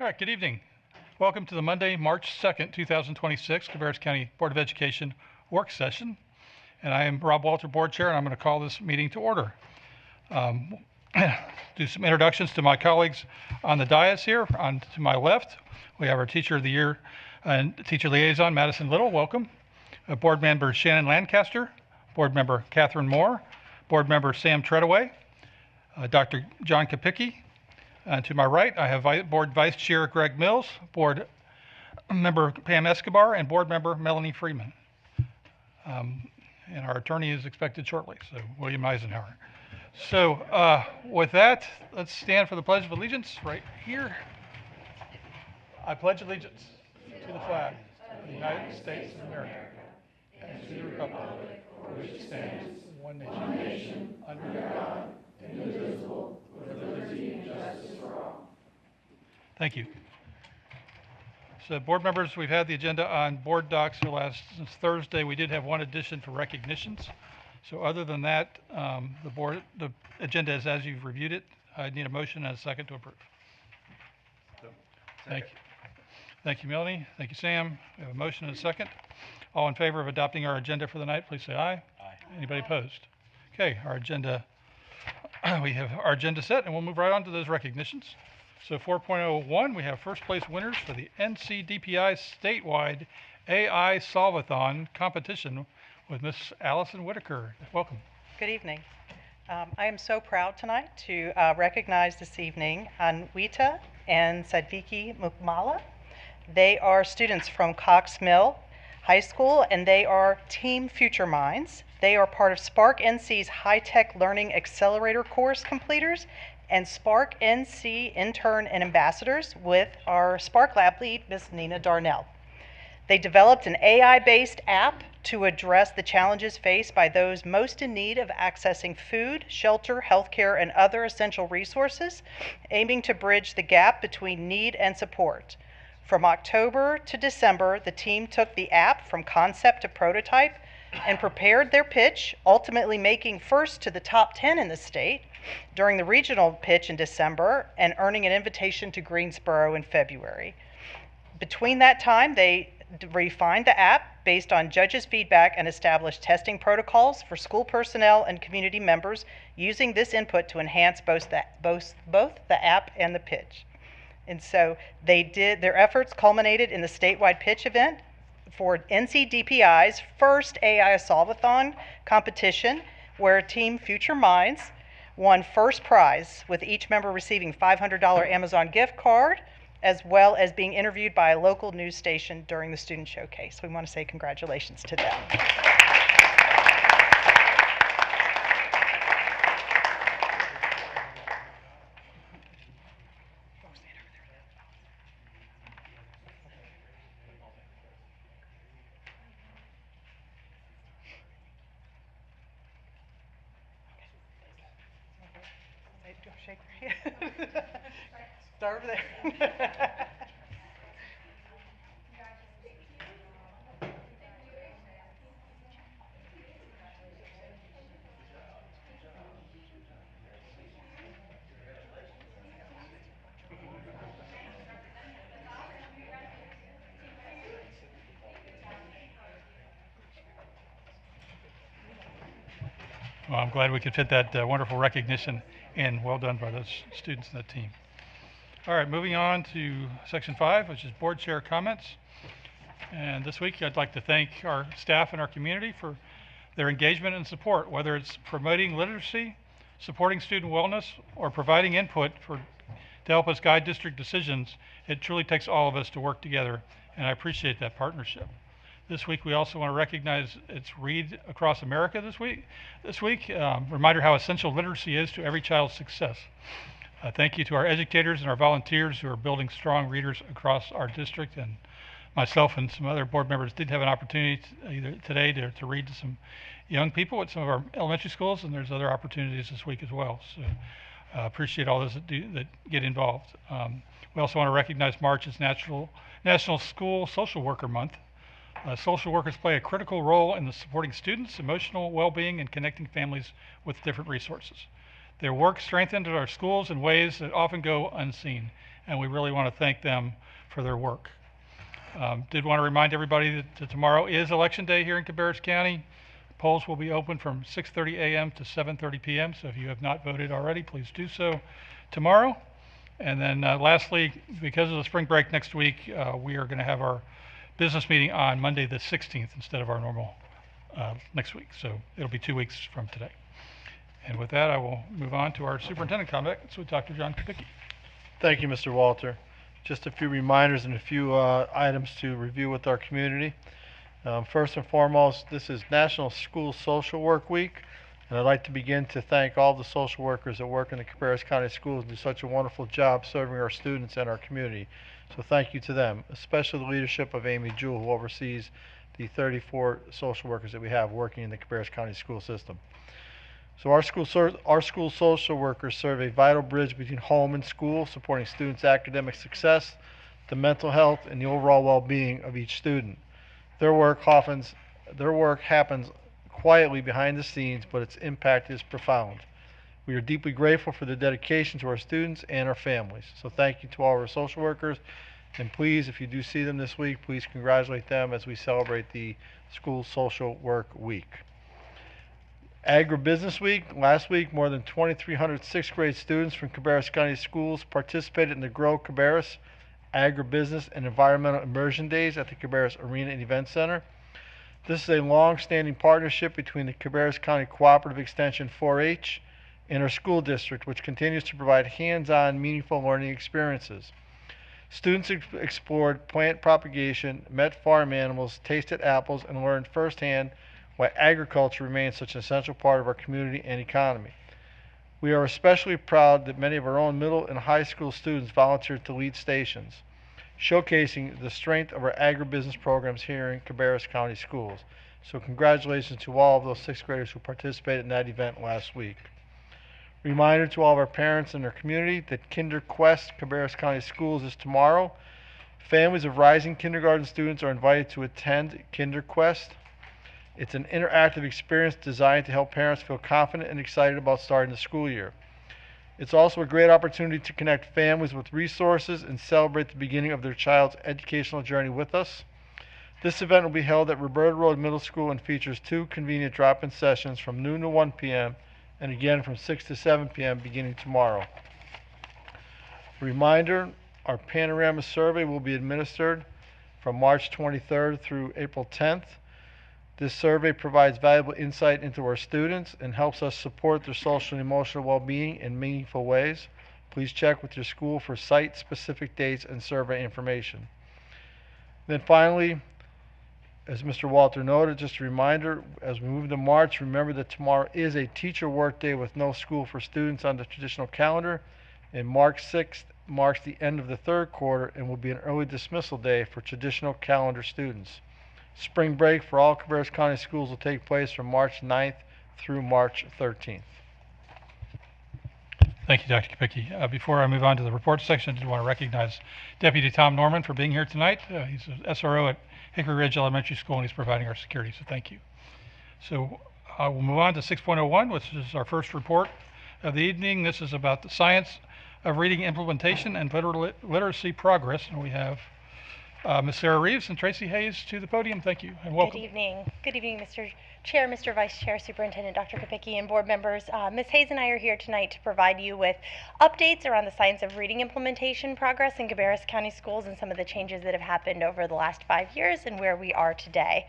All right, good evening. Welcome to the Monday, March 2nd, 2026 Cabarrus County Board of Education work session. And I am Rob Walter, Board Chair, and I'm going to call this meeting to order. Do some introductions to my colleagues on the dais here. On to my left, we have our Teacher of the Year and Teacher Liaison, Madison Little. Welcome. Board Member Shannon Lancaster, Board Member Catherine Moore, Board Member Sam Treadaway, Dr. John Kapicki. To my right, I have Board Vice Chair Greg Mills, Board Member Pam Escobar, and Board Member Melanie Freeman. And our attorney is expected shortly, so William Eisenhower. So with that, let's stand for the Pledge of Allegiance right here. I pledge allegiance to the flag of the United States of America and to the republic for which it stands, one nation, under God, indivisible, with liberty and justice for all. Thank you. So board members, we've had the agenda on board docs since Thursday. We did have one addition for recognitions. So other than that, the agenda is as you've reviewed it. I need a motion and a second to approve. Thank you. Thank you, Melanie. Thank you, Sam. We have a motion and a second. All in favor of adopting our agenda for the night, please say aye. Aye. Anybody opposed? Okay, our agenda, we have our agenda set, and we'll move right on to those recognitions. So 4.01, we have first place winners for the NCDPI statewide AI Solvathon competition with Miss Allison Whitaker. Welcome. Good evening. I am so proud tonight to recognize this evening Anwita and Sadviki Mukmala. They are students from Cox Mill High School, and they are Team Future Minds. They are part of Spark NC's High Tech Learning Accelerator course completers and Spark NC intern and ambassadors with our Spark Lab lead, Ms. Nina Darnell. They developed an AI-based app to address the challenges faced by those most in need of accessing food, shelter, healthcare, and other essential resources, aiming to bridge the gap between need and support. From October to December, the team took the app from concept to prototype and prepared their pitch, ultimately making first to the top 10 in the state during the regional pitch in December and earning an invitation to Greensboro in February. Between that time, they refined the app based on judges' feedback and established testing protocols for school personnel and community members using this input to enhance both the app and the pitch. And so their efforts culminated in the statewide pitch event for NCDPI's first AI Solvathon competition, where Team Future Minds won first prize, with each member receiving $500 Amazon gift card, as well as being interviewed by a local news station during the student showcase. We want to say congratulations to them. Shake your hand. Start over there. Well, I'm glad we could fit that wonderful recognition in. Well done by those students and that team. All right, moving on to section 5, which is board chair comments. And this week, I'd like to thank our staff and our community for their engagement and support, whether it's promoting literacy, supporting student wellness, or providing input to help us guide district decisions. It truly takes all of us to work together, and I appreciate that partnership. This week, we also want to recognize it's Read Across America this week. Reminder how essential literacy is to every child's success. Thank you to our educators and our volunteers who are building strong readers across our district, and myself and some other board members did have an opportunity today to read to some young people at some of our elementary schools, and there's other opportunities this week as well. So appreciate all those that get involved. We also want to recognize March as National School Social Worker Month. Social workers play a critical role in supporting students' emotional well-being and connecting families with different resources. Their work strengthens our schools in ways that often go unseen, and we really want to thank them for their work. Did want to remind everybody that tomorrow is Election Day here in Cabarrus County. Polls will be open from 6:30 a.m. to 7:30 p.m. So if you have not voted already, please do so tomorrow. And then lastly, because of the spring break next week, we are going to have our business meeting on Monday the 16th instead of our normal next week. So it'll be 2 weeks from today. And with that, I will move on to our superintendent comments with Dr. John Kopicki. Thank you, Mr. Walter. Just a few reminders and a few items to review with our community. First and foremost, this is National School Social Work Week, and I'd like to begin to thank all the social workers that work in the Cabarrus County Schools and do such a wonderful job serving our students and our community. So thank you to them, especially the leadership of Amy Jewell, who oversees the 34 social workers that we have working in the Cabarrus County school system. So our school social workers serve a vital bridge between home and school, supporting students' academic success, the mental health, and the overall well-being of each student. Their work happens quietly behind the scenes, but its impact is profound. We are deeply grateful for their dedication to our students and our families. So thank you to all our social workers, and please, if you do see them this week, please congratulate them as we celebrate the School Social Work Week. Agribusiness Week. Last week, more than 2,300 sixth grade students from Cabarrus County Schools participated in the Grow Cabarrus Agribusiness and Environmental Immersion Days at the Cabarrus Arena and Event Center. This is a long-standing partnership between the Cabarrus County Cooperative Extension 4-H and our school district, which continues to provide hands-on, meaningful learning experiences. Students explored plant propagation, met farm animals, tasted apples, and learned firsthand why agriculture remains such an essential part of our community and economy. We are especially proud that many of our own middle and high school students volunteered to lead stations, showcasing the strength of our agribusiness programs here in Cabarrus County Schools. So congratulations to all of those sixth graders who participated in that event last week. Reminder to all of our parents and our community that KinderQuest Cabarrus County Schools is tomorrow. Families of rising kindergarten students are invited to attend KinderQuest. It's an interactive experience designed to help parents feel confident and excited about starting the school year. It's also a great opportunity to connect families with resources and celebrate the beginning of their child's educational journey with us. This event will be held at Roberta Road Middle School and features 2 convenient drop-in sessions from noon to 1 p.m. and again from 6 to 7 p.m. beginning tomorrow. Reminder, our Panorama Survey will be administered from March 23rd through April 10th. This survey provides valuable insight into our students and helps us support their social and emotional well-being in meaningful ways. Please check with your school for site-specific dates and survey information. Then finally, as Mr. Walter noted, just a reminder, as we move to March, remember that tomorrow is a teacher work day with no school for students on the traditional calendar, and March 6th marks the end of the third quarter and will be an early dismissal day for traditional calendar students. Spring break for all Cabarrus County schools will take place from March 9th through March 13th. Thank you, Dr. Kopicki. Before I move on to the report section, I did want to recognize Deputy Tom Norman for being here tonight. He's an SRO at Hickory Ridge Elementary School, and he's providing our security, so thank you. So we'll move on to 6.01, which is our first report of the evening. This is about the science of reading implementation and literacy progress, and we have Ms. Sarah Reeves and Tracy Hayes to the podium. Thank you and welcome. Good evening. Good evening, Mr. Chair, Mr. Vice Chair, Superintendent, Dr. Kopicki, and board members. Ms. Hayes and I are here tonight to provide you with updates around the science of reading implementation progress in Cabarrus County Schools and some of the changes that have happened over the last 5 years and where we are today.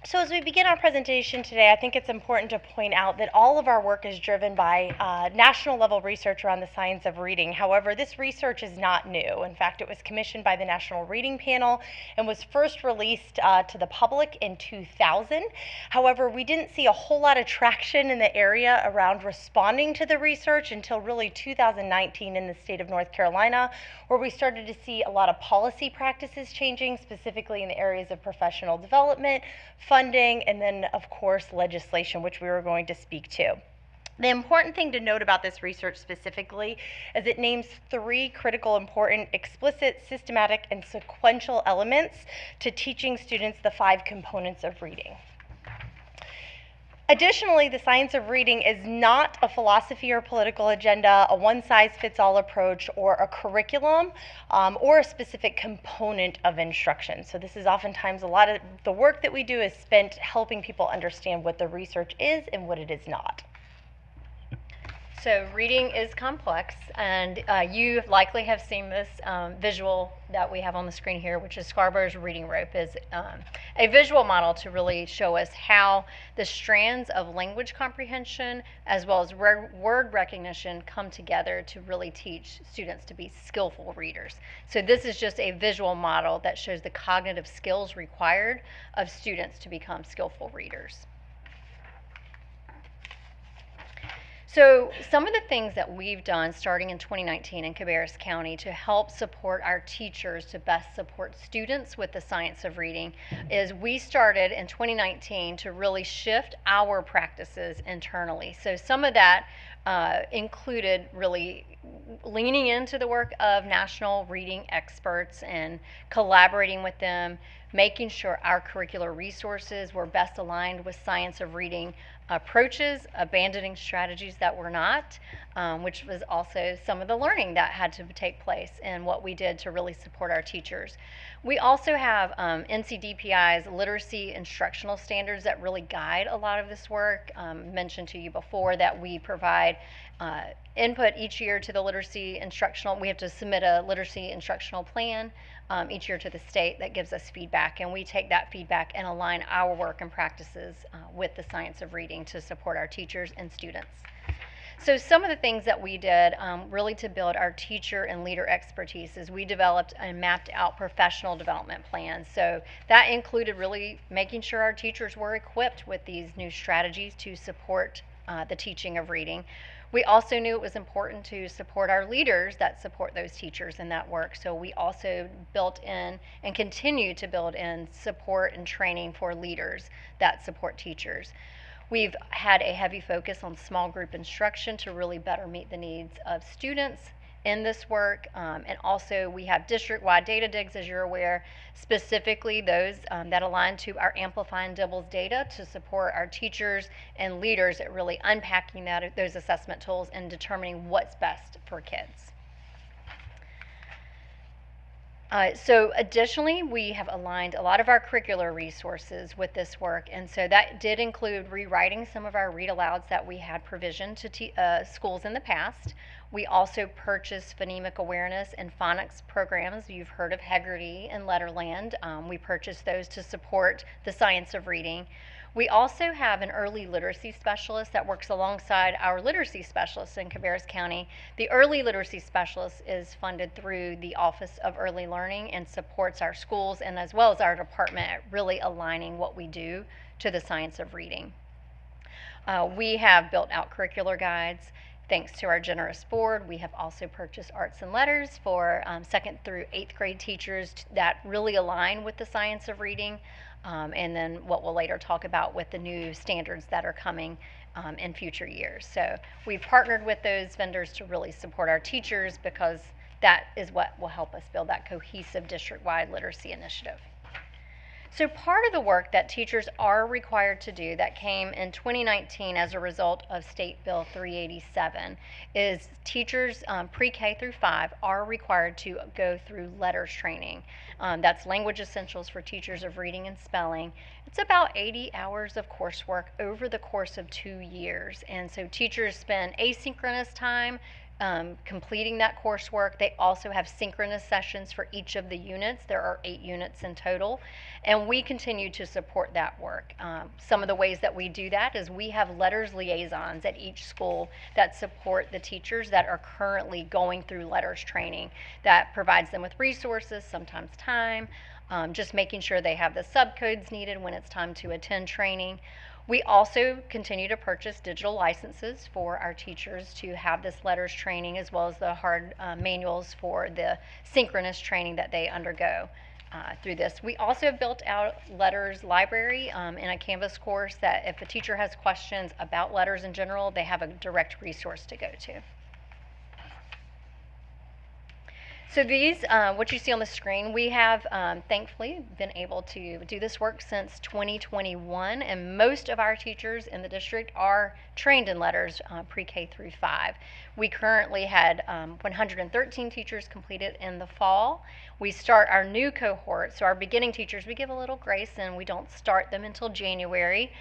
So as we begin our presentation today, I think it's important to point out that all of our work is driven by national level research around the science of reading. However, this research is not new. In fact, it was commissioned by the National Reading Panel and was first released to the public in 2000. However, we didn't see a whole lot of traction in the area around responding to the research until really 2019 in the state of North Carolina, where we started to see a lot of policy practices changing, specifically in the areas of professional development, funding, and then, of course, legislation, which we were going to speak to. The important thing to note about this research specifically is it names 3 critical, important, explicit, systematic, and sequential elements to teaching students the 5 components of reading. Additionally, the science of reading is not a philosophy or political agenda, a one-size-fits-all approach, or a curriculum, or a specific component of instruction. So this is oftentimes a lot of the work that we do is spent helping people understand what the research is and what it is not. So reading is complex, and you likely have seen this visual that we have on the screen here, which is Scarborough's reading rope, is a visual model to really show us how the strands of language comprehension as well as word recognition come together to really teach students to be skillful readers. So this is just a visual model that shows the cognitive skills required of students to become skillful readers. So some of the things that we've done starting in 2019 in Cabarrus County to help support our teachers to best support students with the science of reading is we started in 2019 to really shift our practices internally. So some of that included really leaning into the work of national reading experts and collaborating with them, making sure our curricular resources were best aligned with science of reading approaches, abandoning strategies that were not, which was also some of the learning that had to take place and what we did to really support our teachers. We also have NCDPI's literacy instructional standards that really guide a lot of this work. Mentioned to you before that we provide input each year to the literacy instructional. We have to submit a literacy instructional plan each year to the state that gives us feedback, and we take that feedback and align our work and practices with the science of reading to support our teachers and students. So some of the things that we did really to build our teacher and leader expertise is we developed and mapped out professional development plans. So that included really making sure our teachers were equipped with these new strategies to support the teaching of reading. We also knew it was important to support our leaders that support those teachers in that work. So we also built in and continue to build in support and training for leaders that support teachers. We've had a heavy focus on small group instruction to really better meet the needs of students in this work. And also we have district-wide data digs, as you're aware, specifically those that align to our Amplify and Dibbles data to support our teachers and leaders at really unpacking those assessment tools and determining what's best for kids. So additionally, we have aligned a lot of our curricular resources with this work, and so that did include rewriting some of our read alouds that we had provisioned to schools in the past. We also purchased phonemic awareness and phonics programs. You've heard of Hegarty and Letterland. We purchased those to support the science of reading. We also have an early literacy specialist that works alongside our literacy specialists in Cabarrus County. The early literacy specialist is funded through the Office of Early Learning and supports our schools and as well as our department at really aligning what we do to the science of reading. We have built out curricular guides. Thanks to our generous board, we have also purchased arts and letters for 2nd through 8th grade teachers that really align with the science of reading. And then what we'll later talk about with the new standards that are coming in future years. So we've partnered with those vendors to really support our teachers because that is what will help us build that cohesive district-wide literacy initiative. So part of the work that teachers are required to do that came in 2019 as a result of State Bill 387 is teachers pre-K through 5 are required to go through letters training. That's language essentials for teachers of reading and spelling. It's about 80 hours of coursework over the course of 2 years. And so teachers spend asynchronous time completing that coursework. They also have synchronous sessions for each of the units. There are 8 units in total, and we continue to support that work. Some of the ways that we do that is we have letters liaisons at each school that support the teachers that are currently going through letters training. That provides them with resources, sometimes time, just making sure they have the subcodes needed when it's time to attend training. We also continue to purchase digital licenses for our teachers to have this letters training as well as the hard manuals for the synchronous training that they undergo through this. We also have built out letters library in a Canvas course that if a teacher has questions about letters in general, they have a direct resource to go to. So these, what you see on the screen, we have thankfully been able to do this work since 2021, and most of our teachers in the district are trained in letters pre-K through 5. We currently had 113 teachers completed in the fall. We start our new cohort, so our beginning teachers, we give a little grace and we don't start them until January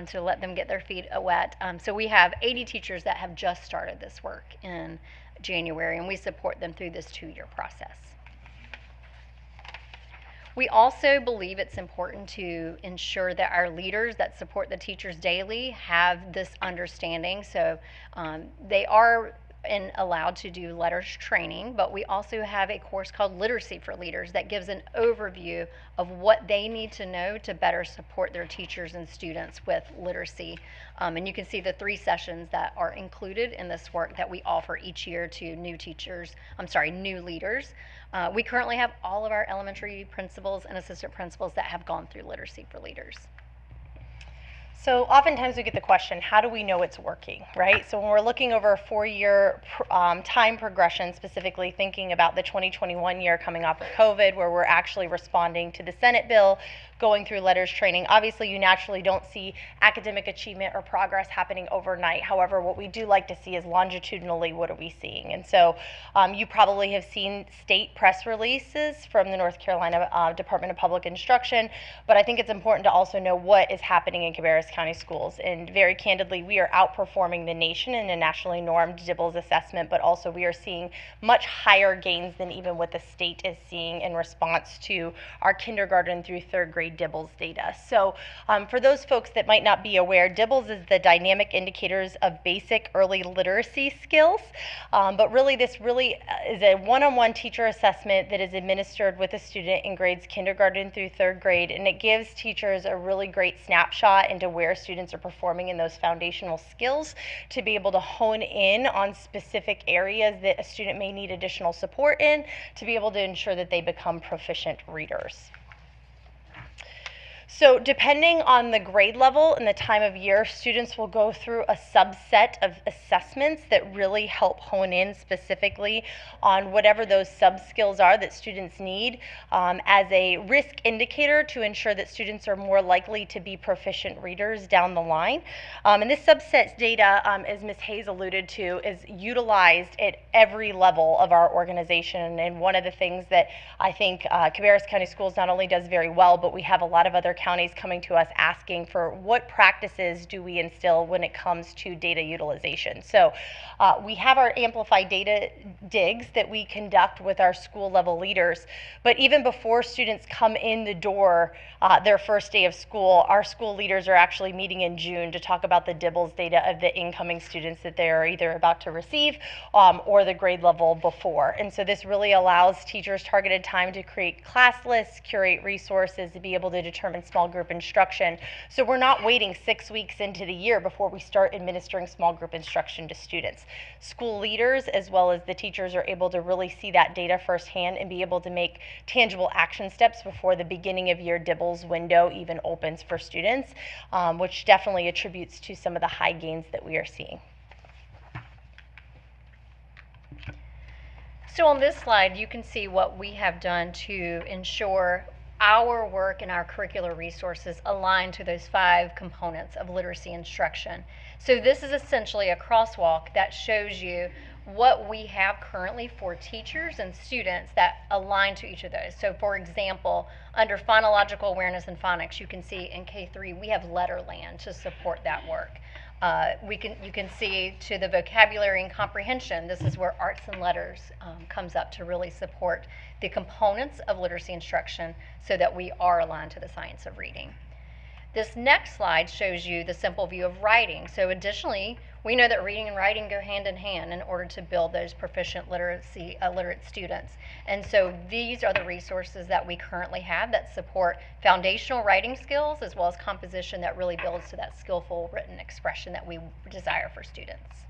to let them get their feet wet. So we have 80 teachers that have just started this work in January, and we support them through this 2-year process. We also believe it's important to ensure that our leaders that support the teachers daily have this understanding. So they are allowed to do letters training, but we also have a course called Literacy for Leaders that gives an overview of what they need to know to better support their teachers and students with literacy. And you can see the 3 sessions that are included in this work that we offer each year to new leaders. We currently have all of our elementary principals and assistant principals that have gone through Literacy for Leaders. So oftentimes we get the question, how do we know it's working, right? So when we're looking over a 4-year time progression, specifically thinking about the 2021 year coming off of COVID, where we're actually responding to the Senate bill, going through letters training, obviously you naturally don't see academic achievement or progress happening overnight. However, what we do like to see is longitudinally, what are we seeing? And so you probably have seen state press releases from the North Carolina Department of Public Instruction, but I think it's important to also know what is happening in Cabarrus County schools. And very candidly, we are outperforming the nation in a nationally normed DIBELS assessment, but also we are seeing much higher gains than even what the state is seeing in response to our kindergarten through 3rd grade DIBELS data. So for those folks that might not be aware, DIBELS is the dynamic indicators of basic early literacy skills, but really this really is a one-on-one teacher assessment that is administered with a student in grades kindergarten through 3rd grade, and it gives teachers a really great snapshot into where students are performing in those foundational skills to be able to hone in on specific areas that a student may need additional support in to be able to ensure that they become proficient readers. So depending on the grade level and the time of year, students will go through a subset of assessments that really help hone in specifically on whatever those sub-skills are that students need as a risk indicator to ensure that students are more likely to be proficient readers down the line. And this subset data, as Ms. Hayes alluded to, is utilized at every level of our organization. And one of the things that I think Cabarrus County Schools not only does very well, but we have a lot of other counties coming to us asking for what practices do we instill when it comes to data utilization. So we have our amplified data digs that we conduct with our school level leaders, but even before students come in the door their first day of school, our school leaders are actually meeting in June to talk about the DIBELS data of the incoming students that they are either about to receive or the grade level before. And so this really allows teachers targeted time to create class lists, curate resources, to be able to determine small group instruction. So we're not waiting 6 weeks into the year before we start administering small group instruction to students. School leaders as well as the teachers are able to really see that data firsthand and be able to make tangible action steps before the beginning of year DIBELS window even opens for students, which definitely attributes to some of the high gains that we are seeing. So on this slide, you can see what we have done to ensure our work and our curricular resources align to those 5 components of literacy instruction. So this is essentially a crosswalk that shows you what we have currently for teachers and students that align to each of those. So for example, under phonological awareness and phonics, you can see in K3 we have Letterland to support that work. You can see to the vocabulary and comprehension, this is where arts and letters comes up to really support the components of literacy instruction so that we are aligned to the science of reading. This next slide shows you the simple view of writing. So additionally, we know that reading and writing go hand in hand in order to build those proficient literate students. And so these are the resources that we currently have that support foundational writing skills as well as composition that really builds to that skillful written expression that we desire for students.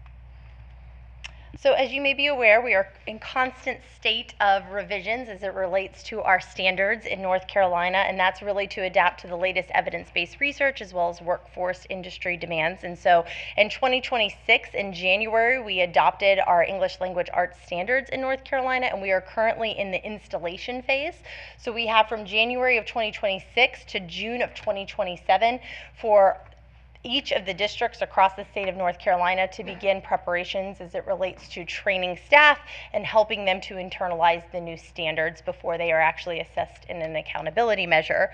So as you may be aware, we are in constant state of revisions as it relates to our standards in North Carolina, and that's really to adapt to the latest evidence-based research as well as workforce industry demands. And so in 2026, in January, we adopted our English language arts standards in North Carolina, and we are currently in the installation phase. So we have from January of 2026 to June of 2027 for each of the districts across the state of North Carolina to begin preparations as it relates to training staff and helping them to internalize the new standards before they are actually assessed in an accountability measure.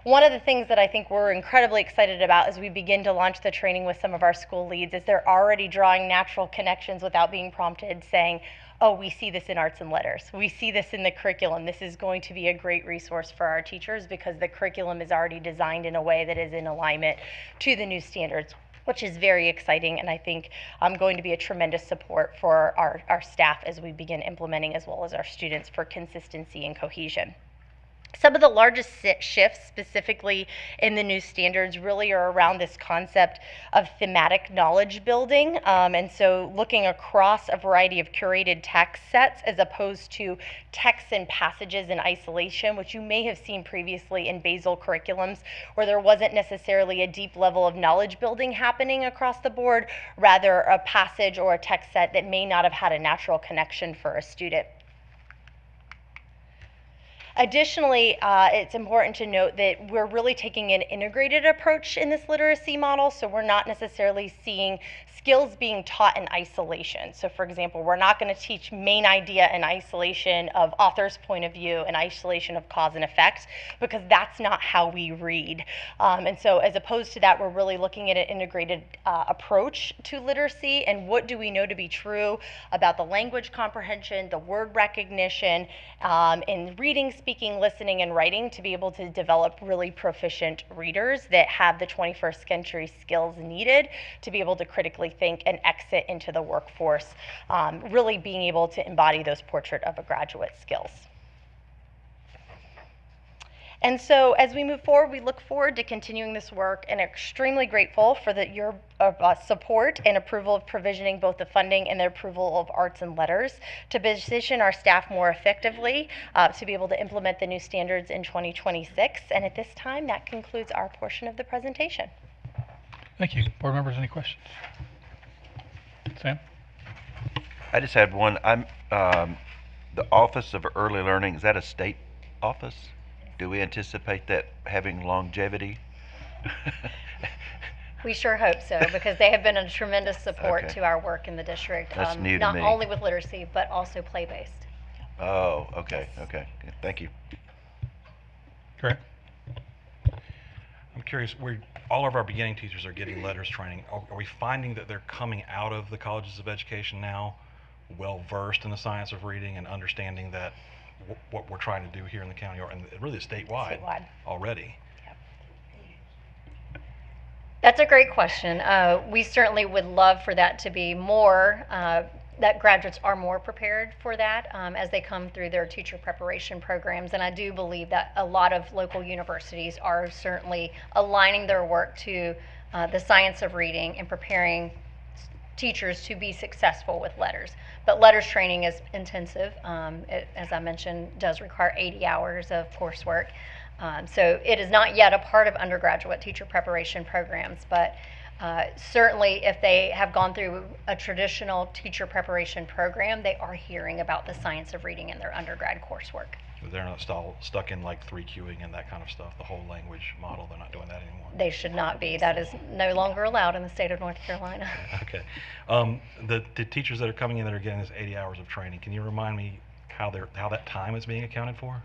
One of the things that I think we're incredibly excited about as we begin to launch the training with some of our school leads is they're already drawing natural connections without being prompted, saying, oh, we see this in arts and letters. We see this in the curriculum. This is going to be a great resource for our teachers because the curriculum is already designed in a way that is in alignment to the new standards, which is very exciting, and I think going to be a tremendous support for our staff as we begin implementing, as well as our students, for consistency and cohesion. Some of the largest shifts specifically in the new standards really are around this concept of thematic knowledge building. And so looking across a variety of curated text sets as opposed to texts and passages in isolation, which you may have seen previously in basal curriculums where there wasn't necessarily a deep level of knowledge building happening across the board, rather a passage or a text set that may not have had a natural connection for a student. Additionally, it's important to note that we're really taking an integrated approach in this literacy model, so we're not necessarily seeing skills being taught in isolation. So for example, we're not going to teach main idea in isolation of author's point of view and isolation of cause and effect, because that's not how we read. And so as opposed to that, we're really looking at an integrated approach to literacy and what do we know to be true about the language comprehension, the word recognition, in reading, speaking, listening, and writing to be able to develop really proficient readers that have the 21st century skills needed to be able to critically think and exit into the workforce, really being able to embody those portrait of a graduate skills. And so as we move forward, we look forward to continuing this work and are extremely grateful for your support and approval of provisioning both the funding and the approval of arts and letters to position our staff more effectively to be able to implement the new standards in 2026. And at this time, that concludes our portion of the presentation. Thank you. Board members, any questions? Sam? I just had one. The Office of Early Learning, is that a state office? Do we anticipate that having longevity? We sure hope so, because they have been a tremendous support Okay. to our work in the district. That's new to not me. only with literacy, but also play-based. Oh, okay, okay. Thank you. Correct. I'm curious, all of our beginning teachers are getting letters training. Are we finding that they're coming out of the colleges of education now well versed in the science of reading and understanding that what we're trying to do here in the county, or and really statewide already? That's a great question. We certainly would love for that to be more, that graduates are more prepared for that as they come through their teacher preparation programs. And I do believe that a lot of local universities are certainly aligning their work to the science of reading and preparing teachers to be successful with letters. But letters training is intensive. It, as I mentioned, does require 80 hours of coursework. So it is not yet a part of undergraduate teacher preparation programs, but certainly if they have gone through a traditional teacher preparation program, they are hearing about the science of reading in their undergrad coursework. They're not stuck in like 3Qing and that kind of stuff, the whole language model. They're not doing that anymore. They should not be. That is no longer allowed in the state of North Carolina. Okay. The teachers that are coming in that are getting this 80 hours of training, can you remind me how that time is being accounted for?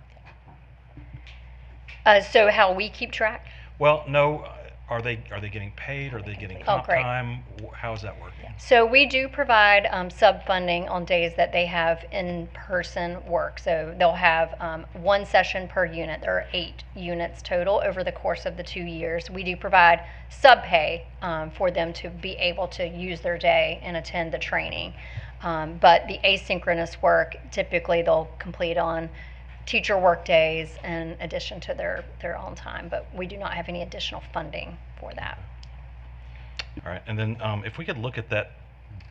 So how we keep track? Well, no. Are they getting paid? Are they getting comp great. time? How does that work? So we do provide sub-funding on days that they have in-person work. So they'll have one session per unit. There are 8 units total over the course of the 2 years. We do provide sub-pay for them to be able to use their day and attend the training. But the asynchronous work, typically they'll complete on teacher work days in addition to their own time, but we do not have any additional funding for that. All right, and then if we could look at that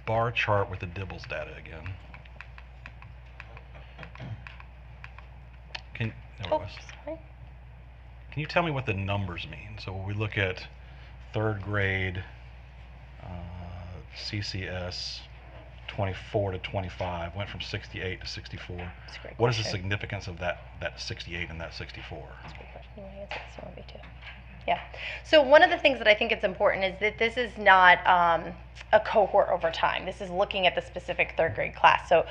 bar chart with the Dibbles data again. Can, there it Oh, was. sorry. Can you tell me what the numbers mean? So when we look at third grade CCS 24 to 25, went from 68 to 64. That's a great What is the question. significance of that 68 and that 64? That's a great question. You want to answer this? You want me to? Yeah. So one of the things that I think it's important is that this is not a cohort over time. This is looking at the specific third grade class. So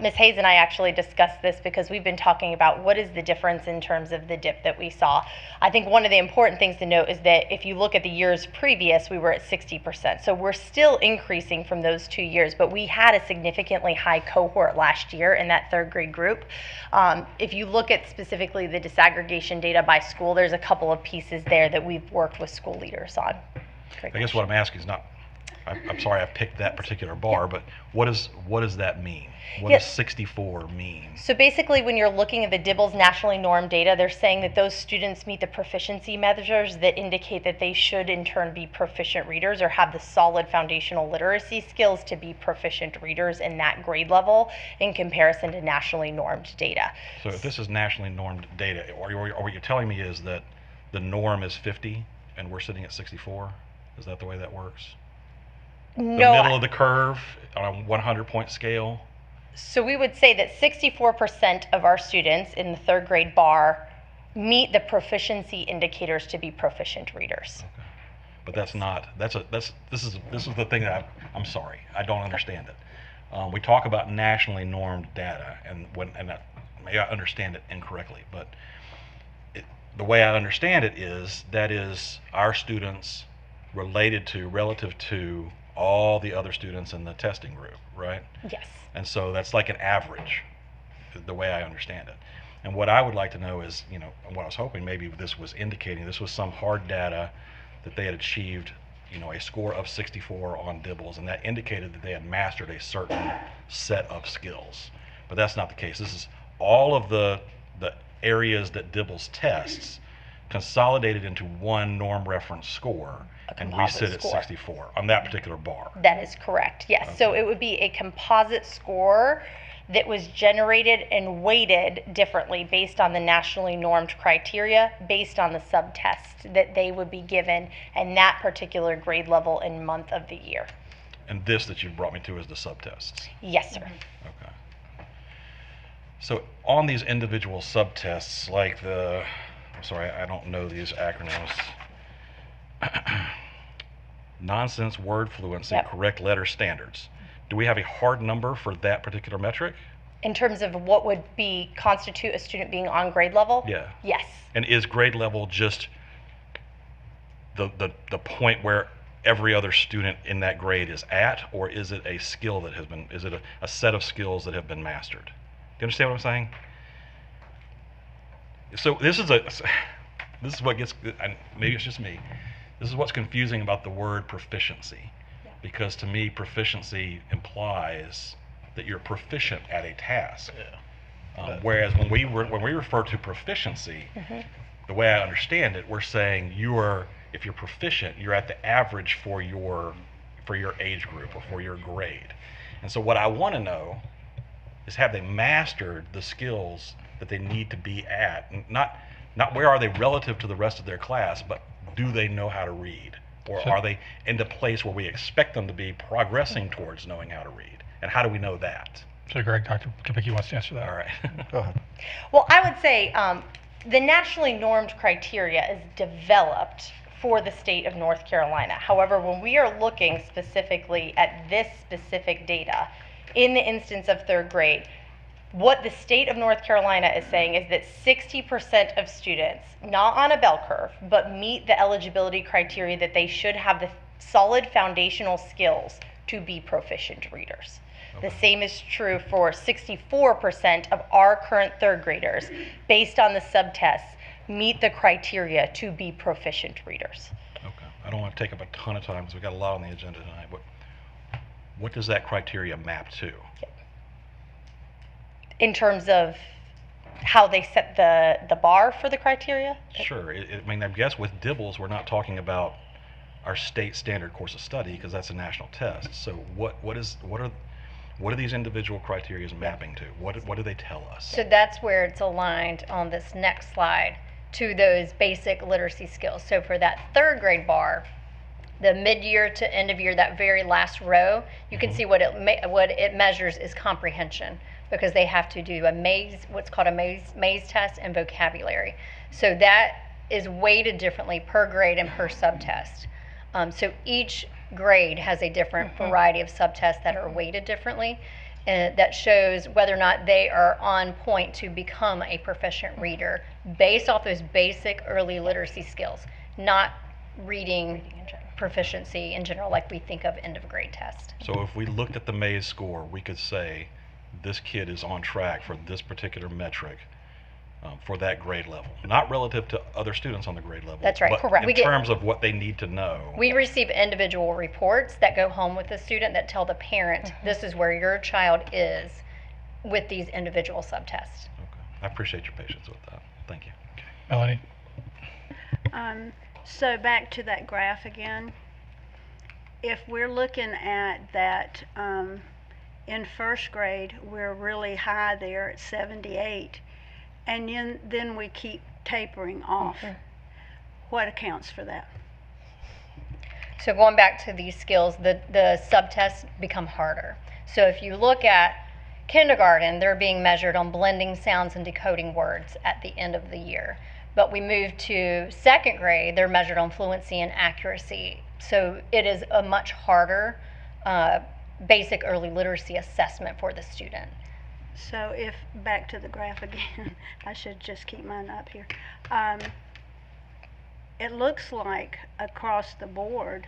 Ms. Hayes and I actually discussed this because we've been talking about what is the difference in terms of the dip that we saw. I think one of the important things to note is that if you look at the years previous, we were at 60%. So we're still increasing from those 2 years, but we had a significantly high cohort last year in that third grade group. If you look at specifically the disaggregation data by school, there's a couple of pieces there that we've worked with school leaders on. Great I guess what I'm asking is not, I'm sorry I picked that particular bar, but what does that mean? What does 64 mean? So basically, when you're looking at the Dibbles nationally normed data, they're saying that those students meet the proficiency measures that indicate that they should in turn be proficient readers or have the solid foundational literacy skills to be proficient readers in that grade level in comparison to nationally normed data. So if this is nationally normed data, or what you're telling me is that the norm is 50 and we're sitting at 64? Is that the way that works? No, The middle of the curve on a 100-point scale? so we would say that 64% of our students in the third grade bar meet the proficiency indicators to be proficient readers. Okay. But that's not, this is the thing that I'm sorry, I don't understand it. We talk about nationally normed data, and maybe I understand it incorrectly, but the way I understand it is that is our students relative to all the other students in the testing group, right? Yes. And so that's like an average, the way I understand it. And what I would like to know is, what I was hoping maybe this was indicating, this was some hard data that they had achieved, a score of 64 on Dibbles, and that indicated that they had mastered a certain set of skills. But that's not the case. This is all of the areas that Dibbles tests consolidated into one norm reference score, and we sit at 64 on that particular bar. That is correct, yes. Okay. So it would be a composite score that was generated and weighted differently based on the nationally normed criteria, based on the subtest that they would be given and that particular grade level and month of the year. And this that you brought me to is the subtests. Yes, sir. Okay. So on these individual subtests, like I'm sorry, I don't know these acronyms. Nonsense word fluency, Yep. correct letter standards. Do we have a hard number for that particular metric? In terms of what would constitute a student being on grade level? Yeah. Yes. And is grade level just the point where every other student in that grade is at, or is it a skill that has been, is it a set of skills that have been mastered? Do you understand what I'm saying? So this is what gets, and maybe it's just me, this is what's confusing about the word proficiency. Because to me, proficiency implies that you're proficient at a task. Whereas when we refer to proficiency, the way I understand it, we're saying if you're proficient, you're at the average for your age group or for your grade. And so what I want to know is, have they mastered the skills that they need to be at? Not where are they relative to the rest of their class, but do they know how to read? Or are they in the place where we expect them to be progressing towards knowing how to read? And how do we know that? So Greg, Dr. Kapicki wants to answer that. All right. Go ahead. Well, I would say the nationally normed criteria is developed for the state of North Carolina. However, when we are looking specifically at this specific data, in the instance of third grade, what the state of North Carolina is saying is that 60% of students, not on a bell curve, but meet the eligibility criteria that they should have the solid foundational skills to be proficient readers. The same is true for 64% of our current third graders, based on the subtests, meet the criteria to be proficient readers. Okay. I don't want to take up a ton of time because we've got a lot on the agenda tonight, but what does that criteria map to? In terms of how they set the bar for the criteria? Sure. I mean, I guess with Dibbles, we're not talking about our state standard course of study because that's a national test. So what are these individual criteria mapping to? What do they tell us? So that's where it's aligned on this next slide to those basic literacy skills. So for that third grade bar, the mid-year to end of year, that very last row, you can see what it measures is comprehension, because they have to do a what's called a maze test and vocabulary. So that is weighted differently per grade and per subtest. So each grade has a different variety of subtests that are weighted differently, and that shows whether or not they are on point to become a proficient reader based off those basic early literacy skills, not reading proficiency in general like we think of end of grade test. So if we looked at the maze score, we could say this kid is on track for this particular metric for that grade level, not relative to other students on the grade level. That's right, but correct. In terms of what they need to know. We receive individual reports that go home with the student that tell the parent, this is where your child is with these individual subtests. Okay. I appreciate your patience with that. Thank you. Melanie? So back to that graph again. If we're looking at that in first grade, we're really high there at 78, and then we keep tapering off. What accounts for that? So going back to these skills, the subtests become harder. So if you look at kindergarten, they're being measured on blending sounds and decoding words at the end of the year. But we move to second grade, they're measured on fluency and accuracy. So it is a much harder basic early literacy assessment for the student. So if, back to the graph again, I should just keep mine up here. It looks like across the board,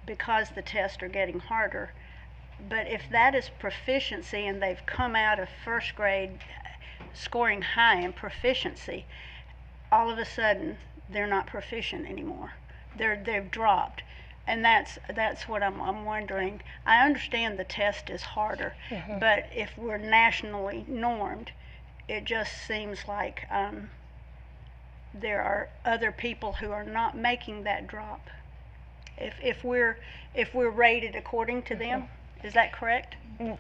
because the tests are getting harder, but if that is proficiency and they've come out of first grade scoring high in proficiency, all of a sudden they're not proficient anymore. They've dropped. And that's what I'm wondering. I understand the test is harder, but if we're nationally normed, it just seems like there are other people who are not making that drop. If we're rated according to them, is that correct?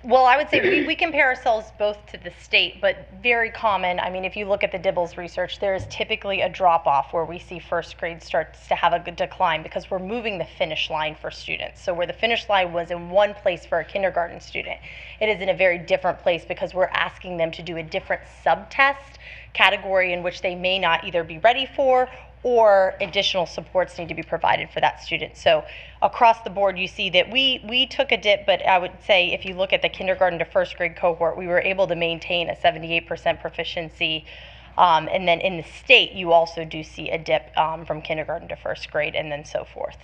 Well, I would say we compare ourselves both to the state, but very common. I mean, if you look at the Dibbles research, there is typically a drop-off where we see first grade starts to have a good decline because we're moving the finish line for students. So where the finish line was in one place for a kindergarten student, it is in a very different place because we're asking them to do a different subtest category in which they may not either be ready for or additional supports need to be provided for that student. So across the board, you see that we took a dip, but I would say if you look at the kindergarten to first grade cohort, we were able to maintain a 78% proficiency. And then in the state, you also do see a dip from kindergarten to first grade and then so forth.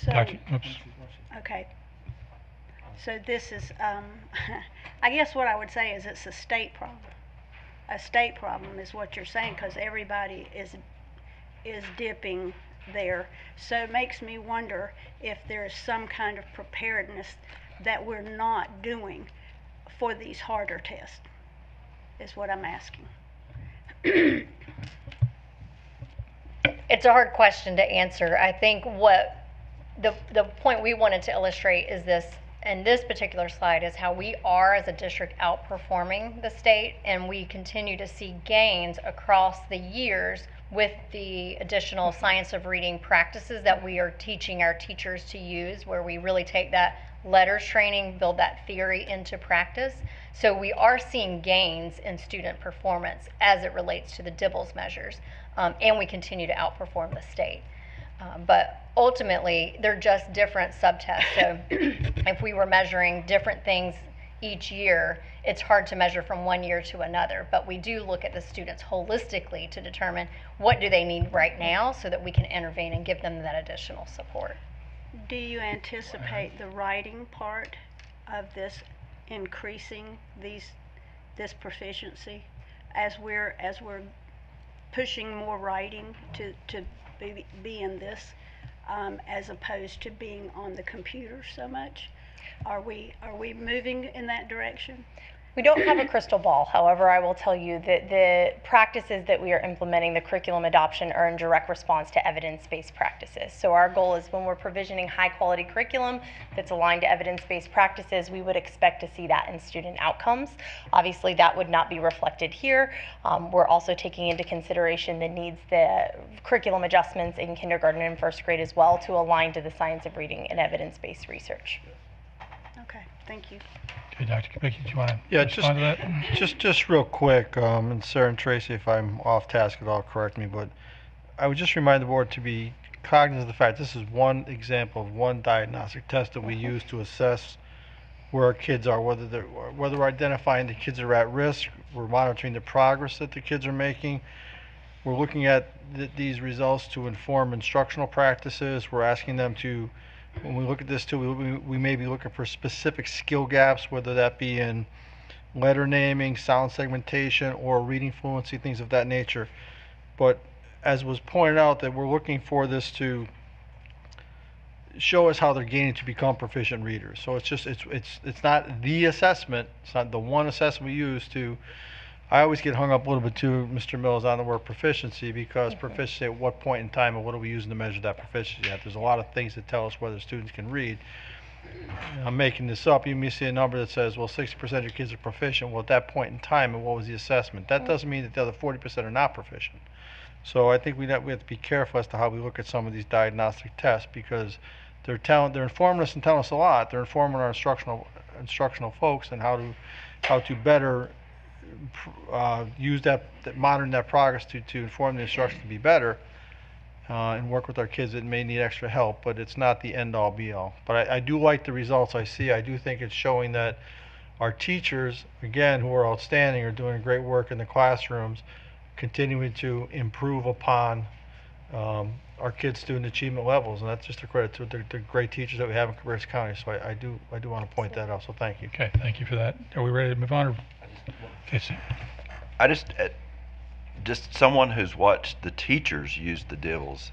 So, Oops. okay. So this is, I guess what I would say is it's a state problem. A state problem is what you're saying, because everybody is dipping there. So it makes me wonder if there's some kind of preparedness that we're not doing for these harder tests, is what I'm asking. It's a hard question to answer. I think what the point we wanted to illustrate is this, in this particular slide, is how we are as a district outperforming the state, and we continue to see gains across the years with the additional science of reading practices that we are teaching our teachers to use, where we really take that letters training, build that theory into practice. So we are seeing gains in student performance as it relates to the Dibbles measures, and we continue to outperform the state. But ultimately, they're just different subtests. So if we were measuring different things each year, it's hard to measure from one year to another. But we do look at the students holistically to determine what do they need right now so that we can intervene and give them that additional support. Do you anticipate the writing part of this increasing this proficiency as we're pushing more writing to be in this as opposed to being on the computer so much? Are we moving in that direction? We don't have a crystal ball. However, I will tell you that the practices that we are implementing, the curriculum adoption, are in direct response to evidence-based practices. So our goal is when we're provisioning high-quality curriculum that's aligned to evidence-based practices, we would expect to see that in student outcomes. Obviously, that would not be reflected here. We're also taking into consideration the needs, the curriculum adjustments in kindergarten and first grade as well to align to the science of reading and evidence-based research. Okay, thank you. Okay, Dr. Kubicki, do you want to Yeah, respond to that? just real quick, and Sarah and Tracy, if I'm off task at all, correct me, but I would just remind the board to be cognizant of the fact this is one example of one diagnostic test that we use to assess where our kids are, whether we're identifying the kids that are at risk, we're monitoring the progress that the kids are making, we're looking at these results to inform instructional practices, we're asking them to, when we look at this too, we may be looking for specific skill gaps, whether that be in letter naming, sound segmentation, or reading fluency, things of that nature. But as was pointed out, that we're looking for this to show us how they're gaining to become proficient readers. So it's just it's not the assessment, it's not the one assessment we use to. I always get hung up a little bit too, Mr. Mills, on the word proficiency, because proficiency at what point in time and what are we using to measure that proficiency at? There's a lot of things that tell us whether students can read. I'm making this up. You may see a number that says, well, 60% of your kids are proficient. Well, at that point in time, and what was the assessment? That doesn't mean that the other 40% are not proficient. So I think we have to be careful as to how we look at some of these diagnostic tests, because they're informing us and telling us a lot. They're informing our instructional folks and how to better use monitor that progress to inform the instruction to be better, and work with our kids that may need extra help, but it's not the end all be all. But I do like the results I see. I do think it's showing that our teachers, again, who are outstanding, are doing great work in the classrooms, continuing to improve upon our kids' student achievement levels, and that's just a credit to the great teachers that we have in Cabarrus County. So I do want to point that out. So thank you. Okay, thank you for that. Are we ready to move on? Or? Okay, so I just someone who's watched the teachers use the DIVLs,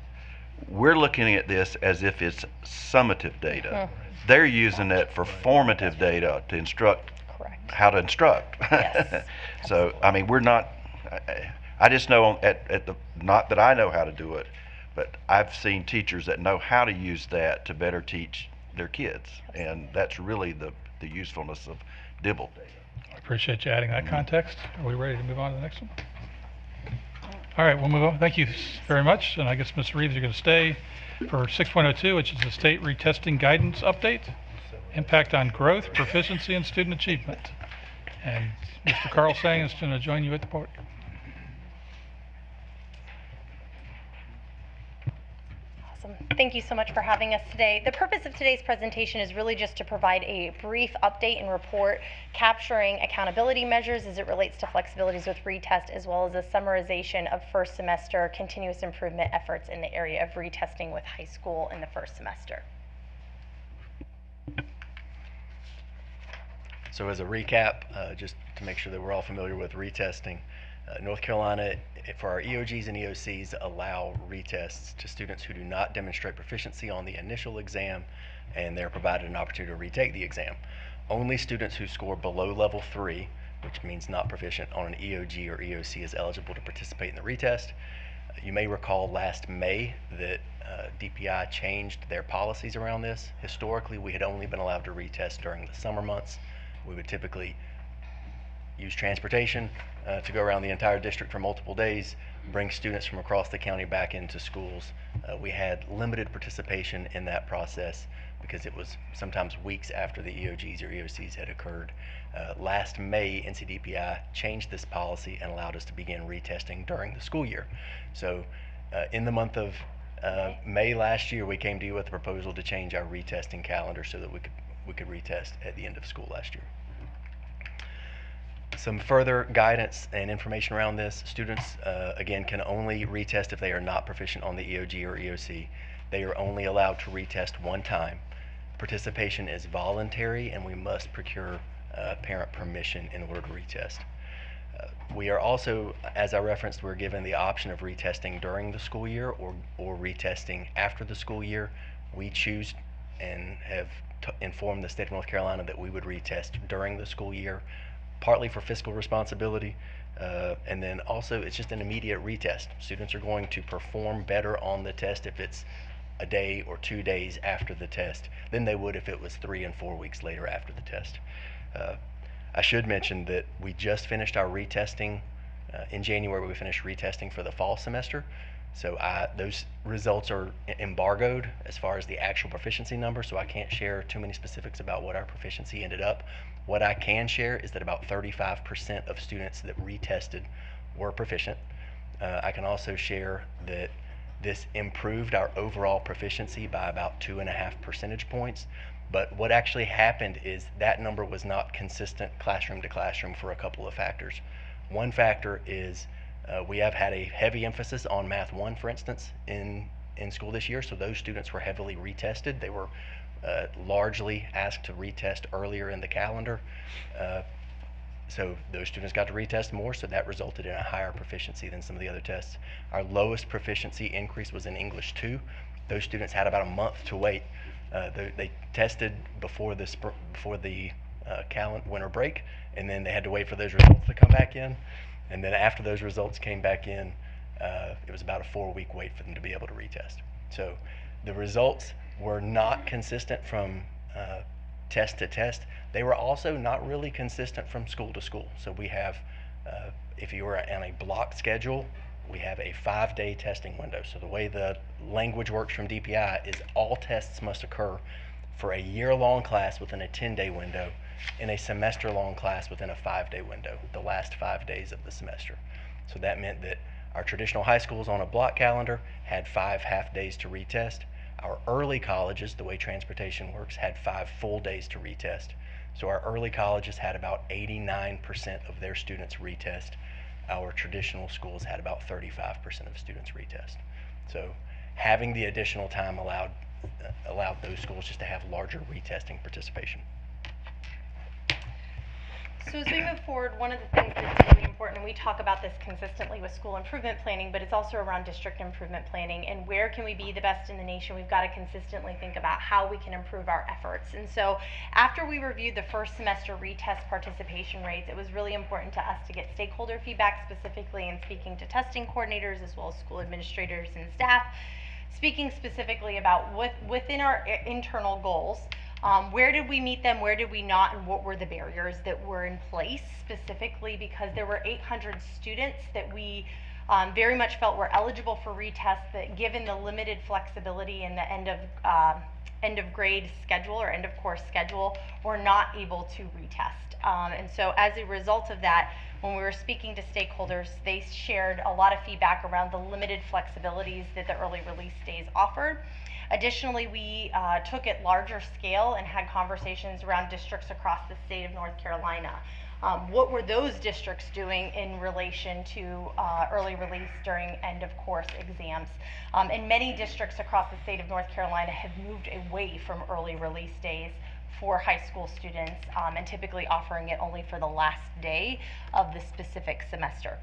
we're looking at this as if it's summative data. They're using it for formative data to instruct how to instruct. Yes. So, I mean, we're not, I just know not that I know how to do it, but I've seen teachers that know how to use that to better teach their kids. And that's really the usefulness of DIVL data. I appreciate you adding that context. Are we ready to move on to the next one? All right, we'll move on. Thank you very much. And I guess, Ms. Reeves, you're going to stay for 6.02, which is the state retesting guidance update, impact on growth, proficiency, and student achievement. And Mr. Carl Sang is going to join you at the podium. Thank you so much for having us today. The purpose of today's presentation is really just to provide a brief update and report capturing accountability measures as it relates to flexibilities with retest, as well as a summarization of first semester continuous improvement efforts in the area of retesting with high school in the first semester. So as a recap, just to make sure that we're all familiar with retesting, North Carolina, for our EOGs and EOCs, allow retests to students who do not demonstrate proficiency on the initial exam, and they're provided an opportunity to retake the exam. Only students who score below level 3, which means not proficient on an EOG or EOC, is eligible to participate in the retest. You may recall last May that DPI changed their policies around this. Historically, we had only been allowed to retest during the summer months. We would typically use transportation to go around the entire district for multiple days, bring students from across the county back into schools. We had limited participation in that process because it was sometimes weeks after the EOGs or EOCs had occurred. Last May, NCDPI changed this policy and allowed us to begin retesting during the school year. So in the month of May last year, we came to you with a proposal to change our retesting calendar so that we could retest at the end of school last year. Some further guidance and information around this: students, again, can only retest if they are not proficient on the EOG or EOC. They are only allowed to retest one time. Participation is voluntary, and we must procure parent permission in order to retest. We are also, as I referenced, we're given the option of retesting during the school year or retesting after the school year. We choose and have informed the state of North Carolina that we would retest during the school year. partly for fiscal responsibility, and then also it's just an immediate retest. Students are going to perform better on the test if it's a day or 2 days after the test than they would if it was 3 and 4 weeks later after the test. I should mention that we just finished our retesting. In January, we finished retesting for the fall semester. So those results are embargoed as far as the actual proficiency number, so I can't share too many specifics about what our proficiency ended up. What I can share is that about 35% of students that retested were proficient. I can also share that this improved our overall proficiency by about 2.5 percentage points. But what actually happened is that number was not consistent classroom to classroom for a couple of factors. One factor is we have had a heavy emphasis on Math 1, for instance, in school this year, so those students were heavily retested. They were largely asked to retest earlier in the calendar. So those students got to retest more, so that resulted in a higher proficiency than some of the other tests. Our lowest proficiency increase was in English 2. Those students had about a month to wait. They tested before the winter break, and then they had to wait for those results to come back in. And then after those results came back in, it was about a 4-week wait for them to be able to retest. So the results were not consistent from test to test. They were also not really consistent from school to school. So we have, if you were on a block schedule, we have a 5-day testing window. So the way the language works from DPI is all tests must occur for a year-long class within a 10-day window, in a semester-long class within a 5-day window, the last 5 days of the semester. So that meant that our traditional high schools on a block calendar had 5 half days to retest. Our early colleges, the way transportation works, had 5 full days to retest. So our early colleges had about 89% of their students retest. Our traditional schools had about 35% of students retest. So having the additional time allowed those schools just to have larger retesting participation. So as we move forward, one of the things that's really important, and we talk about this consistently with school improvement planning, but it's also around district improvement planning, and where can we be the best in the nation? We've got to consistently think about how we can improve our efforts. And so after we reviewed the first semester retest participation rates, it was really important to us to get stakeholder feedback, specifically in speaking to testing coordinators as well as school administrators and staff, speaking specifically about within our internal goals, where did we meet them, where did we not, and what were the barriers that were in place, specifically because there were 800 students that we very much felt were eligible for retest, that given the limited flexibility in the end of grade schedule or end of course schedule, were not able to retest. And so as a result of that, when we were speaking to stakeholders, they shared a lot of feedback around the limited flexibilities that the early release days offered. Additionally, we took it larger scale and had conversations around districts across the state of North Carolina. What were those districts doing in relation to early release during end of course exams? And many districts across the state of North Carolina have moved away from early release days for high school students, and typically offering it only for the last day of the specific semester.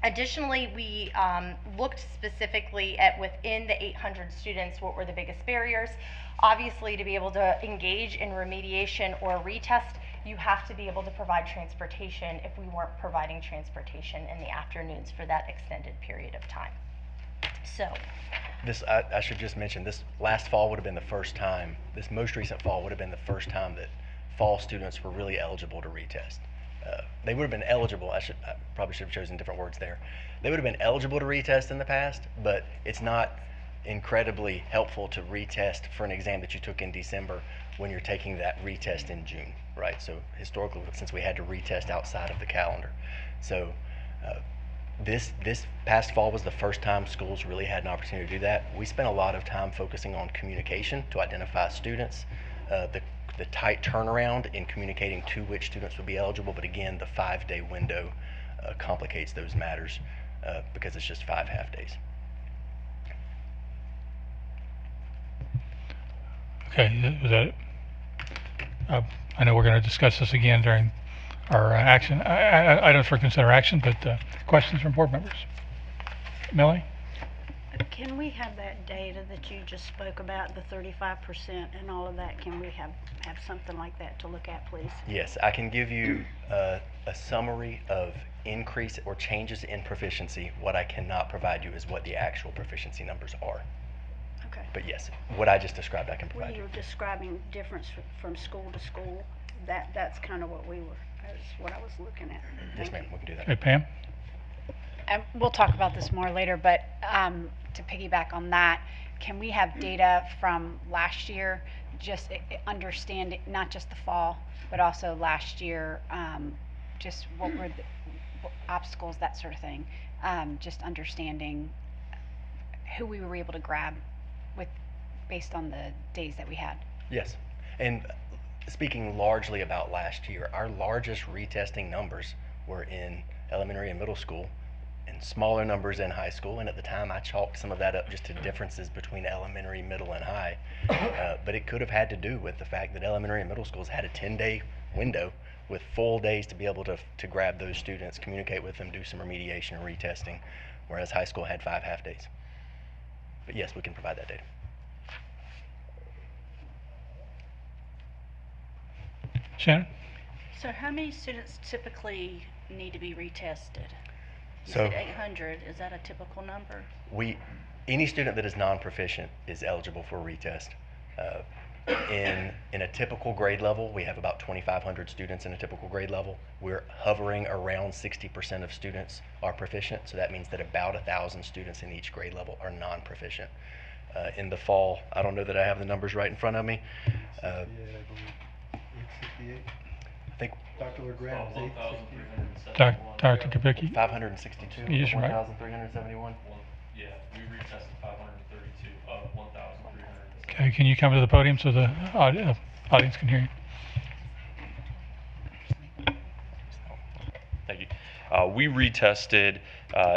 Additionally, we looked specifically at within the 800 students, what were the biggest barriers. Obviously, to be able to engage in remediation or retest, you have to be able to provide transportation. If we weren't providing transportation in the afternoons for that extended period of time. So this, I should just mention, this last fall would have been the first time, this most recent fall would have been the first time that fall students were really eligible to retest. They would have been eligible, I probably should have chosen different words there. They would have been eligible to retest in the past, but it's not incredibly helpful to retest for an exam that you took in December when you're taking that retest in June, right? So historically, since we had to retest outside of the calendar. So this past fall was the first time schools really had an opportunity to do that. We spent a lot of time focusing on communication to identify students, the tight turnaround in communicating to which students would be eligible, but again, the 5-day window complicates those matters because it's just 5 half days. Okay, is that it? I know we're going to discuss this again during our action items for consider action, but questions from board members? Melanie? Can we have that data that you just spoke about, the 35% and all of that? Can we have something like that to look at, please? Yes, I can give you a summary of increase or changes in proficiency. What I cannot provide you is what the actual proficiency numbers are. Okay. But yes, what I just described, I can When provide you you. were describing difference from school to school, that's kind of what that's what I was looking at. Yes, Thank ma'am, you. we can do that. Okay, Pam? We'll talk about this more later, but to piggyback on that, can we have data from last year, just understand not just the fall, but also last year, just what were the obstacles, that sort of thing, just understanding who we were able to grab with based on the days that we had. Yes, and speaking largely about last year, our largest retesting numbers were in elementary and middle school, and smaller numbers in high school. And at the time, I chalked some of that up just to differences between elementary, middle, and high. But it could have had to do with the fact that elementary and middle schools had a 10-day window with full days to be able to grab those students, communicate with them, do some remediation and retesting, whereas high school had 5 half days. But yes, we can provide that data. Shannon? So how many students typically need to be retested? You So- said 800, is that a typical number? Any student that is non-proficient is eligible for a retest. In a typical grade level, we have about 2,500 students in a typical grade level. We're hovering around 60% of students are proficient, so that means that about 1,000 students in each grade level are non-proficient. In the fall, I don't know that I have the numbers right in front of me. I think Dr. LeGrand is 868. Dr. Kubicki? 562, Yes, right. 1,371. Yeah, we retested 532 of 1,300. Okay, can you come to the podium so the audience can hear you? Thank you. We retested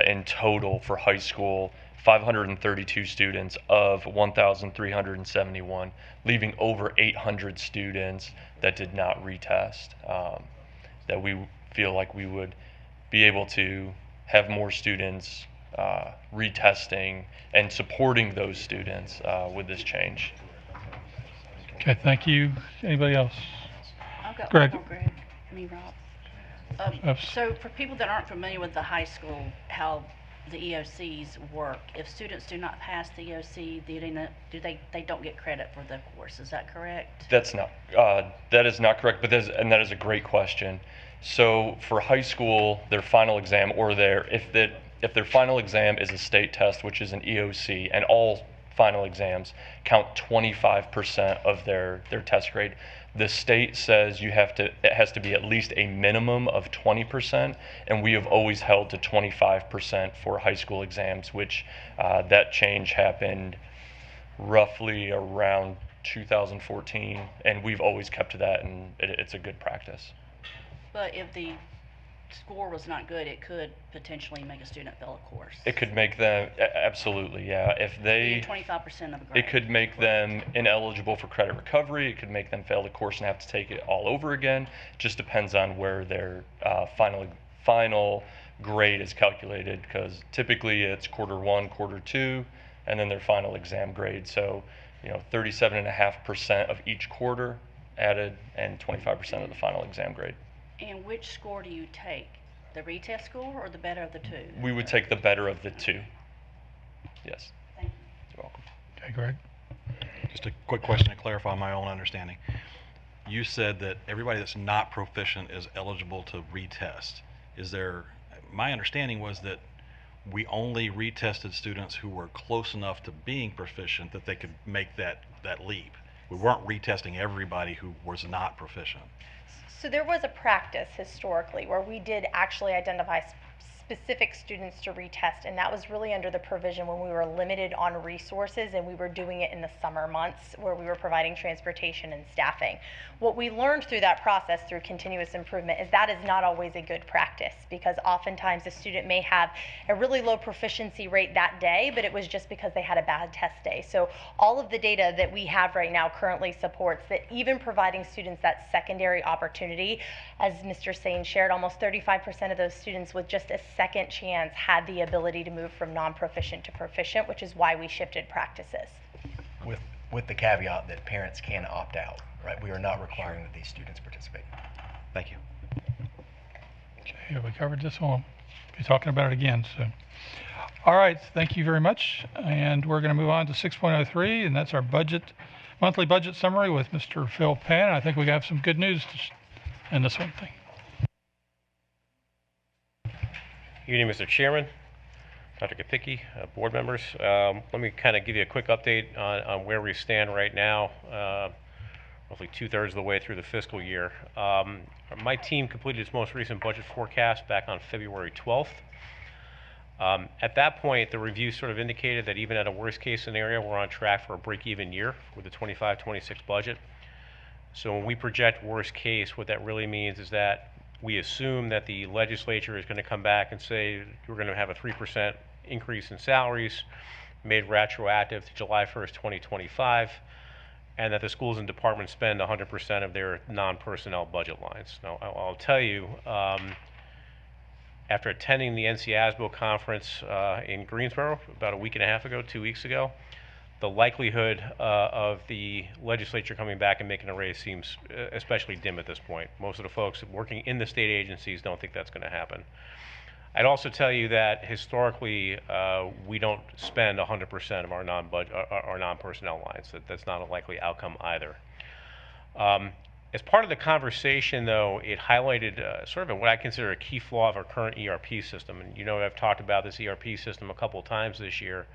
in total for high school 532 students of 1,371, leaving over 800 students that did not retest. That we feel like we would be able to have more students retesting and supporting those students with this change. Okay, thank you. Anybody else? I've got Greg. one more, Greg. Me, Rob. Oops. So for people that aren't familiar with the high school, how the EOCs work, if students do not pass the EOC, they don't get credit for the course, is that correct? That is not correct, but that is a great question. So for high school, their final exam, or if their final exam is a state test, which is an EOC, and all final exams count 25% of their test grade. The state says it has to be at least a minimum of 20%, and we have always held to 25% for high school exams, which that change happened roughly around 2014, and we've always kept to that, and it's a good practice. But if the score was not good, it could potentially make a student fail a course. It could make them, absolutely, yeah. If they, 25% of a grade. it could make them ineligible for credit recovery. It could make them fail the course and have to take it all over again. Just depends on where their final grade is calculated, because typically it's quarter 1, quarter 2, and then their final exam grade. So, 37.5% of each quarter added, and 25% of the final exam grade. And which score do you take? The retest score or the better of the two? We would take the better of the two. Yes. Thank you. You're welcome. Okay, Greg. Just a quick question to clarify my own understanding. You said that everybody that's not proficient is eligible to retest. My understanding was that we only retested students who were close enough to being proficient that they could make that leap. We weren't retesting everybody who was not proficient. So there was a practice historically where we did actually identify specific students to retest, and that was really under the provision when we were limited on resources and we were doing it in the summer months where we were providing transportation and staffing. What we learned through that process through continuous improvement is that is not always a good practice, because oftentimes a student may have a really low proficiency rate that day, but it was just because they had a bad test day. So all of the data that we have right now currently supports that even providing students that secondary opportunity, as Mr. Sain shared, almost 35% of those students with just a second chance had the ability to move from non-proficient to proficient, which is why we shifted practices. With the caveat that parents can opt out, right? We are not requiring that these students participate. Thank you. Okay, we covered this one. Be talking about it again soon. All right, thank you very much. And we're going to move on to 6.03, and that's our monthly budget summary with Mr. Phil Penn. I think we have some good news in this one thing. Evening, Mr. Chairman, Dr. Kapicki, board members. Let me kind of give you a quick update on where we stand right now, roughly 2/3 of the way through the fiscal year. My team completed its most recent budget forecast back on February 12th. At that point, the review sort of indicated that even at a worst case scenario, we're on track for a break-even year with the 25-26 budget. So when we project worst case, what that really means is that we assume that the legislature is going to come back and say we're going to have a 3% increase in salaries made retroactive to July 1st, 2025, and that the schools and departments spend 100% of their non-personnel budget lines. Now, I'll tell you, after attending the NCASBO conference in Greensboro about a week and a half ago, 2 weeks ago, the likelihood of the legislature coming back and making a raise seems especially dim at this point. Most of the folks working in the state agencies don't think that's going to happen. I'd also tell you that historically we don't spend 100% of our non-personnel lines. That's not a likely outcome either. As part of the conversation, though, it highlighted sort of what I consider a key flaw of our current ERP system. And you know, I've talked about this ERP system a couple of times this year.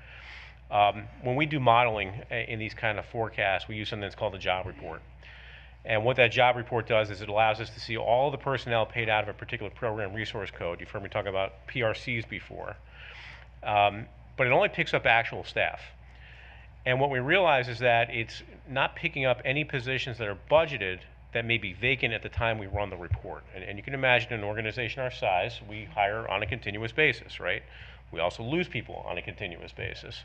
When we do modeling in these kind of forecasts, we use something that's called the job report. And what that job report does is it allows us to see all the personnel paid out of a particular program resource code. You've heard me talk about PRCs before. But it only picks up actual staff. And what we realize is that it's not picking up any positions that are budgeted that may be vacant at the time we run the report. And you can imagine an organization our size, we hire on a continuous basis, right? We also lose people on a continuous basis.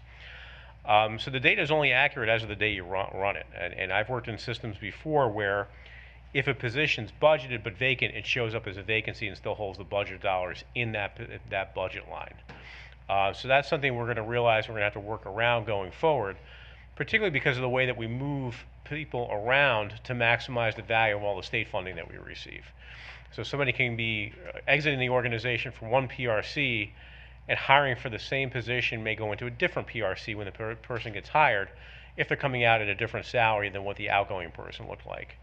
So the data is only accurate as of the day you run it. And I've worked in systems before where if a position's budgeted but vacant, it shows up as a vacancy and still holds the budget dollars in that budget line. So that's something we're going to realize we're going to have to work around going forward, particularly because of the way that we move people around to maximize the value of all the state funding that we receive. So somebody can be exiting the organization from one PRC and hiring for the same position may go into a different PRC when the person gets hired if they're coming out at a different salary than what the outgoing person looked like.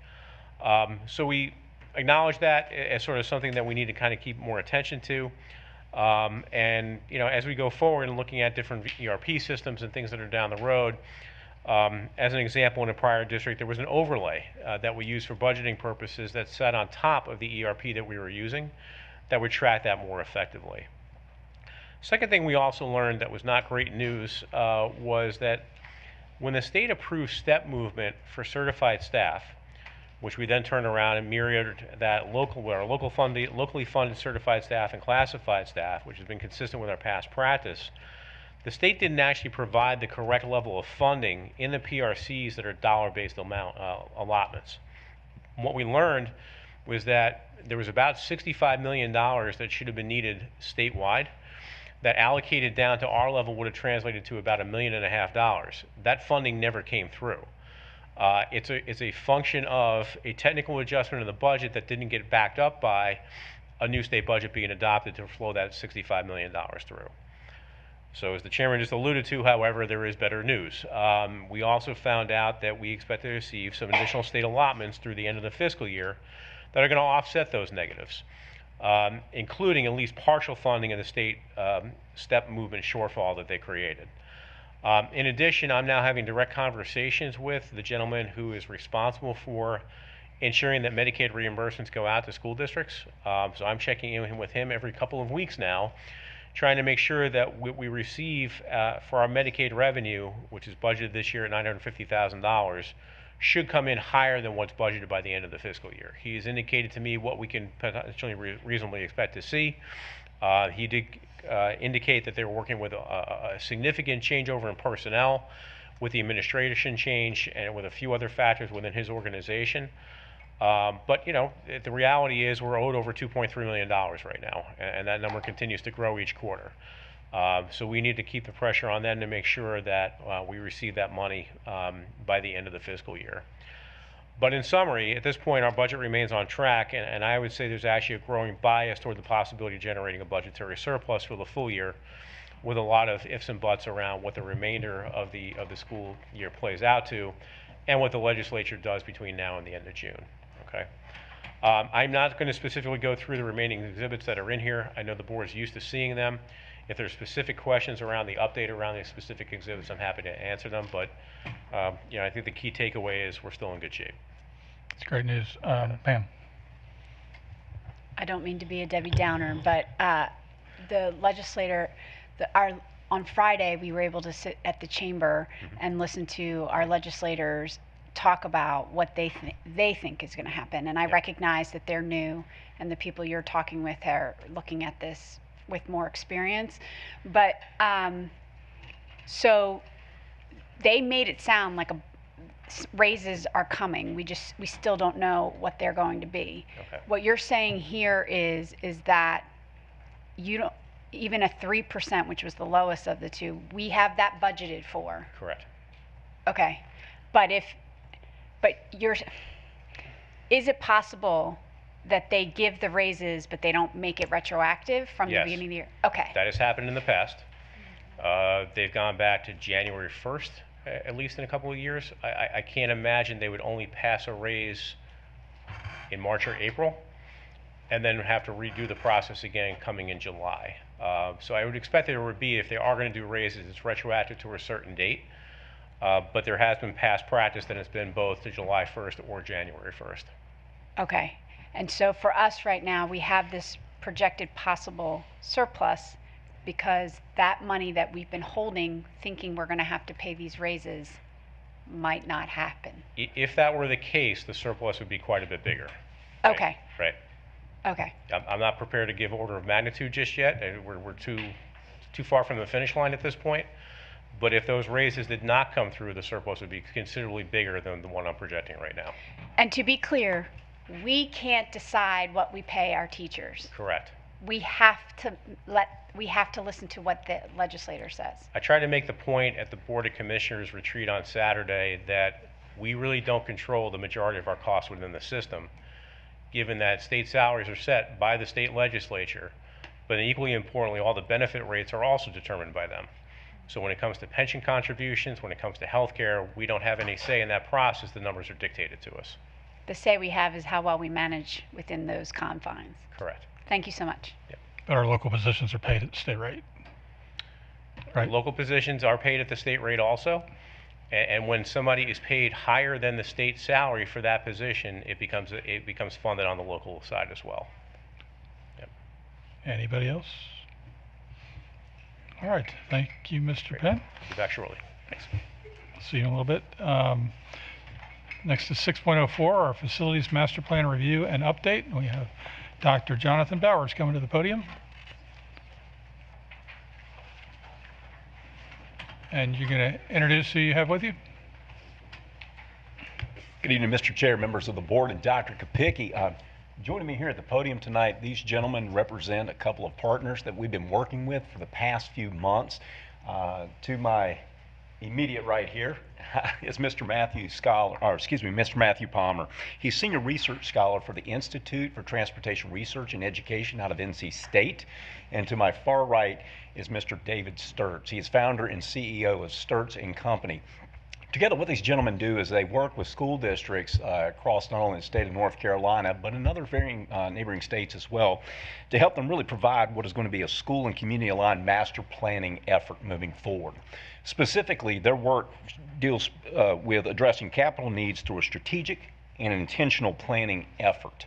So we acknowledge that as sort of something that we need to kind of keep more attention to. And you know, as we go forward and looking at different ERP systems and things that are down the road, as an example, in a prior district, there was an overlay that we used for budgeting purposes that sat on top of the ERP that we were using that would track that more effectively. Second thing we also learned that was not great news was that when the state approved step movement for certified staff, which we then turned around and mirrored that locally funded certified staff and classified staff, which has been consistent with our past practice, the state didn't actually provide the correct level of funding in the PRCs that are dollar-based allotments. What we learned was that there was about $65 million that should have been needed statewide that allocated down to our level would have translated to about $1.5 million. That funding never came through. It's a function of a technical adjustment of the budget that didn't get backed up by a new state budget being adopted to flow that $65 million through. So as the chairman just alluded to, however, there is better news. We also found out that we expect to receive some additional state allotments through the end of the fiscal year that are going to offset those negatives, including at least partial funding of the state step movement shortfall that they created. In addition, I'm now having direct conversations with the gentleman who is responsible for ensuring that Medicaid reimbursements go out to school districts. So I'm checking in with him every couple of weeks now, trying to make sure that what we receive for our Medicaid revenue, which is budgeted this year at $950,000, should come in higher than what's budgeted by the end of the fiscal year. He has indicated to me what we can potentially reasonably expect to see. He did indicate that they were working with a significant changeover in personnel, with the administration change, and with a few other factors within his organization. But the reality is we're owed over $2.3 million right now, and that number continues to grow each quarter. So we need to keep the pressure on them to make sure that we receive that money by the end of the fiscal year. But in summary, at this point, our budget remains on track, and I would say there's actually a growing bias toward the possibility of generating a budgetary surplus for the full year, with a lot of ifs and buts around what the remainder of the school year plays out to, and what the legislature does between now and the end of June. Okay. I'm not going to specifically go through the remaining exhibits that are in here. I know the board is used to seeing them. If there's specific questions around the update around these specific exhibits, I'm happy to answer them. But I think the key takeaway is we're still in good shape. It's great news. Pam. I don't mean to be a Debbie Downer, but the legislator, on Friday, we were able to sit at the chamber and listen to our legislators talk about what they think is going to happen. And I recognize that they're new, and the people you're talking with are looking at this with more experience. But so they made it sound like raises are coming. We still don't know what they're going to be. Okay. What you're saying here is that you don't, even a 3%, which was the lowest of the two, we have that budgeted for. Correct. Okay. Is it possible that they give the raises but they don't make it retroactive from the beginning of the year? Okay. That has happened in the past. They've gone back to January 1st, at least in a couple of years. I can't imagine they would only pass a raise in March or April and then have to redo the process again coming in July. So I would expect there would be, if they are going to do raises, it's retroactive to a certain date. But there has been past practice that it's been both to July 1st or January 1st. Okay. And so for us right now, we have this projected possible surplus because that money that we've been holding, thinking we're going to have to pay these raises, might not happen. If that were the case, the surplus would be quite a bit bigger. Right? Okay. Right. Okay. I'm not prepared to give order of magnitude just yet. We're too far from the finish line at this point. But if those raises did not come through, the surplus would be considerably bigger than the one I'm projecting right now. And to be clear, we can't decide what we pay our teachers. Correct. We have to listen to what the legislator says. I tried to make the point at the Board of Commissioners retreat on Saturday that we really don't control the majority of our costs within the system, given that state salaries are set by the state legislature, but equally importantly, all the benefit rates are also determined by them. So when it comes to pension contributions, when it comes to health care, we don't have any say in that process. The numbers are dictated to us. The say we have is how well we manage within those confines. Correct. Thank you so much. Yep. But our local positions are paid at the state rate. Right. Local positions are paid at the state rate also. And when somebody is paid higher than the state salary for that position, it becomes funded on the local side as well. Yep. Anybody else? All right. Thank you, Mr. Penn. Be back shortly. Thanks. See you in a little bit. Next is 6.04, our Facilities Master Plan Review and Update. We have Dr. Jonathan Bowers coming to the podium. And you're going to introduce who you have with you? Good evening, Mr. Chair, members of the board, and Dr. Kopicki. Joining me here at the podium tonight, these gentlemen represent a couple of partners that we've been working with for the past few months. To my immediate right here is Mr. Matthew Palmer. He's Senior Research Scholar for the Institute for Transportation Research and Education out of NC State. And to my far right is Mr. David Sturtz. He is founder and CEO of Sturtz & Company. Together, what these gentlemen do is they work with school districts across not only the state of North Carolina, but in other varying neighboring states as well, to help them really provide what is going to be a school and community aligned master planning effort moving forward. Specifically, their work deals with addressing capital needs through a strategic and intentional planning effort.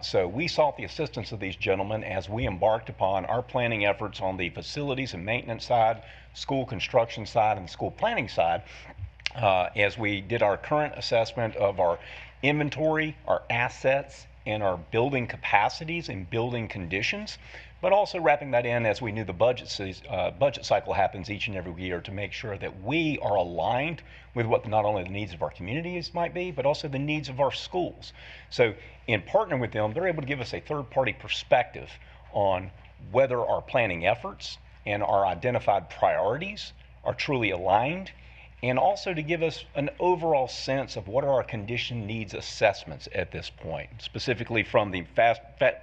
So we sought the assistance of these gentlemen as we embarked upon our planning efforts on the facilities and maintenance side, school construction side, and school planning side, as we did our current assessment of our inventory, our assets, and our building capacities and building conditions, but also wrapping that in as we knew the budget cycle happens each and every year to make sure that we are aligned with what not only the needs of our communities might be, but also the needs of our schools. So in partnering with them, they're able to give us a third-party perspective on whether our planning efforts and our identified priorities are truly aligned, and also to give us an overall sense of what are our condition needs assessments at this point, specifically from the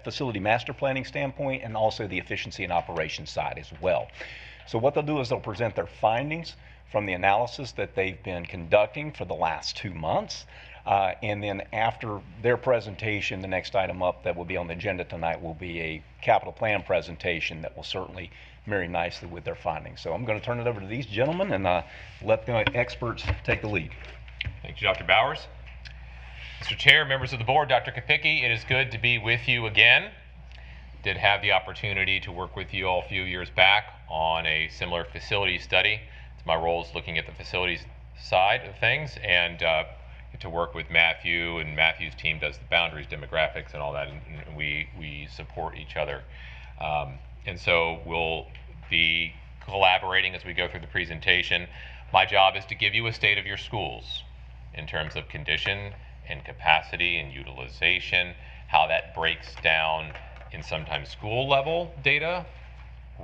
facility master planning standpoint and also the efficiency and operations side as well. So what they'll do is they'll present their findings from the analysis that they've been conducting for the last 2 months. And then after their presentation, the next item up that will be on the agenda tonight will be a capital plan presentation that will certainly marry nicely with their findings. So I'm going to turn it over to these gentlemen and let the experts take the lead. Thank you, Dr. Bowers. Mr. Chair, members of the board, Dr. Kapicki, it is good to be with you again. Did have the opportunity to work with you all a few years back on a similar facility study. It's my role is looking at the facilities side of things, and get to work with Matthew, and Matthew's team does the boundaries, demographics, and all that, and we support each other. And so we'll be collaborating as we go through the presentation. My job is to give you a state of your schools in terms of condition and capacity and utilization, how that breaks down in sometimes school level data,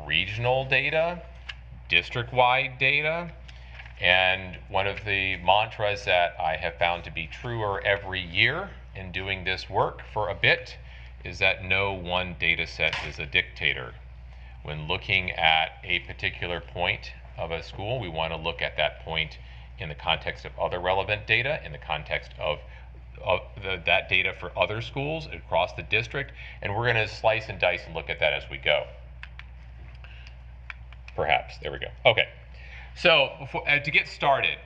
regional data, district-wide data. And one of the mantras that I have found to be truer every year in doing this work for a bit is that no one data set is a dictator. When looking at a particular point of a school, we want to look at that point in the context of other relevant data, in the context of that data for other schools across the district, and we're going to slice and dice and look at that as we go. Perhaps, there we go. Okay, so to get started,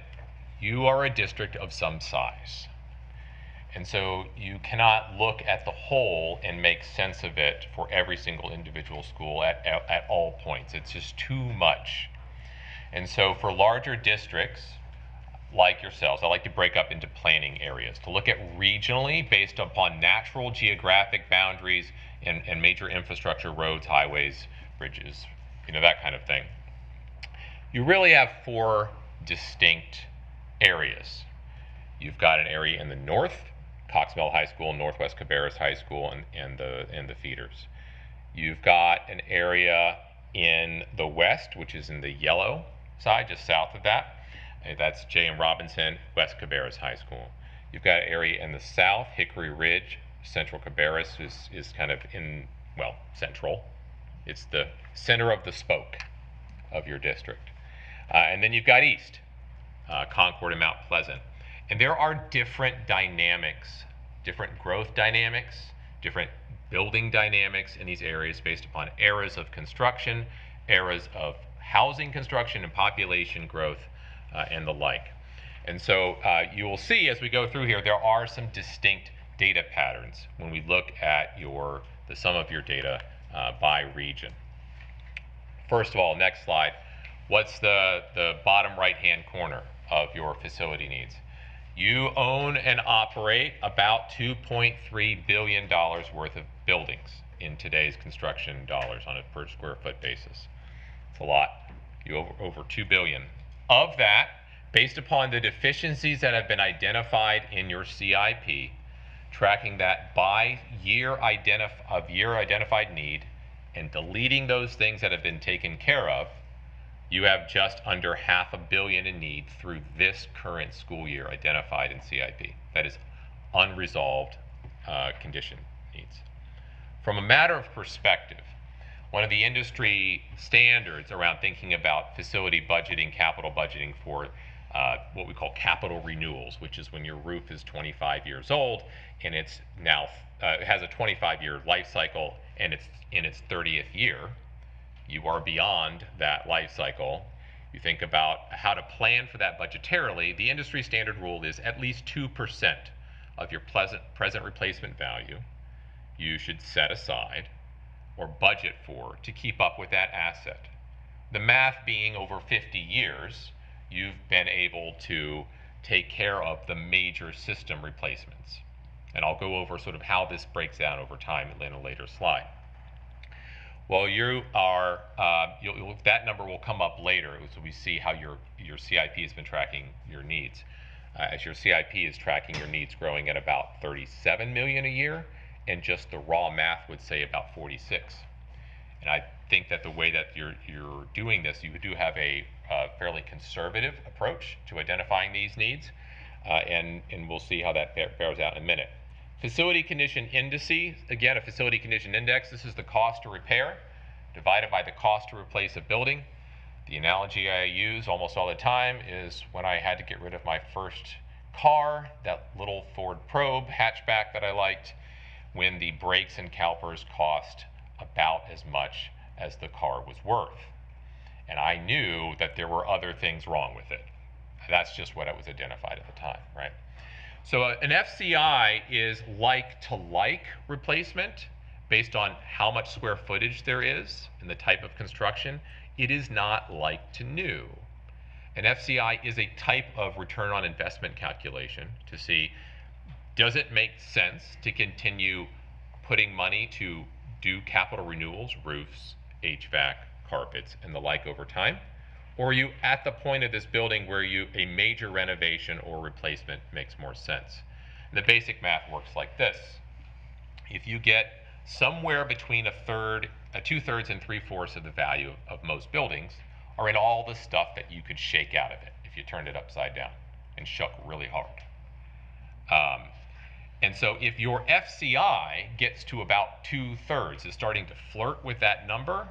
you are a district of some size. And so you cannot look at the whole and make sense of it for every single individual school at all points. It's just too much. And so for larger districts like yourselves, I like to break up into planning areas to look at regionally based upon natural geographic boundaries and major infrastructure, roads, highways, bridges, that kind of thing. You really have 4 distinct areas. You've got an area in the north, Cox Mill High School, Northwest Cabarrus High School, and the feeders. You've got an area in the west, which is in the yellow side, just south of that. That's J.M. Robinson, West Cabarrus High School. You've got an area in the south, Hickory Ridge, Central Cabarrus is kind of in, well, central. It's the center of the spoke of your district. And then you've got east, Concord and Mount Pleasant. And there are different dynamics, different growth dynamics, different building dynamics in these areas based upon eras of construction, eras of housing construction and population growth, and the like. And so you will see as we go through here, there are some distinct data patterns when we look at the sum of your data by region. First of all, next slide. What's the bottom right-hand corner of your facility needs? You own and operate about $2.3 billion worth of buildings in today's construction dollars on a per square foot basis. It's a lot. You over $2 billion. Of that, based upon the deficiencies that have been identified in your CIP, tracking that by year identified need and deleting those things that have been taken care of, you have just under $500 million in need through this current school year identified in CIP. That is unresolved condition needs. From a matter of perspective, one of the industry standards around thinking about facility budgeting, capital budgeting for what we call capital renewals, which is when your roof is 25 years old and it's now it has a 25-year life cycle and it's in its 30th year. You are beyond that life cycle. You think about how to plan for that budgetarily. The industry standard rule is at least 2% of your present replacement value you should set aside or budget for to keep up with that asset. The math being over 50 years, you've been able to take care of the major system replacements. And I'll go over sort of how this breaks down over time in a later slide. Well, you are, that number will come up later as we see how your CIP has been tracking your needs. As your CIP is tracking your needs growing at about 37 million a year, and just the raw math would say about 46. And I think that the way that you're doing this, you do have a fairly conservative approach to identifying these needs, and we'll see how that bears out in a minute. Facility condition indices, again, a facility condition index, this is the cost to repair divided by the cost to replace a building. The analogy I use almost all the time is when I had to get rid of my first car, that little Ford Probe hatchback that I liked, when the brakes and calipers cost about as much as the car was worth. And I knew that there were other things wrong with it. That's just what it was identified at the time, right? So an FCI is like-to-like replacement based on how much square footage there is and the type of construction. It is not like to new. An FCI is a type of return on investment calculation to see, does it make sense to continue putting money to do capital renewals, roofs, HVAC, carpets, and the like over time? Or are you at the point of this building where a major renovation or replacement makes more sense? And the basic math works like this. If you get somewhere between two-thirds and three-fourths of the value of most buildings are in all the stuff that you could shake out of it if you turned it upside down and shook really hard. And so if your FCI gets to about two-thirds, is starting to flirt with that number,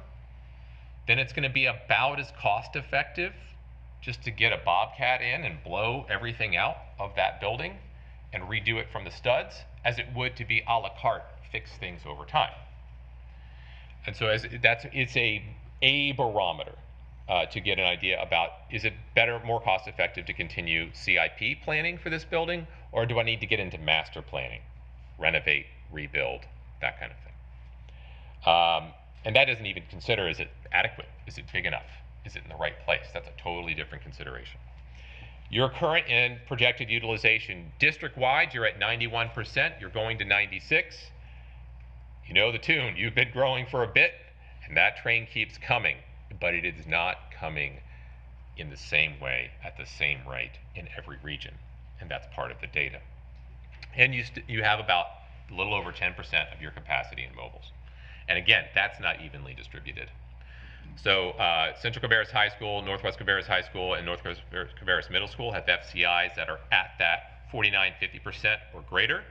then it's going to be about as cost effective just to get a bobcat in and blow everything out of that building and redo it from the studs as it would to be a la carte, fix things over time. And so it's a barometer to get an idea about, is it better, more cost effective to continue CIP planning for this building, or do I need to get into master planning, renovate, rebuild, that kind of thing? And that doesn't even consider, is it adequate? Is it big enough? Is it in the right place? That's a totally different consideration. Your current and projected utilization district-wide, you're at 91%, you're going to 96. You know the tune, you've been growing for a bit, and that train keeps coming, but it is not coming in the same way, at the same rate in every region, and that's part of the data. And you have about a little over 10% of your capacity in mobiles. And again, that's not evenly distributed. So Central Cabarrus High School, Northwest Cabarrus High School, and Northwest Cabarrus Middle School have FCIs that are at that 49, 50% or greater.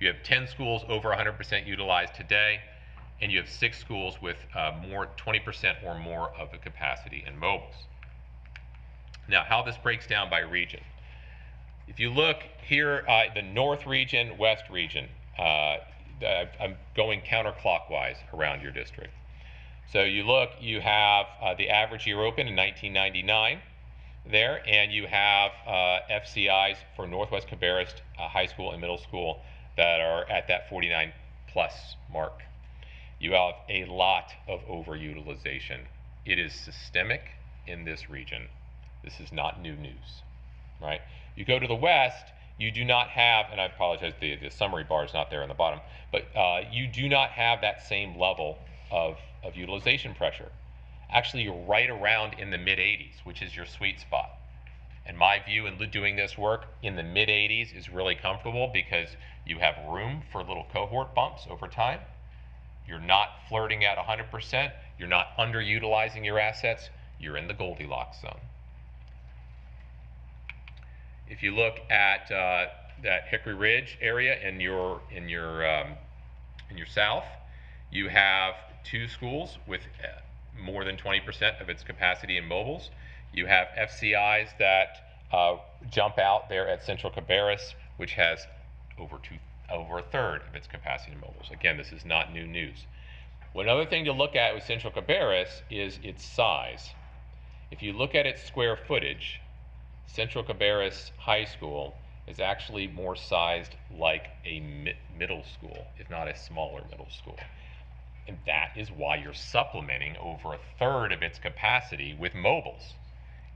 You have 10 schools over 100% utilized today, and you have 6 schools with 20% or more of the capacity in mobiles. Now, how this breaks down by region. If you look here, the North region, West region, I'm going counterclockwise around your district. So you look, you have the average year open in 1999 there, and you have FCIs for Northwest Cabarrus High School and Middle School that are at that 49 plus mark. You have a lot of overutilization. It is systemic in this region. This is not new news, right? You go to the West, you do not have, and I apologize, the summary bar is not there on the bottom, but you do not have that same level of utilization pressure. Actually, you're right around in the mid-80s, which is your sweet spot. And my view in doing this work in the mid-80s is really comfortable because you have room for little cohort bumps over time. You're not flirting at 100%. You're not underutilizing your assets. You're in the Goldilocks zone. If you look at that Hickory Ridge area in your south, you have 2 schools with more than 20% of its capacity in mobiles. You have FCIs that jump out there at Central Cabarrus, which has over a third of its capacity in mobiles. Again, this is not new news. One other thing to look at with Central Cabarrus is its size. If you look at its square footage, Central Cabarrus High School is actually more sized like a middle school, if not a smaller middle school. And that is why you're supplementing over a third of its capacity with mobiles.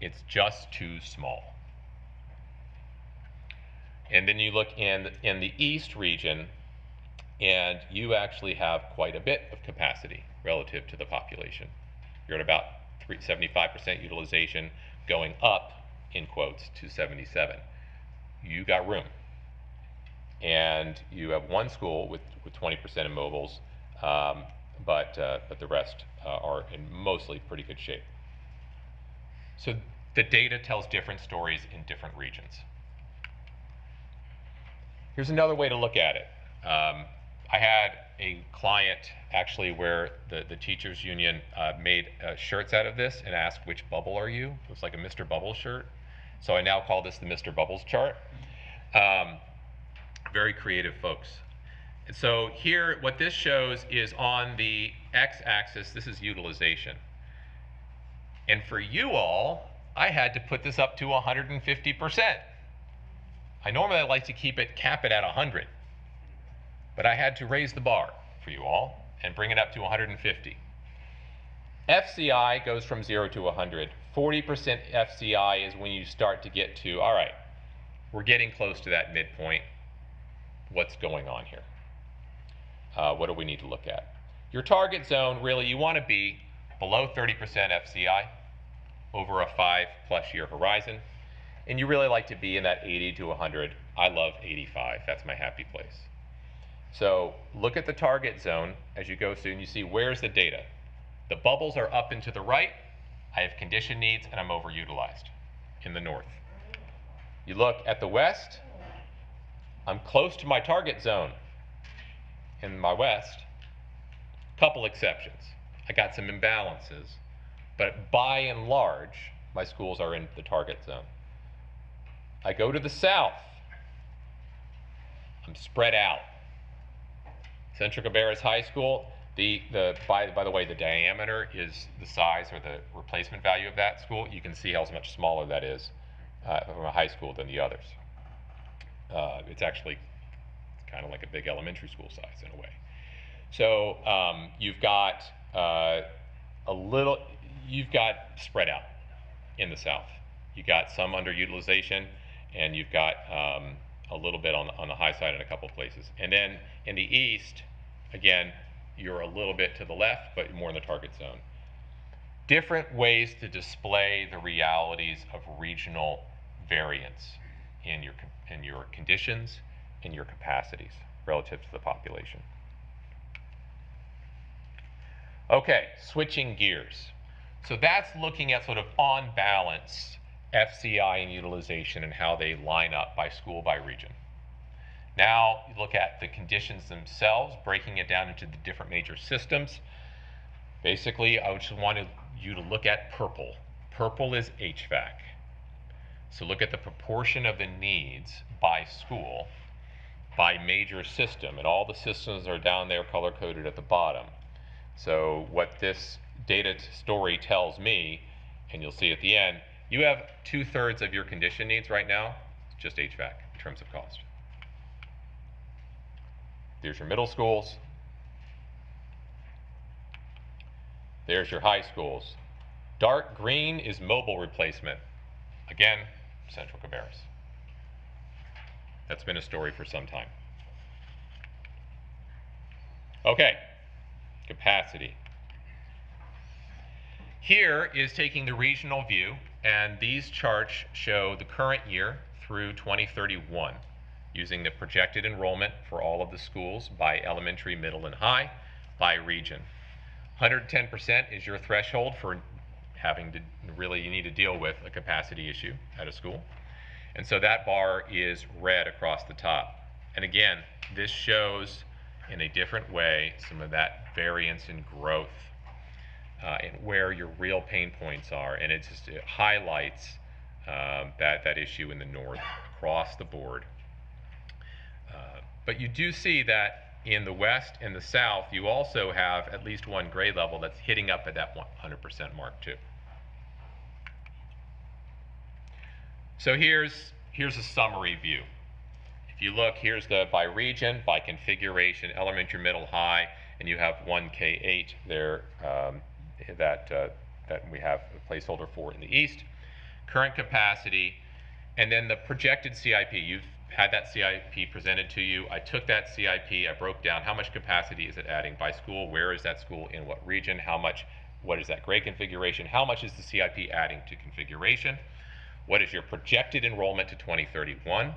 It's just too small. And then you look in the East region, and you actually have quite a bit of capacity relative to the population. You're at about 75% utilization, going up, in quotes, to 77. You got room. And you have one school with 20% in mobiles, but the rest are in mostly pretty good shape. So the data tells different stories in different regions. Here's another way to look at it. I had a client actually where the teachers union made shirts out of this and asked, which bubble are you? It was like a Mr. Bubbles shirt. So I now call this the Mr. Bubbles chart. Very creative folks. And so here, what this shows is on the x-axis, this is utilization. And for you all, I had to put this up to 150%. I normally like to cap it at 100. But I had to raise the bar for you all and bring it up to 150. FCI goes from 0 to 100. 40% FCI is when you start to get to, all right, we're getting close to that midpoint. What's going on here? What do we need to look at? Your target zone, really, you want to be below 30% FCI over a 5+ year horizon. And you really like to be in that 80 to 100. I love 85. That's my happy place. So look at the target zone as you go through and you see where's the data. The bubbles are up and to the right. I have condition needs and I'm overutilized in the north. You look at the west, I'm close to my target zone in my west. Couple exceptions. I got some imbalances, but by and large, my schools are in the target zone. I go to the south, I'm spread out. Central Cabarrus High School, by the way, the diameter is the size or the replacement value of that school. You can see how much smaller that is from a high school than the others. It's actually kind of like a big elementary school size in a way. So you've got you've got spread out in the south. You got some underutilization, and you've got a little bit on the high side in a couple of places. And then in the east, again, you're a little bit to the left, but more in the target zone. Different ways to display the realities of regional variance in your conditions, in your capacities relative to the population. Okay, switching gears. So that's looking at sort of on balance FCI and utilization and how they line up by school, by region. Now you look at the conditions themselves, breaking it down into the different major systems. Basically, I just wanted you to look at purple. Purple is HVAC. So look at the proportion of the needs by school, by major system, and all the systems are down there color-coded at the bottom. So what this data story tells me, and you'll see at the end, you have 2/3 of your condition needs right now, just HVAC in terms of cost. There's your middle schools. There's your high schools. Dark green is mobile replacement. Again, Central Cabarrus. That's been a story for some time. Okay, capacity. Here is taking the regional view, and these charts show the current year through 2031, using the projected enrollment for all of the schools by elementary, middle, and high, by region. 110% is your threshold for having to really, you need to deal with a capacity issue at a school. And so that bar is red across the top. And again, this shows in a different way some of that variance in growth and where your real pain points are. And it highlights that issue in the north across the board. But you do see that in the west and the south, you also have at least one grade level that's hitting up at that 100% mark too. So here's a summary view. If you look, here's the by region, by configuration, elementary, middle, high, and you have 1K8 there that we have a placeholder for in the east. Current capacity, and then the projected CIP. You've had that CIP presented to you. I took that CIP, I broke down how much capacity is it adding by school, where is that school, in what region, what is that grade configuration, how much is the CIP adding to configuration, what is your projected enrollment to 2031,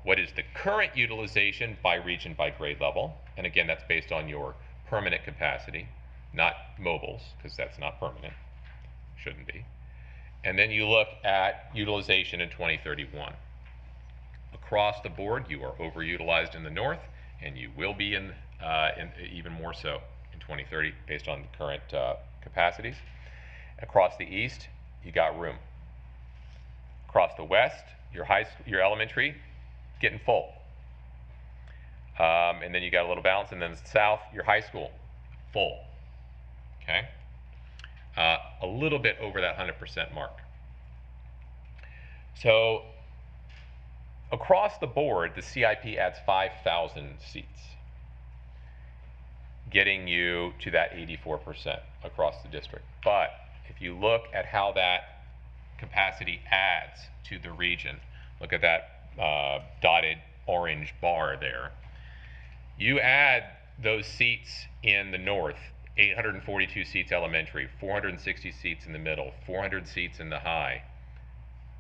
what is the current utilization by region by grade level, and again, that's based on your permanent capacity, not mobiles, because that's not permanent, shouldn't be. And then you look at utilization in 2031. Across the board, you are overutilized in the north, and you will be in even more so in 2030 based on the current capacities. Across the east, you got room. Across the west, your elementary, getting full. And then you got a little balance, and then the south, your high school, full. Okay? A little bit over that 100% mark. So across the board, the CIP adds 5,000 seats, getting you to that 84% across the district. But if you look at how that capacity adds to the region, look at that dotted orange bar there. You add those seats in the north, 842 seats elementary, 460 seats in the middle, 400 seats in the high,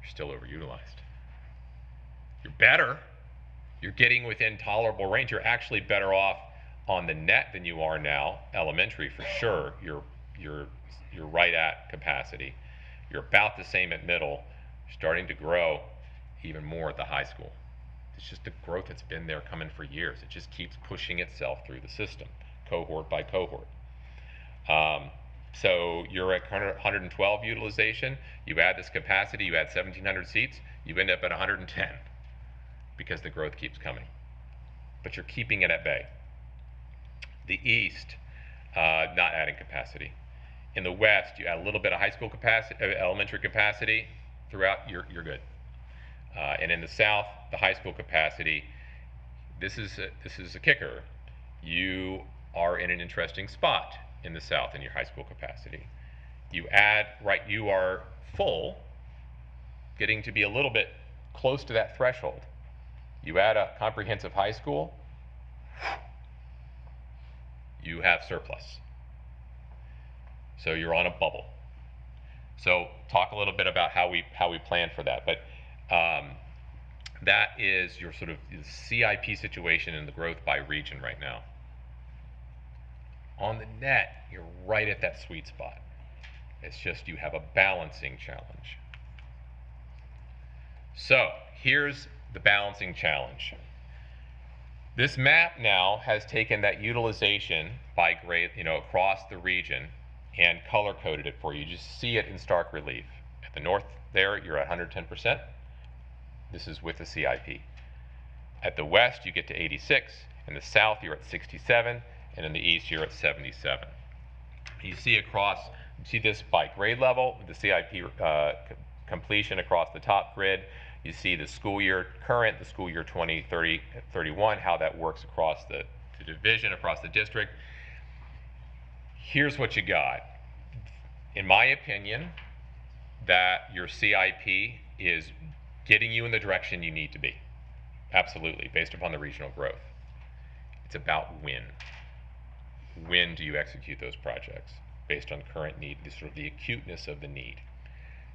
you're still overutilized. You're better. You're getting within tolerable range. You're actually better off on the net than you are now, elementary for sure. You're right at capacity. You're about the same at middle. You're starting to grow even more at the high school. It's just the growth that's been there coming for years. It just keeps pushing itself through the system, cohort by cohort. So you're at 112 utilization. You add this capacity, you add 1,700 seats, you end up at 110 because the growth keeps coming. But you're keeping it at bay. The east, not adding capacity. In the west, you add a little bit of high school capacity, elementary capacity throughout, you're good. And in the south, the high school capacity, this is a kicker. You are in an interesting spot in the south in your high school capacity. You are full, getting to be a little bit close to that threshold. You add a comprehensive high school, you have surplus. So you're on a bubble. So talk a little bit about how we plan for that. But that is your sort of CIP situation and the growth by region right now. On the net, you're right at that sweet spot. It's just you have a balancing challenge. So here's the balancing challenge. This map now has taken that utilization by grade, across the region and color coded it for you. You just see it in stark relief. At the north there, you're at 110%. This is with the CIP. At the west, you get to 86. In the south, you're at 67. And in the east, you're at 77. You see this by grade level, the CIP completion across the top grid. You see the school year current, the school year 2030-31, how that works across the division, across the district. Here's what you got. In my opinion, that your CIP is getting you in the direction you need to be. Absolutely, based upon the regional growth. It's about when. When do you execute those projects based on current need, the acuteness of the need?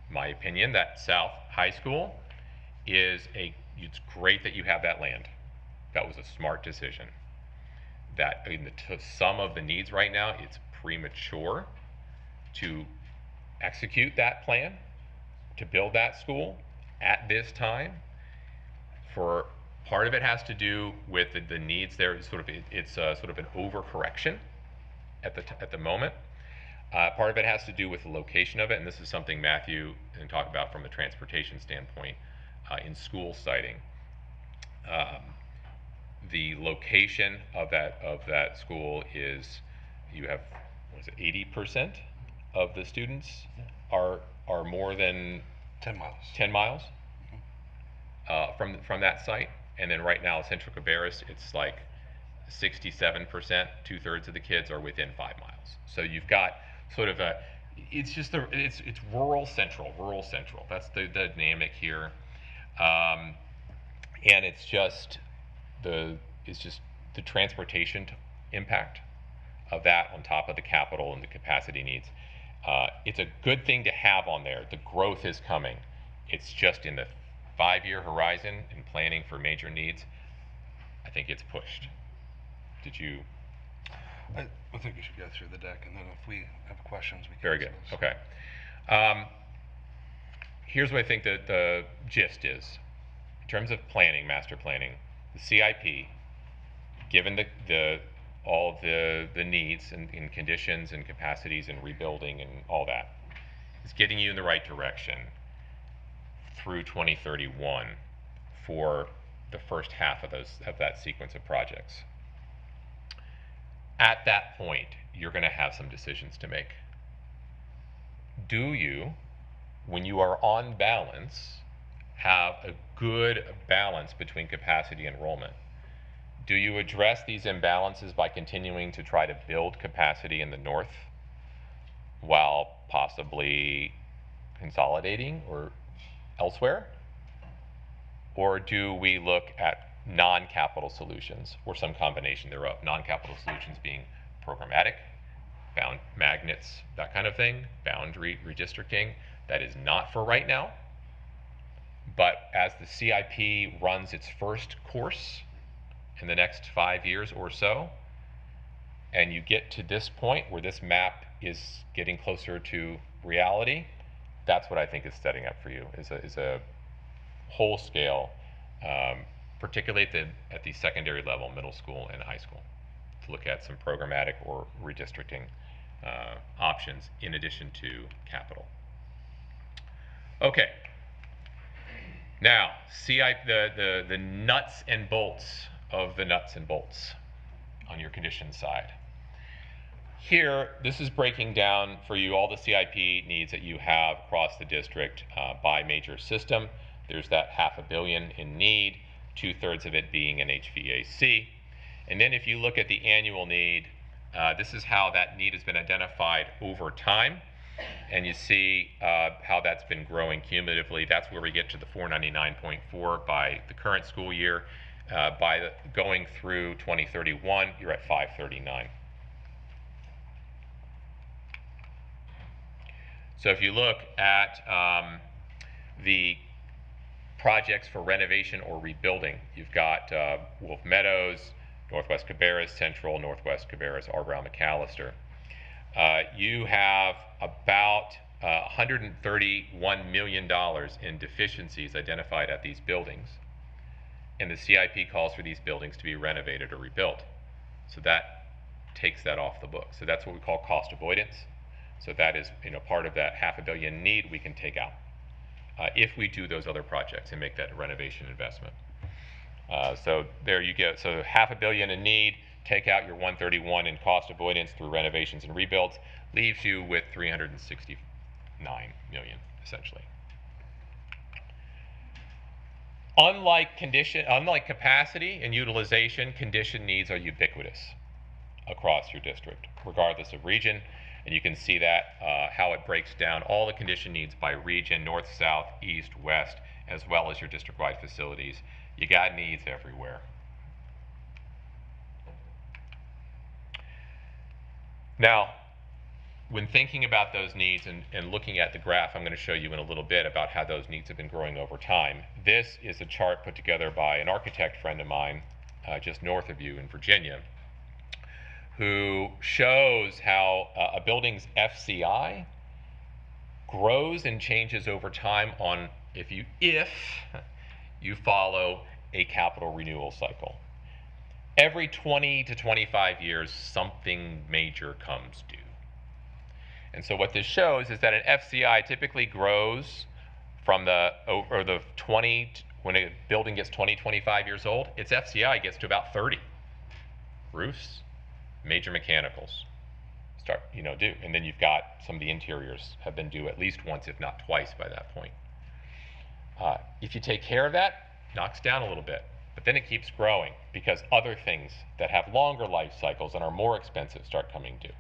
In my opinion, that South High School it's great that you have that land. That was a smart decision. That to some of the needs right now, it's premature to execute that plan, to build that school at this time. For part of it has to do with the needs there. It's sort of an overcorrection at the moment. Part of it has to do with the location of it, and this is something Matthew can talk about from a transportation standpoint in school siting. The location of that school is, you have 80% of the students are more than 10 miles. 10 miles from that site. And then right now, Central Cabarrus, it's like 67%, 2/3 of the kids are within 5 miles. So you've got sort of it's rural central. That's the dynamic here. And it's just the transportation impact of that on top of the capital and the capacity needs. It's a good thing to have on there. The growth is coming. It's just in the 5-year horizon and planning for major needs, I think it's pushed. Did you? I think we should go through the deck, and then if we have questions, we can. Very good. Okay. Here's what I think that the gist is. In terms of planning, master planning, the CIP, given all of the needs and conditions and capacities and rebuilding and all that, is getting you in the right direction through 2031 for the first half of that sequence of projects. At that point, you're going to have some decisions to make. Do you, when you are on balance, have a good balance between capacity and enrollment? Do you address these imbalances by continuing to try to build capacity in the north while possibly consolidating or elsewhere? Or do we look at non-capital solutions or some combination thereof? Non-capital solutions being programmatic, bound magnets, that kind of thing, boundary redistricting. That is not for right now. But as the CIP runs its first course in the next 5 years or so, and you get to this point where this map is getting closer to reality, that's what I think is setting up for you, is a whole scale, particularly at the secondary level, middle school and high school, to look at some programmatic or redistricting options in addition to capital. Okay. Now, the nuts and bolts of the nuts and bolts on your condition side. Here, this is breaking down for you all the CIP needs that you have across the district by major system. There's that $500 million in need, 2/3 of it being in HVAC. And then if you look at the annual need, this is how that need has been identified over time. And you see how that's been growing cumulatively. That's where we get to the 499.4 by the current school year. Going through 2031, you're at 539. So if you look at the projects for renovation or rebuilding, you've got Wolf Meadows, Northwest Cabarrus, Central, Northwest Cabarrus, Arbrow, McAllister. You have about $131 million in deficiencies identified at these buildings, and the CIP calls for these buildings to be renovated or rebuilt. So that takes that off the book. So that's what we call cost avoidance. So that is, part of that $500 million need we can take out if we do those other projects and make that renovation investment. So there you go. So $500 million in need. Take out your 131 in cost avoidance through renovations and rebuilds, leaves you with 369 million, essentially. Unlike capacity and utilization, condition needs are ubiquitous across your district, regardless of region. And you can see that how it breaks down all the condition needs by region, north, south, east, west, as well as your district-wide facilities. You got needs everywhere. Now, when thinking about those needs and looking at the graph I'm going to show you in a little bit about how those needs have been growing over time, this is a chart put together by an architect friend of mine just north of you in Virginia, who shows how a building's FCI grows and changes over time if you follow a capital renewal cycle. Every 20 to 25 years, something major comes due. And so what this shows is that an FCI typically grows from the 20, when a building gets 20, 25 years old, its FCI gets to about 30. Roofs, major mechanicals start, due. And then you've got some of the interiors have been due at least once, if not twice by that point. If you take care of that, knocks down a little bit. But then it keeps growing because other things that have longer life cycles and are more expensive start coming due.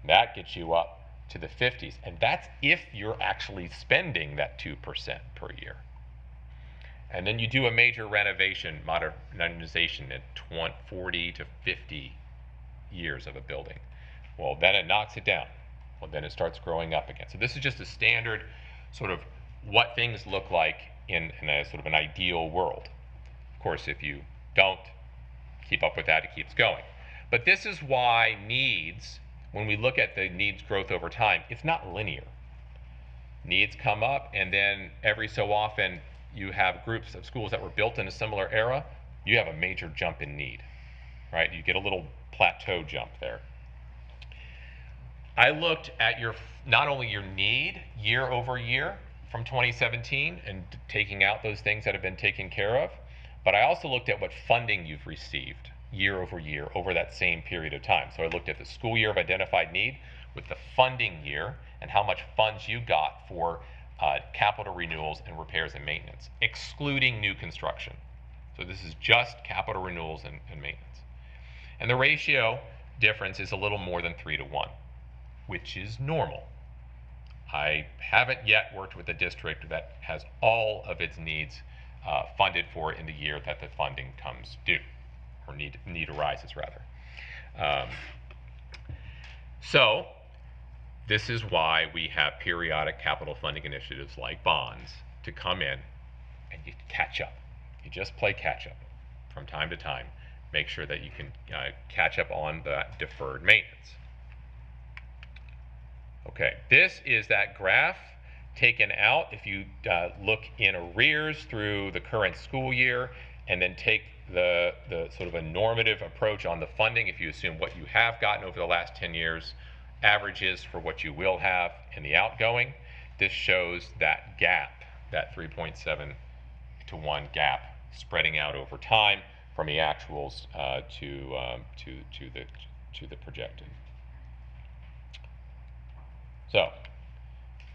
And that gets you up to the 50s. And that's if you're actually spending that 2% per year. And then you do a major renovation, modernization at 40 to 50 years of a building. Well, then it knocks it down. Well, then it starts growing up again. So this is just a standard sort of what things look like in a sort of an ideal world. Of course, if you don't keep up with that, it keeps going. But this is why needs, when we look at the needs growth over time, it's not linear. Needs come up, and then every so often you have groups of schools that were built in a similar era, you have a major jump in need, right? You get a little plateau jump there. I looked at not only your need year over year from 2017 and taking out those things that have been taken care of, but I also looked at what funding you've received year over that same period of time. So I looked at the school year of identified need with the funding year and how much funds you got for capital renewals and repairs and maintenance, excluding new construction. So this is just capital renewals and maintenance. And the ratio difference is a little more than 3 to 1, which is normal. I haven't yet worked with a district that has all of its needs funded for in the year that the funding comes due, or need arises rather. So this is why we have periodic capital funding initiatives like bonds to come in and you catch up. You just play catch up from time to time. Make sure that you can catch up on the deferred maintenance. Okay, this is that graph taken out. If you look in arrears through the current school year and then take the sort of a normative approach on the funding, if you assume what you have gotten over the last 10 years, averages for what you will have in the outgoing, this shows that gap, that 3.7 to 1 gap spreading out over time from the actuals to the projected. So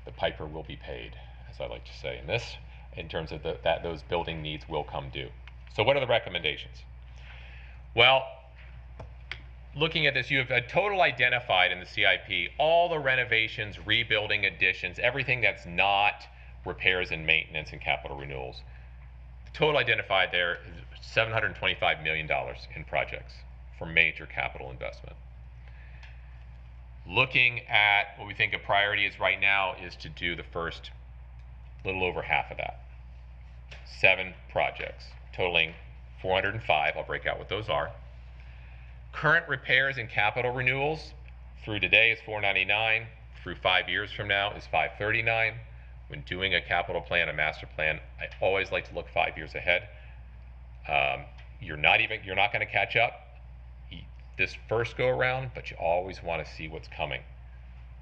the piper will be paid, as I like to say in this, in terms of that those building needs will come due. So what are the recommendations? Well, looking at this, you have a total identified in the CIP all the renovations, rebuilding, additions, everything that's not repairs and maintenance and capital renewals. The total identified there is $725 million in projects for major capital investment. Looking at what we think a priority is right now is to do the first little over half of that. 7 projects totaling 405. I'll break out what those are. Current repairs and capital renewals through today is 499. Through 5 years from now is 539. When doing a capital plan, a master plan, I always like to look 5 years ahead. You're not going to catch up this first go around, but you always want to see what's coming.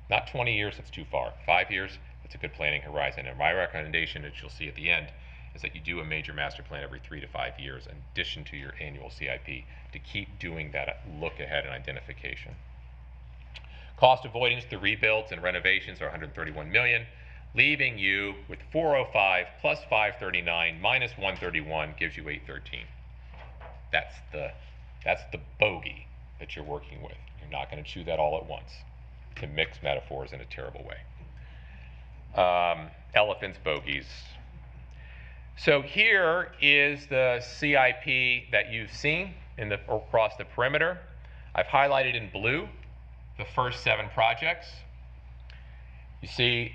Not 20 years, that's too far. 5 years, that's a good planning horizon. And my recommendation, as you'll see at the end, is that you do a major master plan every 3 to 5 years in addition to your annual CIP to keep doing that look ahead and identification. Cost avoidance through rebuilds and renovations are 131 million, leaving you with 405 plus 539 minus 131 gives you 813. That's the bogey that you're working with. You're not going to chew that all at once, to mix metaphors in a terrible way. Elephants, bogeys. So here is the CIP that you've seen across the perimeter. I've highlighted in blue the first 7 projects. You see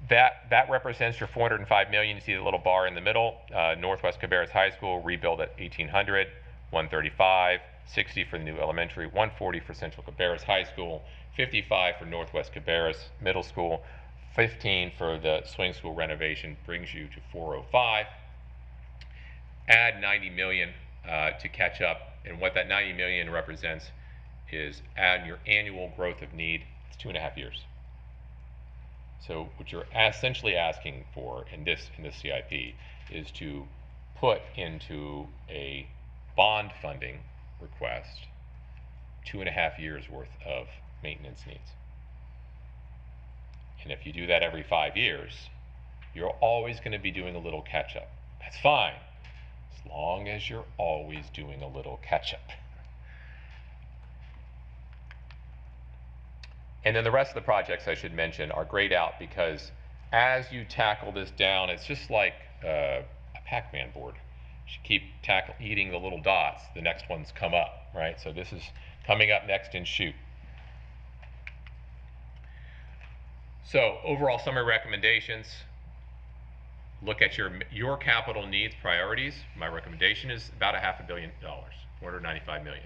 that represents your 405 million. You see the little bar in the middle. Northwest Cabarrus High School rebuild at 1800, 135, 60 for the new elementary, 140 for Central Cabarrus High School, 55 for Northwest Cabarrus Middle School, 15 for the swing school renovation, brings you to 405. Add 90 million to catch up, and what that 90 million represents is add your annual growth of need. It's 2.5 years. So what you're essentially asking for in this CIP is to put into a bond funding request 2.5 years worth of maintenance needs. And if you do that every 5 years, you're always going to be doing a little catch-up. That's fine, as long as you're always doing a little catch-up. And then the rest of the projects I should mention are grayed out because as you tackle this down, it's just like a Pac-Man board. You should keep eating the little dots. The next ones come up, right? So this is coming up next in shoot. So overall summary recommendations. Look at your capital needs priorities. My recommendation is about $500 million, $495 million.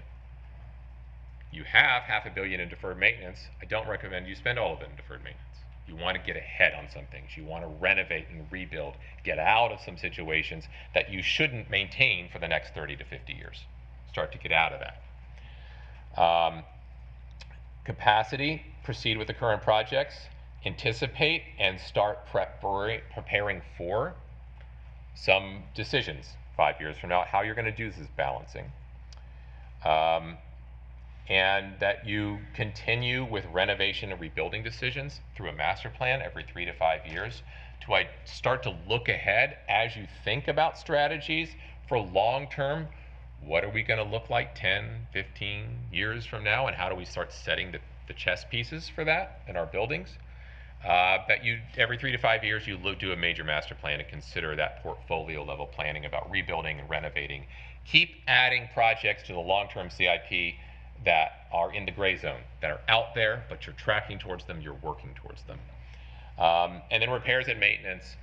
You have $500 million in deferred maintenance. I don't recommend you spend all of it in deferred maintenance. You want to get ahead on some things. You want to renovate and rebuild, get out of some situations that you shouldn't maintain for the next 30 to 50 years. Start to get out of that. Capacity, proceed with the current projects. Anticipate and start preparing for some decisions 5 years from now, how you're going to do this balancing. And that you continue with renovation and rebuilding decisions through a master plan every 3 to 5 years to start to look ahead as you think about strategies for long term. What are we going to look like 10, 15 years from now, and how do we start setting the chess pieces for that in our buildings? That you, every 3 to 5 years, you do a major master plan and consider that portfolio level planning about rebuilding and renovating. Keep adding projects to the long-term CIP that are in the gray zone, that are out there, but you're tracking towards them, you're working towards them. And then repairs and maintenance,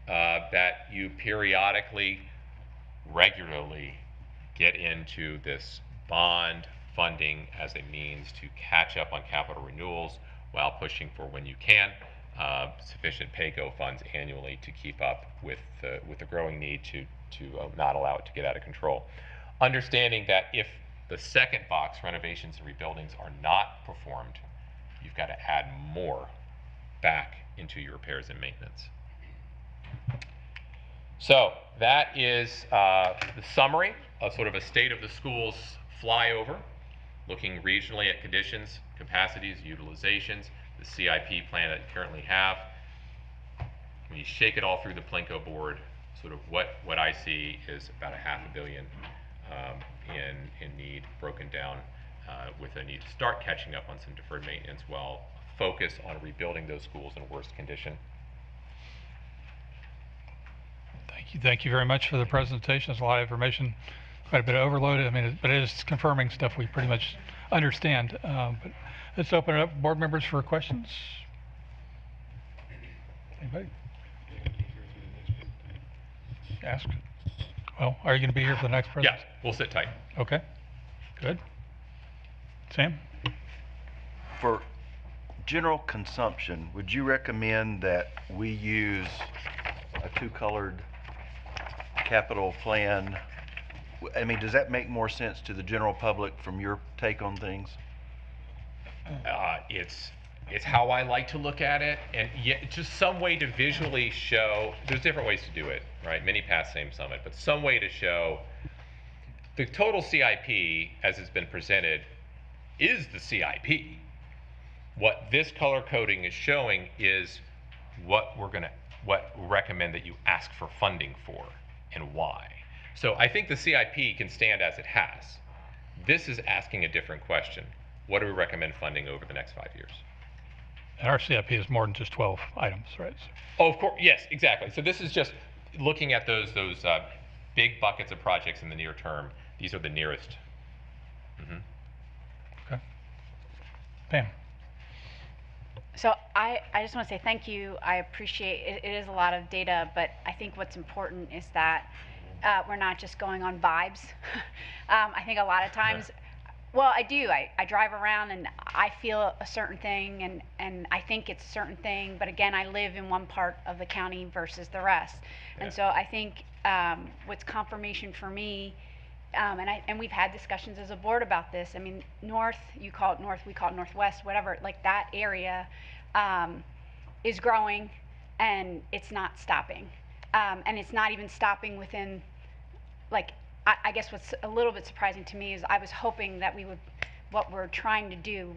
that you periodically, regularly get into this bond funding as a means to catch up on capital renewals while pushing for, when you can, sufficient pay-go funds annually to keep up with the growing need to not allow it to get out of control. Understanding that if the second box, renovations and rebuildings, are not performed, you've got to add more back into your repairs and maintenance. So that is the summary of sort of a state of the schools flyover, looking regionally at conditions, capacities, utilizations, the CIP plan that you currently have. When you shake it all through the Plinko board, sort of what I see is about $500 million in need, broken down with a need to start catching up on some deferred maintenance while focus on rebuilding those schools in worst condition. Thank you very much for the presentation. There's a lot of information, quite a bit of overload. I mean, but it is confirming stuff we pretty much understand. But let's open it up, board members, for questions. Anybody? Ask. Well, are you going to be here for the next presentation? Yeah, we'll sit tight. Okay, good. Sam? For general consumption, would you recommend that we use a two-colored capital plan? I mean, does that make more sense to the general public from your take on things? It's how I like to look at it, and yet just some way to visually show. There's different ways to do it, right? Many paths, same summit, but some way to show the total CIP as it's been presented is the CIP. What this color coding is showing is what we recommend that you ask for funding for and why. So I think the CIP can stand as it has. This is asking a different question. What do we recommend funding over the next 5 years? And our CIP is more than just 12 items, right? Oh, of course, yes, exactly. So this is just looking at those big buckets of projects in the near term. These are the nearest. Mm-hmm. Okay. Pam. So I just want to say thank you. I appreciate it. It is a lot of data, but I think what's important is that we're not just going on vibes. I think a lot of times, well, I do. I drive around and I feel a certain thing, and I think it's a certain thing, but again, I live in one part of the county versus the rest. Yeah. And so I think what's confirmation for me, and we've had discussions as a board about this. I mean, north, you call it north, we call it northwest, whatever, like that area is growing and it's not stopping. And it's not even stopping within, like, I guess what's a little bit surprising to me is I was hoping that what we're trying to do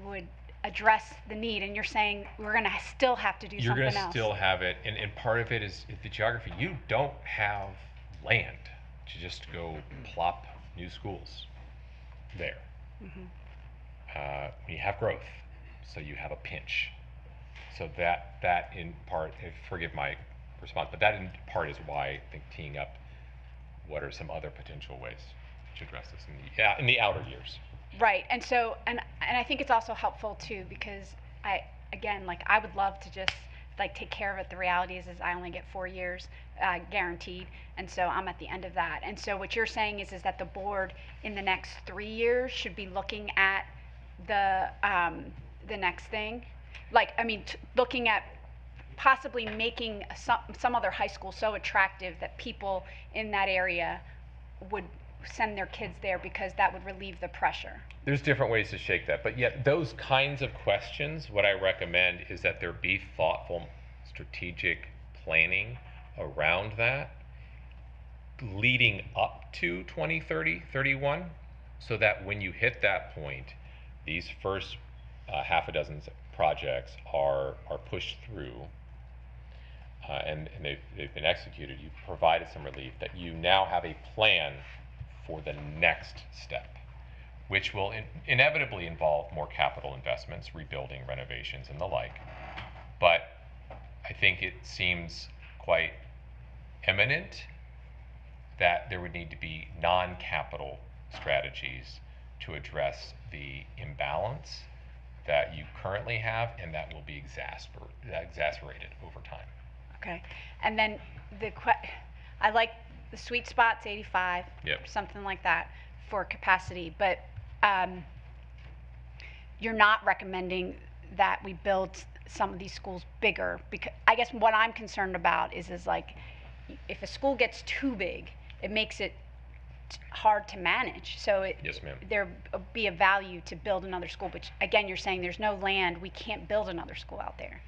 would address the need, and you're saying we're going to still have to do something else. You're going to still have it, and part of it is the geography. You don't have land to just go plop new schools there. Mm-hmm. You have growth, so you have a pinch. So that in part, forgive my response. But that in part is why I think teeing up what are some other potential ways to address this in the outer years. Right, and so, and I think it's also helpful too, because again, like, I would love to just, like, take care of it. The reality is I only get 4 years guaranteed, and so I'm at the end of that. And so what you're saying is that the board in the next 3 years should be looking at the next thing? Like, I mean, looking at possibly making some other high school so attractive that people in that area would send their kids there because that would relieve the pressure. There's different ways to shake that, but yet those kinds of questions, what I recommend is that there be thoughtful, strategic planning around that leading up to 2030, 31, so that when you hit that point, these first half a dozen projects are pushed through and they've been executed. You've provided some relief, that you now have a plan for the next step, which will inevitably involve more capital investments, rebuilding, renovations, and the like. But I think it seems quite imminent that there would need to be non-capital strategies to address the imbalance that you currently have, and that will be exacerbated over time. Okay, and then I like the sweet spot's 85, Yep. something like that for capacity, but you're not recommending that we build some of these schools bigger, because I guess what I'm concerned about is like, if a school gets too big, it makes it hard to manage. So Yes, ma'am. there be a value to build another school, which again, you're saying there's no land, we can't build another school out there.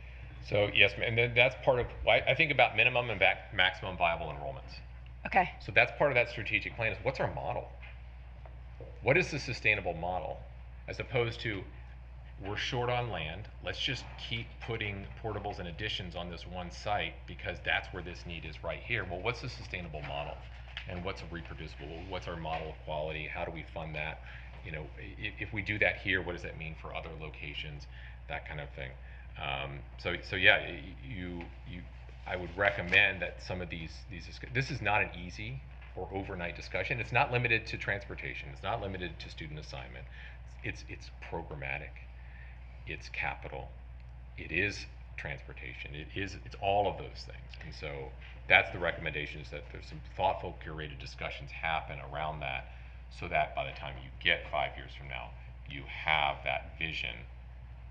So yes, ma'am, and then that's part of why I think about minimum and maximum viable enrollments. Okay. So that's part of that strategic plan, is what's our model? What is the sustainable model? As opposed to, we're short on land, let's just keep putting portables and additions on this one site because that's where this need is right here. Well, what's the sustainable model? And what's reproducible? What's our model of quality? How do we fund that? You know, if we do that here, what does that mean for other locations? That kind of thing. So yeah, I would recommend that some of these this is not an easy or overnight discussion. It's not limited to transportation. It's not limited to student assignment. It's programmatic. It's capital. It is transportation. It's all of those things. And so that's the recommendation, is that there's some thoughtful, curated discussions happen around that, so that by the time you get 5 years from now, you have that vision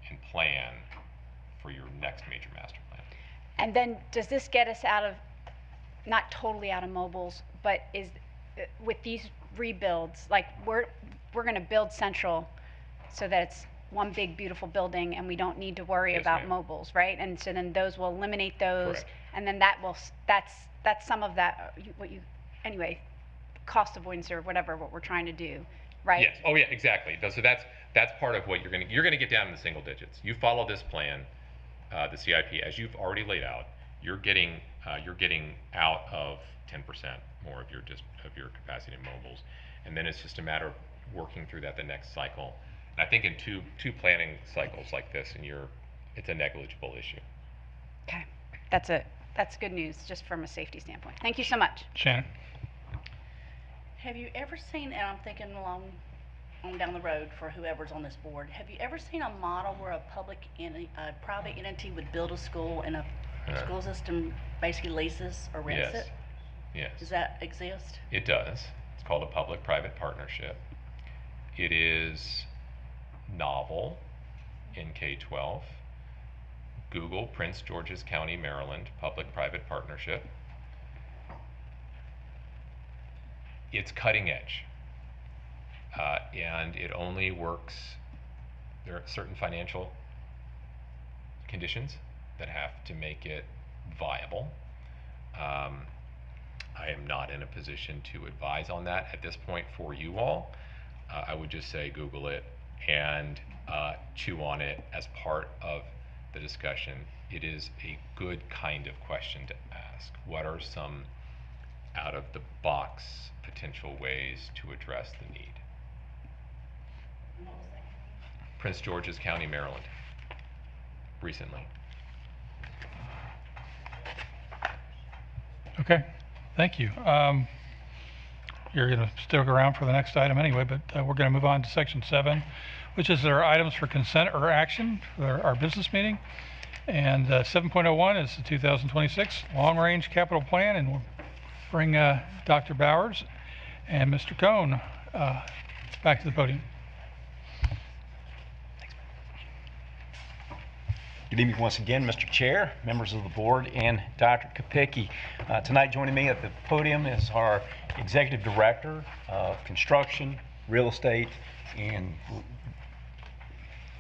and plan for your next major master plan. And then does this get us out of, not totally out of mobiles, but is with these rebuilds, like we're going to build Central so that it's one big beautiful building and we don't need to worry Yes, about ma'am. mobiles, right? And so then those will eliminate those. Correct. And then that's some of that, anyway, cost avoidance or whatever, what we're trying to do, right? Yes. Oh yeah, exactly. So that's part of what you're going to get down in the single digits. You follow this plan, the CIP, as you've already laid out. You're getting out of 10% more of your capacity in mobiles, and then it's just a matter of working through that the next cycle. And I think in two planning cycles like this, it's a negligible issue. Okay, that's good news, just from a safety standpoint. Thank you so much. Shannon? Have you ever seen, and I'm thinking along on down the road for whoever's on this board, have you ever seen a model where a private entity would build a school and a school system basically leases or rents Yes. it? Yes. Does that exist? It does. It's called a public-private partnership. It is novel in K-12. Google Prince George's County, Maryland, public-private partnership. It's cutting edge. And it only works, there are certain financial conditions that have to make it viable. I am not in a position to advise on that at this point for you all. I would just say Google it and chew on it as part of the discussion. It is a good kind of question to ask. What are some out-of-the-box potential ways to address the need? Prince George's County, Maryland, recently. Okay, thank you. You're going to stick around for the next item anyway, but we're going to move on to section 7, which is our items for consent or action for our business meeting. And 7.01 is the 2026 long-range capital plan, and we'll bring Dr. Bowers and Mr. Cohn back to the podium. Good evening once again, Mr. Chair, members of the board, and Dr. Kopicki. Tonight joining me at the podium is our Executive Director of Construction, Real Estate, and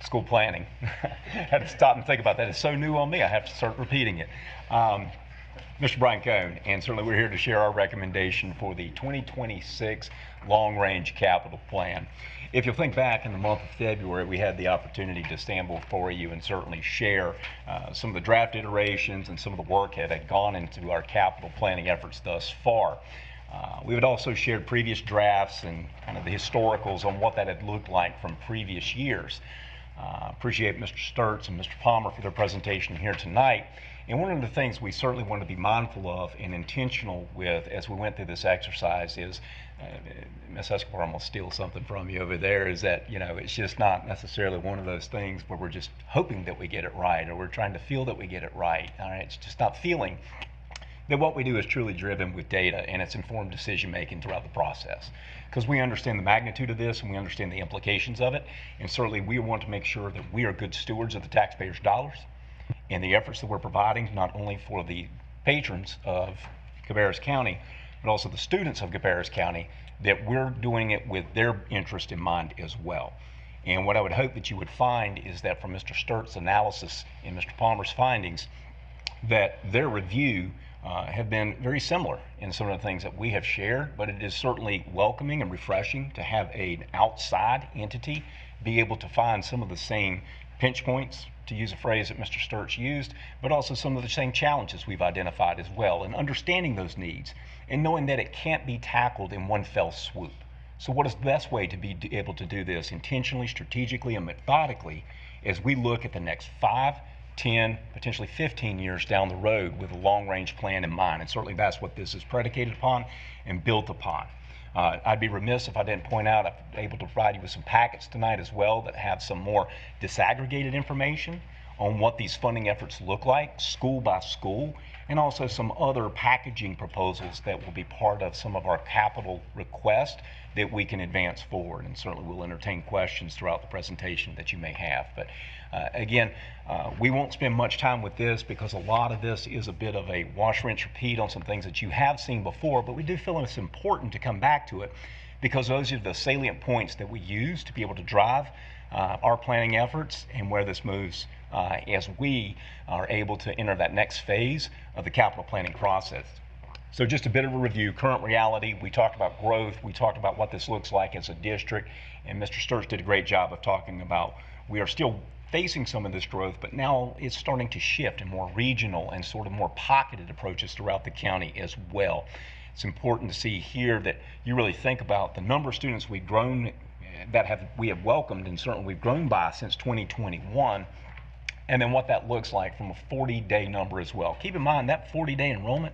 School Planning. I had to stop and think about that. It's so new on me, I have to start repeating it. Mr. Brian Cohn, and certainly we're here to share our recommendation for the 2026 Long-Range Capital Plan. If you'll think back in the month of February, we had the opportunity to stand before you and certainly share some of the draft iterations and some of the work that had gone into our capital planning efforts thus far. We had also shared previous drafts and kind of the historicals on what that had looked like from previous years. Appreciate Mr. Sturts and Mr. Palmer for their presentation here tonight. And one of the things we certainly want to be mindful of and intentional with as we went through this exercise is, Ms. Escobar, I'm going to steal something from you over there, is that, you know, it's just not necessarily one of those things where we're just hoping that we get it right or we're trying to feel that we get it right. All right? It's just not feeling that what we do is truly driven with data and it's informed decision making throughout the process. Because we understand the magnitude of this and we understand the implications of it, and certainly we want to make sure that we are good stewards of the taxpayers' dollars and the efforts that we're providing, not only for the patrons of Cabarrus County, but also the students of Cabarrus County, that we're doing it with their interest in mind as well. And what I would hope that you would find is that from Mr. Sturt's analysis and Mr. Palmer's findings, that their review have been very similar in some of the things that we have shared, but it is certainly welcoming and refreshing to have an outside entity be able to find some of the same pinch points, to use a phrase that Mr. Sturts used, but also some of the same challenges we've identified as well, and understanding those needs and knowing that it can't be tackled in one fell swoop. So what is the best way to be able to do this intentionally, strategically, and methodically as we look at the next 5, 10, potentially 15 years down the road with a long-range plan in mind? And certainly that's what this is predicated upon and built upon. I'd be remiss if I didn't point out, I'm able to provide you with some packets tonight as well that have some more disaggregated information on what these funding efforts look like, school by school, and also some other packaging proposals that will be part of some of our capital requests that we can advance forward. And certainly we'll entertain questions throughout the presentation that you may have. But again, we won't spend much time with this because a lot of this is a bit of a wash, rinse, repeat on some things that you have seen before, but we do feel it's important to come back to it because those are the salient points that we use to be able to drive our planning efforts and where this moves as we are able to enter that next phase of the capital planning process. So just a bit of a review, current reality, we talked about growth, we talked about what this looks like as a district, and Mr. Sturts did a great job of talking about we are still facing some of this growth, but now it's starting to shift in more regional and sort of more pocketed approaches throughout the county as well. It's important to see here that you really think about the number of students we've grown, we have welcomed, and certainly we've grown by since 2021, and then what that looks like from a 40-day number as well. Keep in mind that 40-day enrollment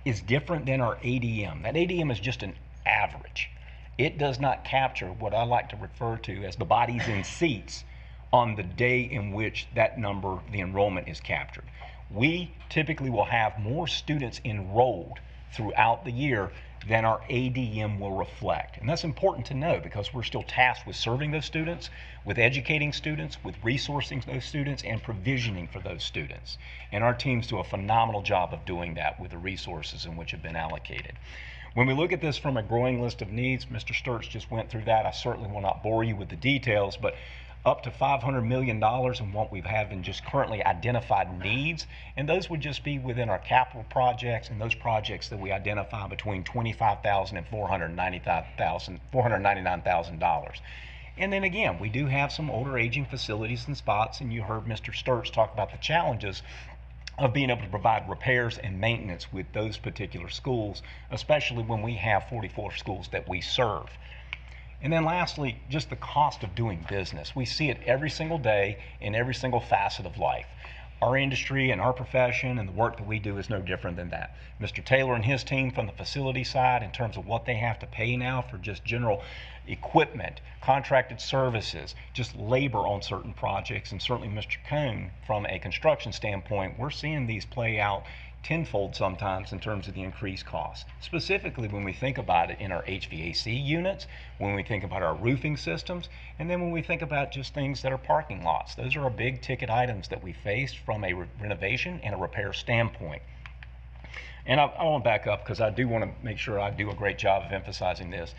is different than our ADM. That ADM is just an average. It does not capture what I like to refer to as the bodies in seats on the day in which that number, the enrollment, is captured. We typically will have more students enrolled throughout the year than our ADM will reflect. And that's important to know because we're still tasked with serving those students, with educating students, with resourcing those students, and provisioning for those students. And our teams do a phenomenal job of doing that with the resources in which have been allocated. When we look at this from a growing list of needs, Mr. Sturts just went through that. I certainly will not bore you with the details, but up to $500 million in what we have in just currently identified needs, and those would just be within our capital projects and those projects that we identify between $25,000 and $499,000. And then again, we do have some older aging facilities and spots, and you heard Mr. Sturts talk about the challenges of being able to provide repairs and maintenance with those particular schools, especially when we have 44 schools that we serve. And then lastly, just the cost of doing business. We see it every single day in every single facet of life. Our industry and our profession and the work that we do is no different than that. Mr. Taylor and his team from the facility side, in terms of what they have to pay now for just general equipment, contracted services, just labor on certain projects, and certainly Mr. Cohn from a construction standpoint, we're seeing these play out tenfold sometimes in terms of the increased cost. Specifically when we think about it in our HVAC units, when we think about our roofing systems, and then when we think about just things that are parking lots. Those are our big ticket items that we face from a renovation and a repair standpoint. And I want to back up because I do want to make sure I do a great job of emphasizing this.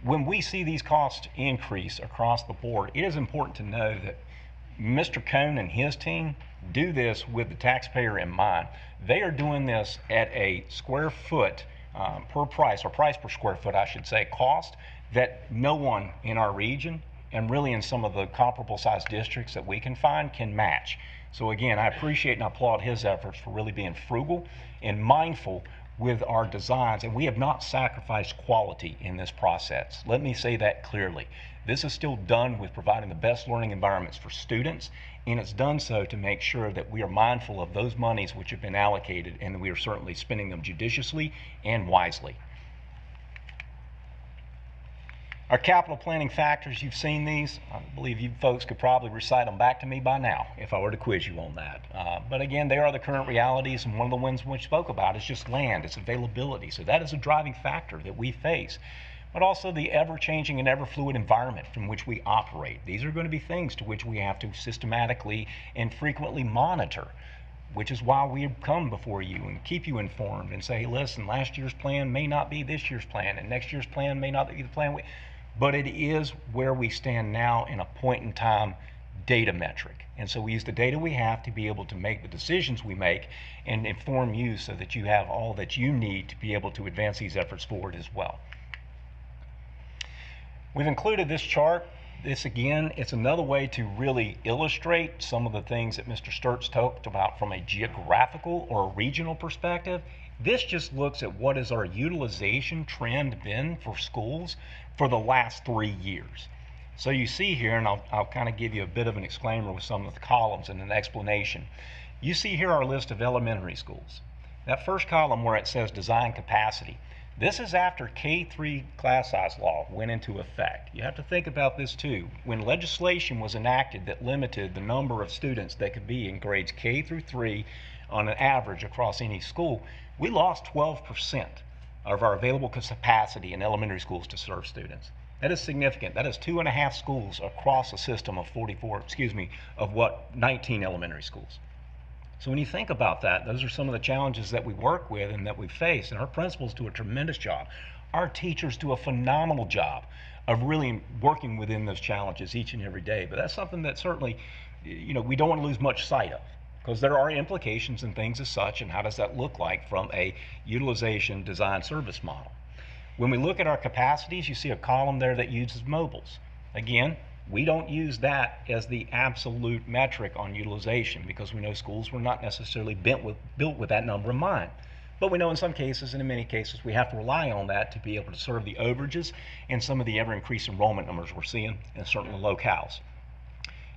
When we see these costs increase across the board, it is important to know that Mr. Cohn and his team do this with the taxpayer in mind. They are doing this at a square foot per price, or price per square foot, I should say, cost that no one in our region, and really in some of the comparable sized districts that we can find, can match. So again, I appreciate and applaud his efforts for really being frugal and mindful with our designs, and we have not sacrificed quality in this process. Let me say that clearly. This is still done with providing the best learning environments for students, and it's done so to make sure that we are mindful of those monies which have been allocated, and we are certainly spending them judiciously and wisely. Our capital planning factors, you've seen these. I believe you folks could probably recite them back to me by now if I were to quiz you on that. But again, they are the current realities, and one of the ones we spoke about is just land, its availability. So that is a driving factor that we face. But also the ever-changing and ever-fluid environment from which we operate. These are going to be things to which we have to systematically and frequently monitor, which is why we come before you and keep you informed and say, hey, listen, last year's plan may not be this year's plan, and next year's plan may not be the plan but it is where we stand now in a point in time data metric. And so we use the data we have to be able to make the decisions we make and inform you so that you have all that you need to be able to advance these efforts forward as well. We've included this chart. This again, it's another way to really illustrate some of the things that Mr. Sturts talked about from a geographical or a regional perspective. This just looks at what is our utilization trend been for schools for the last 3 years. So you see here, and I'll kind of give you a bit of an exclaimer with some of the columns and an explanation. You see here our list of elementary schools. That first column where it says design capacity, this is after K-3 class size law went into effect. You have to think about this too. When legislation was enacted that limited the number of students that could be in grades K through 3 on an average across any school, we lost 12% of our available capacity in elementary schools to serve students. That is significant. That is 2.5 schools across a system of 19 elementary schools. So when you think about that, those are some of the challenges that we work with and that we face, and our principals do a tremendous job. Our teachers do a phenomenal job of really working within those challenges each and every day. But that's something that certainly, we don't want to lose much sight of, because there are implications and things as such, and how does that look like from a utilization design service model. When we look at our capacities, you see a column there that uses mobiles. Again, we don't use that as the absolute metric on utilization because we know schools were not necessarily built with that number in mind. But we know in some cases and in many cases we have to rely on that to be able to serve the overages and some of the ever-increased enrollment numbers we're seeing in certain locales.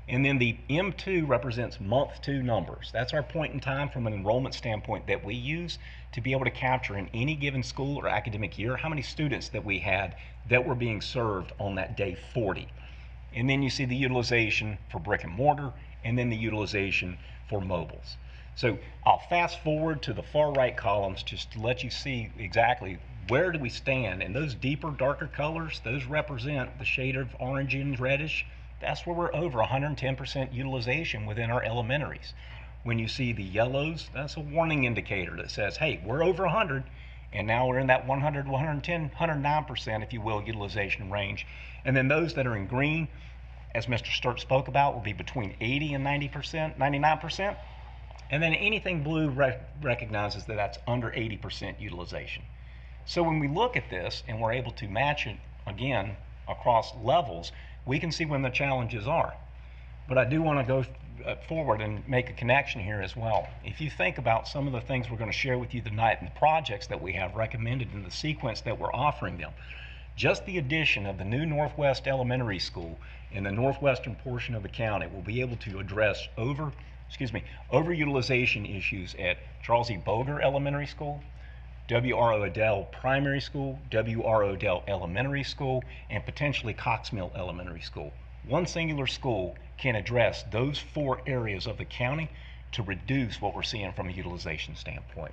And then the M2 represents month 2 numbers. That's our point in time from an enrollment standpoint that we use to be able to capture in any given school or academic year how many students that we had that were being served on that day 40. And then you see the utilization for brick and mortar and then the utilization for mobiles. So I'll fast forward to the far right columns just to let you see exactly where do we stand. And those deeper, darker colors, those represent the shade of orange and reddish. That's where we're over 110% utilization within our elementaries. When you see the yellows, that's a warning indicator that says, hey, we're over 100, and now we're in that 100, 110, 109%, if you will, utilization range. And then those that are in green, as Mr. Sturts spoke about, will be between 80 and 90%, 99%. And then anything blue recognizes that that's under 80% utilization. So when we look at this and we're able to match it again across levels, we can see when the challenges are. But I do want to go forward and make a connection here as well. If you think about some of the things we're going to share with you tonight and the projects that we have recommended in the sequence that we're offering them, just the addition of the new Northwest Elementary School in the northwestern portion of the county will be able to address over overutilization issues at Charles E. Boger Elementary School, W.R. Odell Primary School, W.R. Odell Elementary School, and potentially Cox Mill Elementary School. One singular school can address those 4 areas of the county to reduce what we're seeing from a utilization standpoint.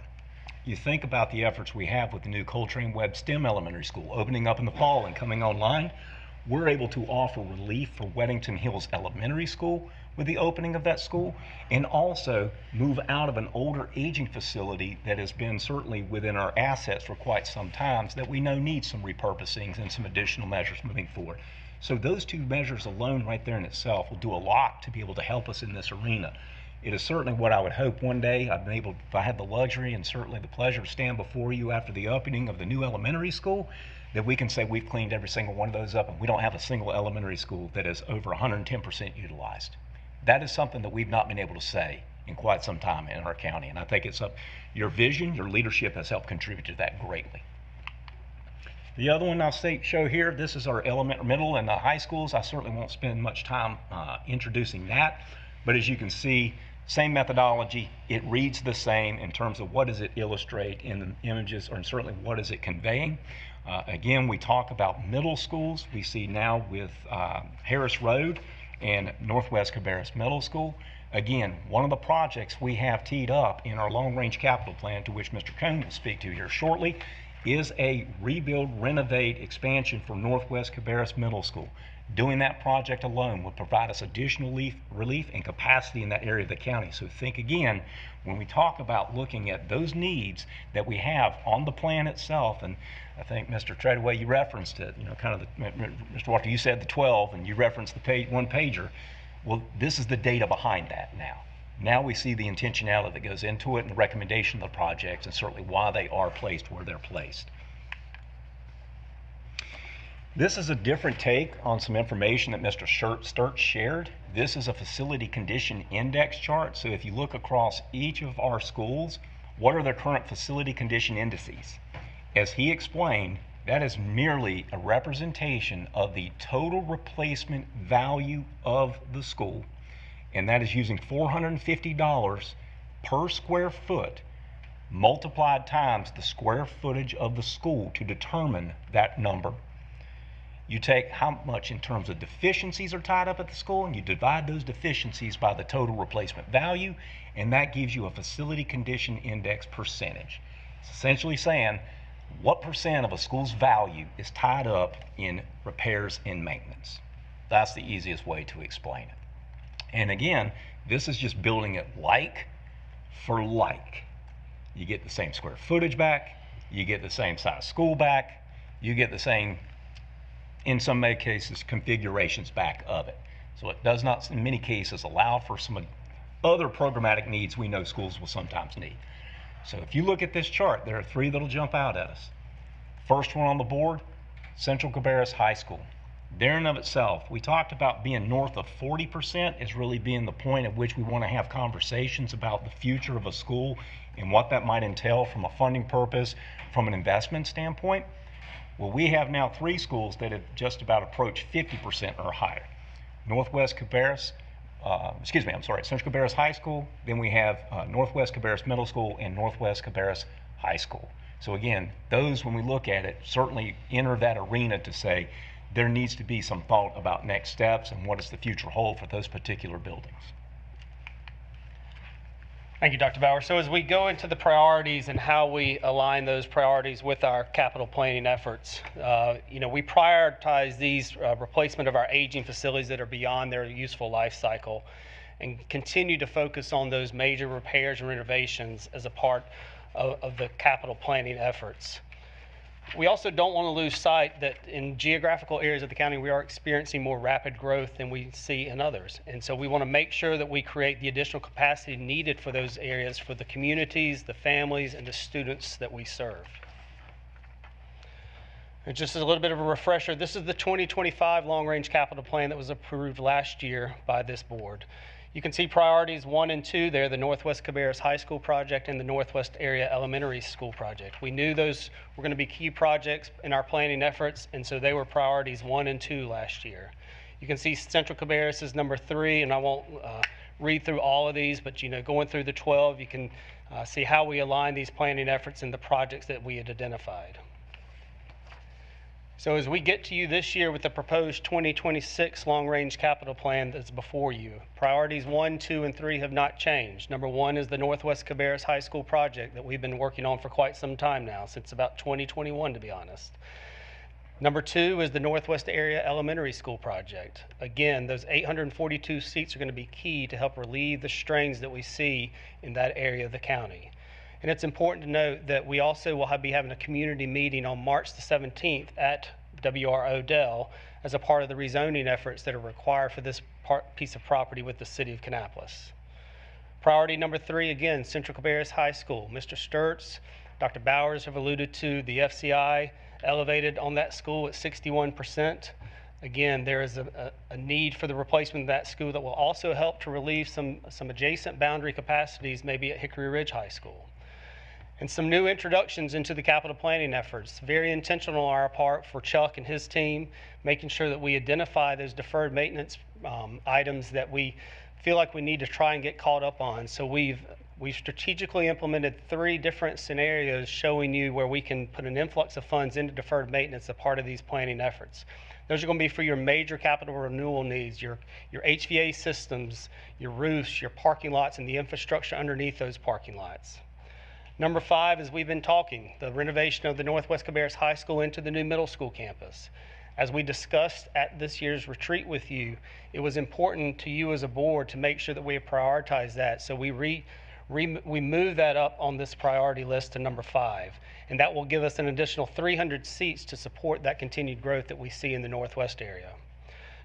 You think about the efforts we have with the new Coltrane Webb STEM Elementary School opening up in the fall and coming online. We're able to offer relief for Weddington Hills Elementary School with the opening of that school, and also move out of an older aging facility that has been certainly within our assets for quite some time that we know needs some repurposing and some additional measures moving forward. So those 2 measures alone right there in itself will do a lot to be able to help us in this arena. It is certainly what I would hope one day I've been able, if I had the luxury and certainly the pleasure to stand before you after the opening of the new elementary school, that we can say we've cleaned every single one of those up and we don't have a single elementary school that is over 110% utilized. That is something that we've not been able to say in quite some time in our county, and I think it's your vision, your leadership has helped contribute to that greatly. The other one I'll show here, this is our elementary, middle, and high schools. I certainly won't spend much time introducing that, but as you can see, same methodology. It reads the same in terms of what does it illustrate in the images, or certainly what is it conveying. Again, we talk about middle schools. We see now with Harris Road and Northwest Cabarrus Middle School. Again, one of the projects we have teed up in our long-range capital plan, to which Mr. Cohn will speak to here shortly, is a rebuild, renovate expansion for Northwest Cabarrus Middle School. Doing that project alone will provide us additional relief and capacity in that area of the county. So think again, when we talk about looking at those needs that we have on the plan itself, and I think Mr. Treadway, you referenced it, kind of Mr. Walker, you said the 12, and you referenced the one pager. Well, this is the data behind that now. Now we see the intentionality that goes into it and the recommendation of the projects, and certainly why they are placed where they're placed. This is a different take on some information that Mr. Sturts shared. This is a facility condition index chart. So if you look across each of our schools, what are their current facility condition indices? As he explained, that is merely a representation of the total replacement value of the school, and that is using $450 per square foot multiplied times the square footage of the school to determine that number. You take how much in terms of deficiencies are tied up at the school, and you divide those deficiencies by the total replacement value, and that gives you a facility condition index percentage. It's essentially saying what percent of a school's value is tied up in repairs and maintenance. That's the easiest way to explain it. And again, this is just building it like for like. You get the same square footage back, you get the same size school back, you get the same, in some cases, configurations back of it. So it does not, in many cases, allow for some other programmatic needs we know schools will sometimes need. So if you look at this chart, there are 3 that'll jump out at us. First one on the board, Central Cabarrus High School. There in of itself, we talked about being north of 40% as really being the point at which we want to have conversations about the future of a school and what that might entail from a funding purpose, from an investment standpoint. Well, we have now 3 schools that have just about approached 50% or higher. Northwest Cabarrus, Central Cabarrus High School, then we have Northwest Cabarrus Middle School and Northwest Cabarrus High School. So again, those, when we look at it, certainly enter that arena to say there needs to be some thought about next steps and what does the future hold for those particular buildings. Thank you, Dr. Bauer. So as we go into the priorities and how we align those priorities with our capital planning efforts, we prioritize these replacement of our aging facilities that are beyond their useful life cycle and continue to focus on those major repairs and renovations as a part of the capital planning efforts. We also don't want to lose sight that in geographical areas of the county, we are experiencing more rapid growth than we see in others. And so we want to make sure that we create the additional capacity needed for those areas, for the communities, the families, and the students that we serve. And just as a little bit of a refresher, this is the 2025 long-range capital plan that was approved last year by this board. You can see priorities 1 and 2 there, the Northwest Cabarrus High School project and the Northwest Area Elementary School project. We knew those were going to be key projects in our planning efforts, and so they were priorities 1 and 2 last year. You can see Central Cabarrus is number 3, and I won't read through all of these, but going through the 12, you can see how we align these planning efforts and the projects that we had identified. So as we get to you this year with the proposed 2026 long-range capital plan that's before you, priorities 1, 2, and 3 have not changed. Number 1 is the Northwest Cabarrus High School project that we've been working on for quite some time now, since about 2021 to be honest. Number 2 is the Northwest Area Elementary School project. Again, those 842 seats are going to be key to help relieve the strains that we see in that area of the county. And it's important to note that we also will be having a community meeting on March the 17th at W.R. Odell as a part of the rezoning efforts that are required for this piece of property with the city of Kannapolis. Priority number 3, again, Central Cabarrus High School. Mr. Sturts, Dr. Bowers have alluded to the FCI elevated on that school at 61%. Again, there is a need for the replacement of that school that will also help to relieve some adjacent boundary capacities, maybe at Hickory Ridge High School. And some new introductions into the capital planning efforts. Very intentional on our part for Chuck and his team, making sure that we identify those deferred maintenance items that we feel like we need to try and get caught up on. So we've strategically implemented 3 different scenarios showing you where we can put an influx of funds into deferred maintenance as part of these planning efforts. Those are going to be for your major capital renewal needs, your HVA systems, your roofs, your parking lots, and the infrastructure underneath those parking lots. Number 5, as we've been talking, the renovation of the Northwest Cabarrus High School into the new middle school campus. As we discussed at this year's retreat with you, it was important to you as a board to make sure that we prioritize that. So we move that up on this priority list to number 5. And that will give us an additional 300 seats to support that continued growth that we see in the Northwest area.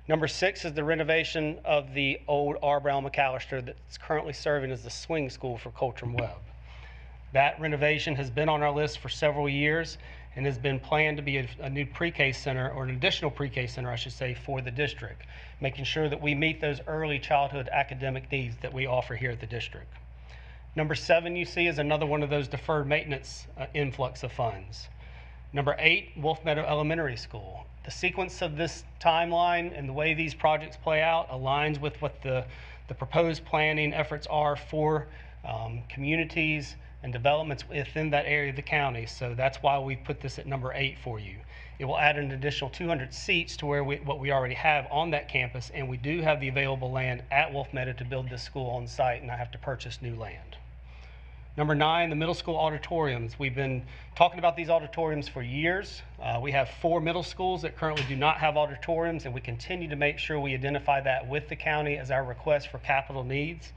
Number 6 is the renovation of the old R. Brown McAllister that's currently serving as the swing school for Coultram Webb. That renovation has been on our list for several years and has been planned to be a new pre-K center, or an additional pre-K center, I should say, for the district, making sure that we meet those early childhood academic needs that we offer here at the district. Number 7 you see is another one of those deferred maintenance influx of funds. Number 8, Wolf Meadow Elementary School. The sequence of this timeline and the way these projects play out aligns with what the proposed planning efforts are for communities and developments within that area of the county. So that's why we put this at number 8 for you. It will add an additional 200 seats to what we already have on that campus, and we do have the available land at Wolf Meadow to build this school on site and not have to purchase new land. Number 9, the middle school auditoriums. We've been talking about these auditoriums for years. We have 4 middle schools that currently do not have auditoriums, and we continue to make sure we identify that with the county as our request for capital needs.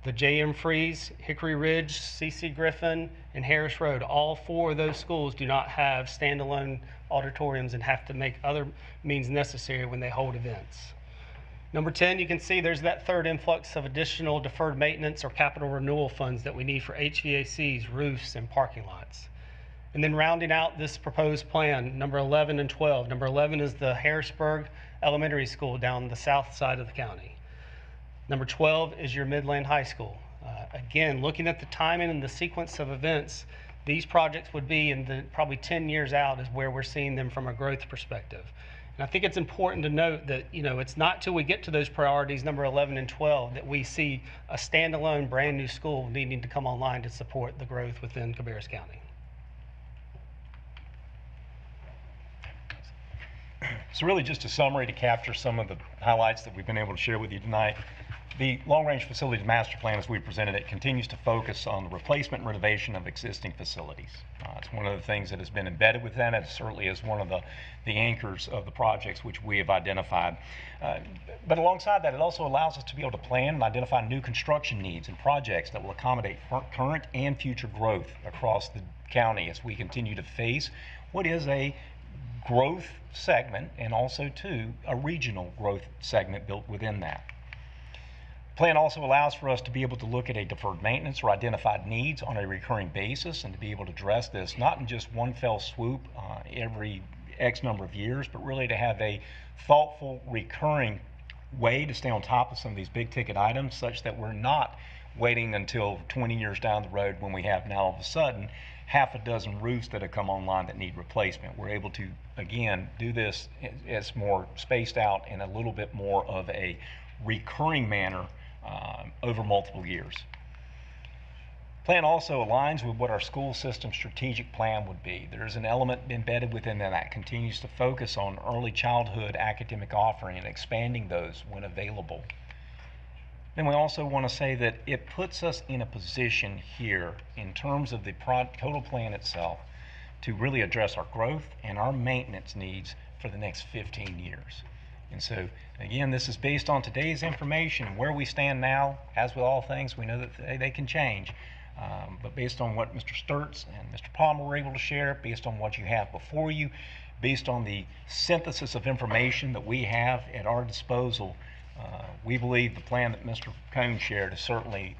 The J.M. Freeze, Hickory Ridge, C.C. Griffin, and Harris Road, all 4 of those schools do not have standalone auditoriums and have to make other means necessary when they hold events. Number 10, you can see there's that third influx of additional deferred maintenance or capital renewal funds that we need for HVACs, roofs, and parking lots. And then rounding out this proposed plan, number 11 and 12. Number 11 is the Harrisburg Elementary School down the south side of the county. Number 12 is your Midland High School. Again, looking at the timing and the sequence of events, these projects would be in probably 10 years out is where we're seeing them from a growth perspective. And I think it's important to note that, it's not till we get to those priorities, number 11 and 12, that we see a standalone brand new school needing to come online to support the growth within Cabarrus County. So really just a summary to capture some of the highlights that we've been able to share with you tonight. The long-range facilities master plan, as we presented it, continues to focus on the replacement and renovation of existing facilities. It's one of the things that has been embedded within it. It certainly is one of the anchors of the projects which we have identified. But alongside that, it also allows us to be able to plan and identify new construction needs and projects that will accommodate current and future growth across the county as we continue to face what is a growth segment and also, too, a regional growth segment built within that. Plan also allows for us to be able to look at a deferred maintenance or identified needs on a recurring basis and to be able to address this not in just one fell swoop every X number of years, but really to have a thoughtful, recurring way to stay on top of some of these big ticket items such that we're not waiting until 20 years down the road when we have now all of a sudden half a dozen roofs that have come online that need replacement. We're able to, again, do this as more spaced out and a little bit more of a recurring manner over multiple years. Plan also aligns with what our school system strategic plan would be. There's an element embedded within that continues to focus on early childhood academic offering and expanding those when available. Then we also want to say that it puts us in a position here in terms of the total plan itself to really address our growth and our maintenance needs for the next 15 years. And so, again, this is based on today's information, where we stand now. As with all things, we know that they can change. But based on what Mr. Sturts and Mr. Palmer were able to share, based on what you have before you, based on the synthesis of information that we have at our disposal, we believe the plan that Mr. Cone shared is certainly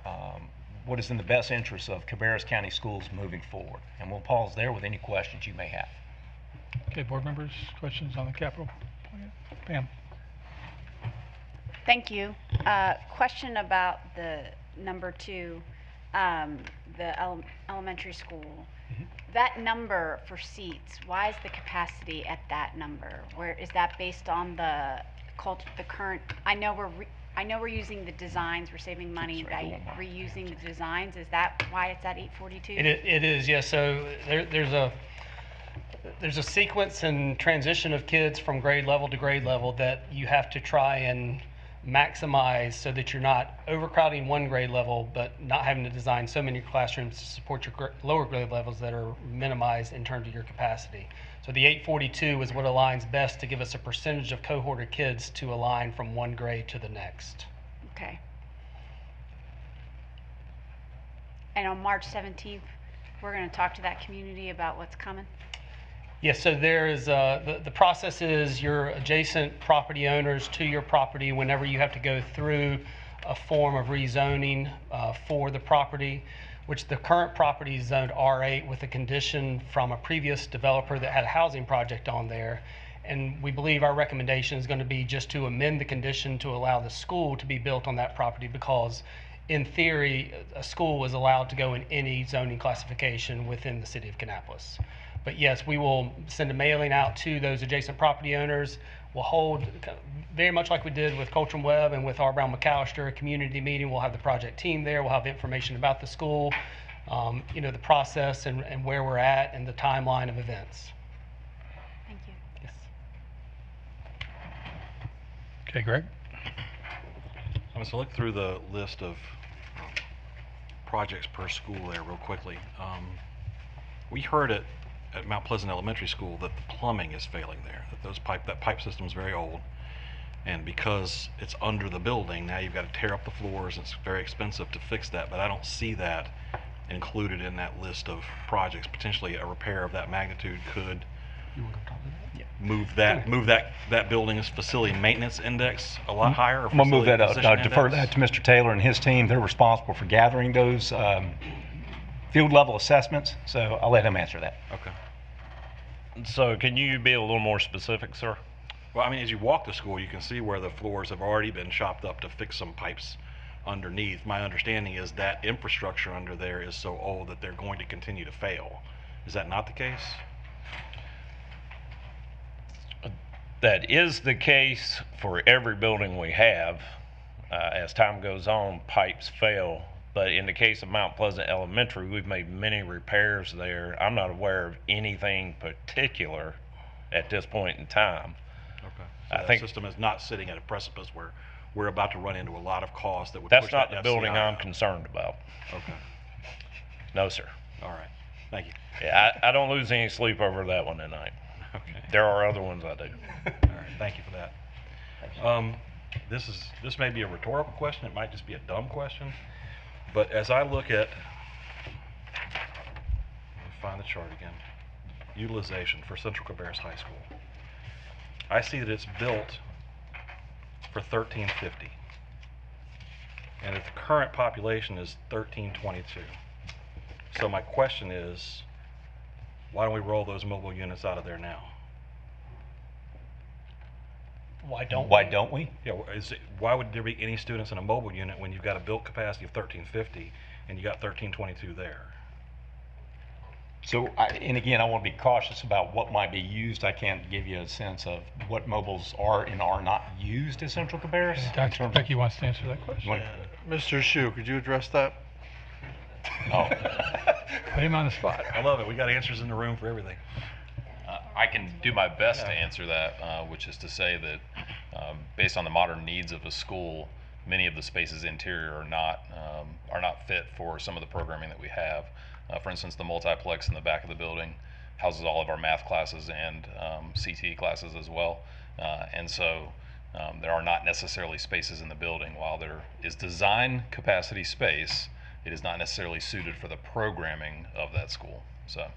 what is in the best interest of Cabarrus County Schools moving forward. And we'll pause there with any questions you may have. Okay, board members, questions on the capital plan? Pam. Thank you. Question about the number 2, the elementary school. That number for seats, why is the capacity at that number? Where is that based on the current? I know we're using the designs. We're saving money by reusing the designs. Is that why it's at 842? It is, yes. So there's a sequence and transition of kids from grade level to grade level that you have to try and maximize so that you're not overcrowding one grade level but not having to design so many classrooms to support your lower grade levels that are minimized in terms of your capacity. So the 842 is what aligns best to give us a percentage of cohorted kids to align from one grade to the next. Okay. And on March 17th, we're going to talk to that community about what's coming? Yes, so there is, the process is your adjacent property owners to your property, whenever you have to go through a form of rezoning for the property, which the current property is zoned R8 with a condition from a previous developer that had a housing project on there. And we believe our recommendation is going to be just to amend the condition to allow the school to be built on that property, because in theory, a school is allowed to go in any zoning classification within the city of Kannapolis. But yes, we will send a mailing out to those adjacent property owners. We'll hold, very much like we did with Coultram Webb and with R. Brown McAllister, a community meeting. We'll have the project team there. We'll have information about the school, the process and where we're at and the timeline of events. Thank you. Yes. Okay, Greg. I'm going to look through the list of projects per school there real quickly. We heard at Mount Pleasant Elementary School that the plumbing is failing there, that that pipe system is very old, and because it's under the building, now you've got to tear up the floors. It's very expensive to fix that, but I don't see that included in that list of projects. Potentially a repair of that magnitude could move that building's facility maintenance index a lot higher. I'm going to move that up. Defer that to Mr. Taylor and his team. They're responsible for gathering those field level assessments, so I'll let him answer that. Okay. So can you be a little more specific, sir? Well, I mean, as you walk to school, you can see where the floors have already been chopped up to fix some pipes underneath. My understanding is that infrastructure under there is so old that they're going to continue to fail. Is that not the case? That is the case for every building we have. As time goes on, pipes fail. But in the case of Mount Pleasant Elementary, we've made many repairs there. I'm not aware of anything particular at this point in time. Okay. So I think the system is not sitting at a precipice where we're about to run into a lot of costs that would that's push not that the building FCI I'm up. concerned about. Okay. No, sir. All right. Thank you. Yeah, I don't lose any sleep over that one tonight. Okay. There are other ones I do. All right. Thank you for that. This may be a rhetorical question. It might just be a dumb question. But as I look at, let me find the chart again, utilization for Central Cabarrus High School, I see that it's built for 1350, and that the current population is 1322. So my question is, why don't we roll those mobile units out of there now? Why don't we? Yeah, why would there be any students in a mobile unit when you've got a built capacity of 1350 and you got 1322 there? So, and again, I want to be cautious about what might be used. I can't give you a sense of what mobiles are and are not used at Central Cabarrus. Dr. Becky wants to answer that question. Mr. Shu, could you address that? No. Put him on the spot. I love it. We got answers in the room for everything. I can do my best to answer that, which is to say that based on the modern needs of a school, many of the spaces interior are not fit for some of the programming that we have. For instance, the multiplex in the back of the building houses all of our math classes and CTE classes as well. And so there are not necessarily spaces in the building. While there is design capacity space, it is not necessarily suited for the programming of that school. So.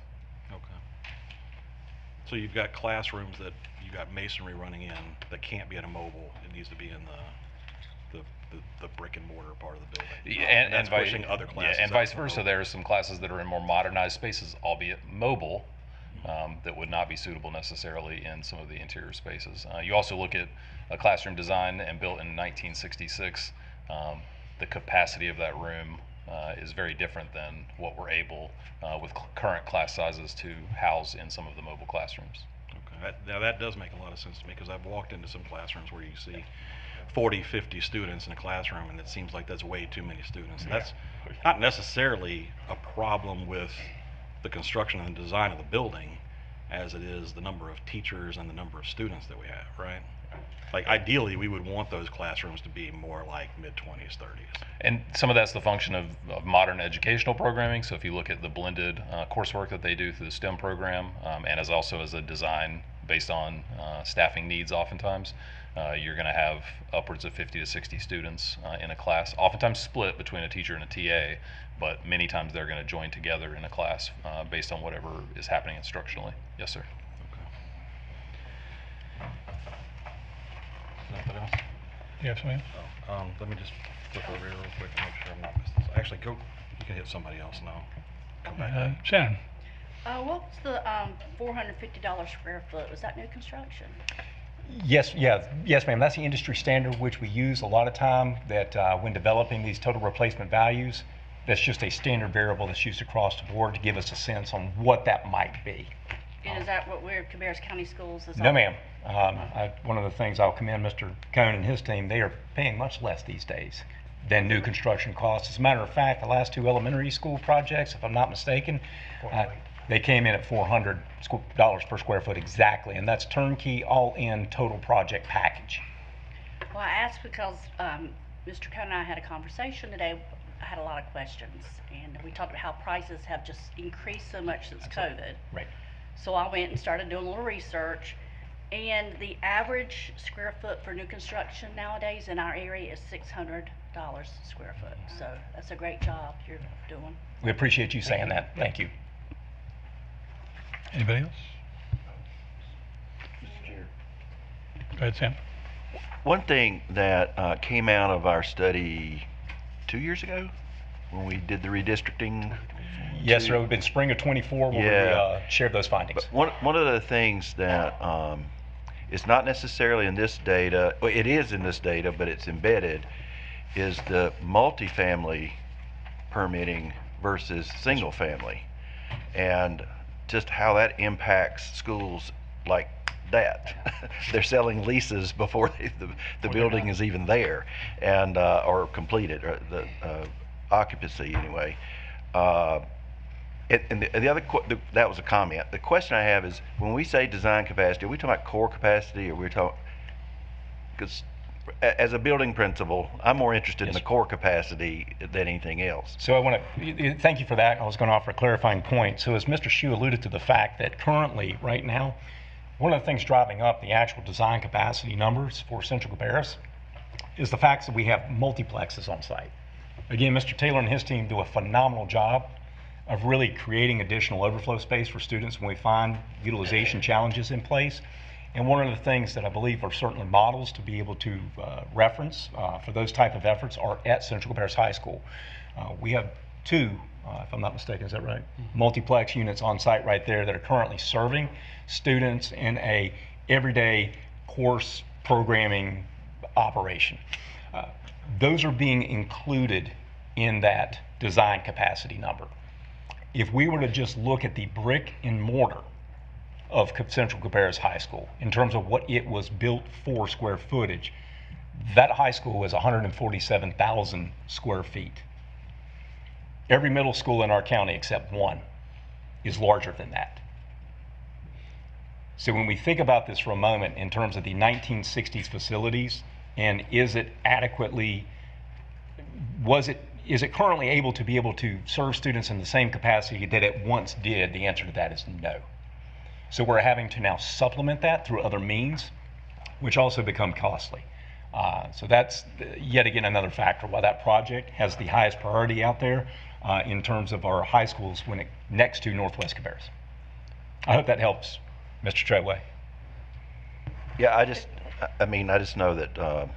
So you've got classrooms that you've got masonry running in that can't be in a mobile. It needs to be in the brick and mortar part of the building. And that's pushing other classes. Yeah, and vice versa. There are some classes that are in more modernized spaces, albeit mobile, that would not be suitable necessarily in some of the interior spaces. You also look at a classroom design and built in 1966. The capacity of that room is very different than what we're able with current class sizes to house in some of the mobile classrooms. Okay. Now that does make a lot of sense to me, because I've walked into some classrooms where you see 40, 50 students in a classroom, and it seems like that's way too many students. That's not necessarily a problem with the construction and the design of the building, as it is the number of teachers and the number of students that we have, right? Like ideally, we would want those classrooms to be more like mid-20s, 30s. And some of that's the function of modern educational programming. So if you look at the blended coursework that they do through the STEM program, and as also as a design based on staffing needs oftentimes, you're going to have upwards of 50 to 60 students in a class, oftentimes split between a teacher and a TA, but many times they're going to join together in a class based on whatever is happening instructionally. Yes, sir. Nothing else? You have something else? Let me just flip over here real quick and make sure I'm not missing this. Actually, go. You can hit somebody else now. Come back. Shannon. What was the $450 square foot? Was that new construction? Yes, ma'am. That's the industry standard which we use a lot of time. That when developing these total replacement values, that's just a standard variable that's used across the board to give us a sense on what that might be. And is that what we're Cabarrus County Schools is? No, ma'am. One of the things I'll commend Mr. Cone and his team, they are paying much less these days than new construction costs. As a matter of fact, the last two elementary school projects, if I'm not mistaken, they came in at $400 per square foot exactly, and that's turnkey, all-in total project package. Well, I asked because Mr. Cone and I had a conversation today. I had a lot of questions, and we talked about how prices have just increased so much since COVID. Right. So I went and started doing a little research, and the average square foot for new construction nowadays in our area is $600 a square foot. So that's a great job you're doing. We appreciate you saying that. Thank you. Anybody else? Go ahead, Sam. One thing that came out of our study 2 years ago when we did the redistricting. Yes, sir. It would have been spring of 24 when we shared those findings. But one of the things that is not necessarily in this data, well, it is in this data, but it's embedded, is the multifamily permitting versus single family, and just how that impacts schools like that. They're selling leases before the building is even there, and or completed, or the occupancy anyway. And the other, that was a comment. The question I have is, when we say design capacity, are we talking about core capacity, or we're talking, because as a building principal, I'm more interested in the core capacity than anything else. So I want to thank you for that. I was going to offer a clarifying point. So as Mr. Shu alluded to the fact that currently, right now, one of the things driving up the actual design capacity numbers for Central Cabarrus is the fact that we have multiplexes on site. Again, Mr. Taylor and his team do a phenomenal job of really creating additional overflow space for students when we find utilization challenges in place. And one of the things that I believe are certainly models to be able to reference for those type of efforts are at Central Cabarrus High School. We have two, if I'm not mistaken, is that right? Multiplex units on site right there that are currently serving students in a everyday course programming operation. Those are being included in that design capacity number. If we were to just look at the brick and mortar of Central Cabarrus High School, in terms of what it was built for square footage, that high school was 147,000 square feet. Every middle school in our county except one is larger than that. So when we think about this for a moment in terms of the 1960s facilities, and is it adequately, is it currently able to serve students in the same capacity that it once did? The answer to that is no. So we're having to now supplement that through other means, which also become costly. So that's yet again another factor why that project has the highest priority out there in terms of our high schools next to Northwest Cabarrus. I hope that helps, Mr. Treadway. Yeah, I just know that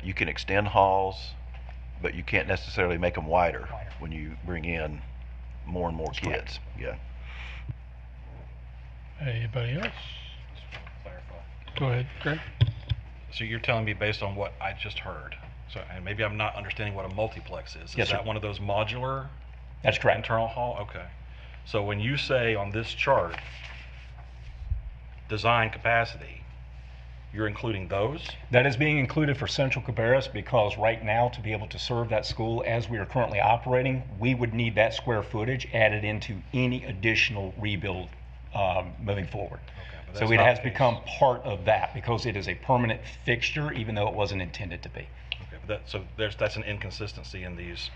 you can extend halls, but you can't necessarily make them wider when you bring in more and more kids. Yeah. Anybody else? Go ahead, Greg. So you're telling me based on what I just heard, so and maybe I'm not understanding what a multiplex is. Yes, Is that sir. one of those modular? That's correct. Internal hall? Okay. So when you say on this chart, design capacity, you're including those? That is being included for Central Cabarrus because right now to be able to serve that school as we are currently operating, we would need that square footage added into any additional rebuild moving forward. Okay, so it has become part of that because it is a permanent fixture even though it wasn't intended to be. Okay, but that's an inconsistency in these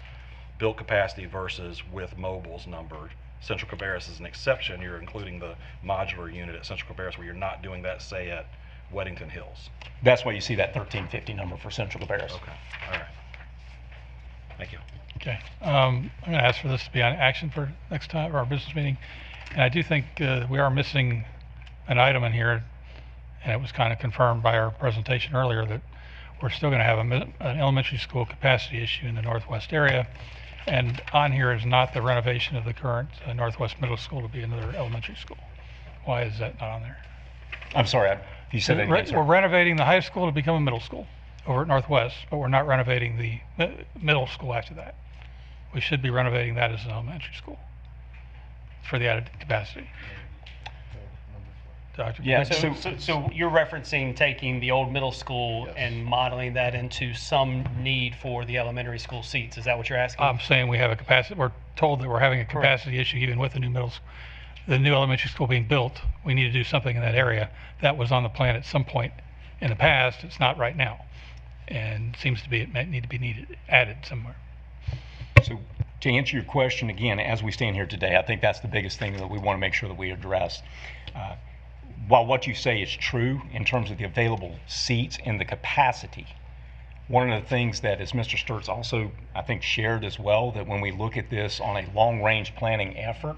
built capacity versus with mobiles numbered. Central Cabarrus is an exception. You're including the modular unit at Central Cabarrus where you're not doing that, say, at Weddington Hills. That's why you see that 1350 number for Central Cabarrus. Okay, all right. Thank you. Okay, I'm going to ask for this to be on action for next time, or our business meeting. And I do think we are missing an item in here, and it was kind of confirmed by our presentation earlier that we're still going to have an elementary school capacity issue in the Northwest area. And on here is not the renovation of the current Northwest Middle School to be another elementary school. Why is that not on there? I'm sorry, you said that again, sir. We're renovating the high school to become a middle school over at Northwest, but we're not renovating the middle school after that. We should be renovating that as an elementary school for the added capacity. Dr. Yeah, So you're referencing taking the old middle school and modeling that into some need for the elementary school seats. Is that what you're asking? I'm saying we have a capacity, we're told that we're having a capacity issue even with the new elementary school being built. We need to do something in that area. That was on the plan at some point in the past. It's not right now. And seems to be it might need to be added somewhere. So to answer your question again, as we stand here today, I think that's the biggest thing that we want to make sure that we address. While what you say is true in terms of the available seats and the capacity, one of the things that, as Mr. Sturts also, I think, shared as well, that when we look at this on a long-range planning effort,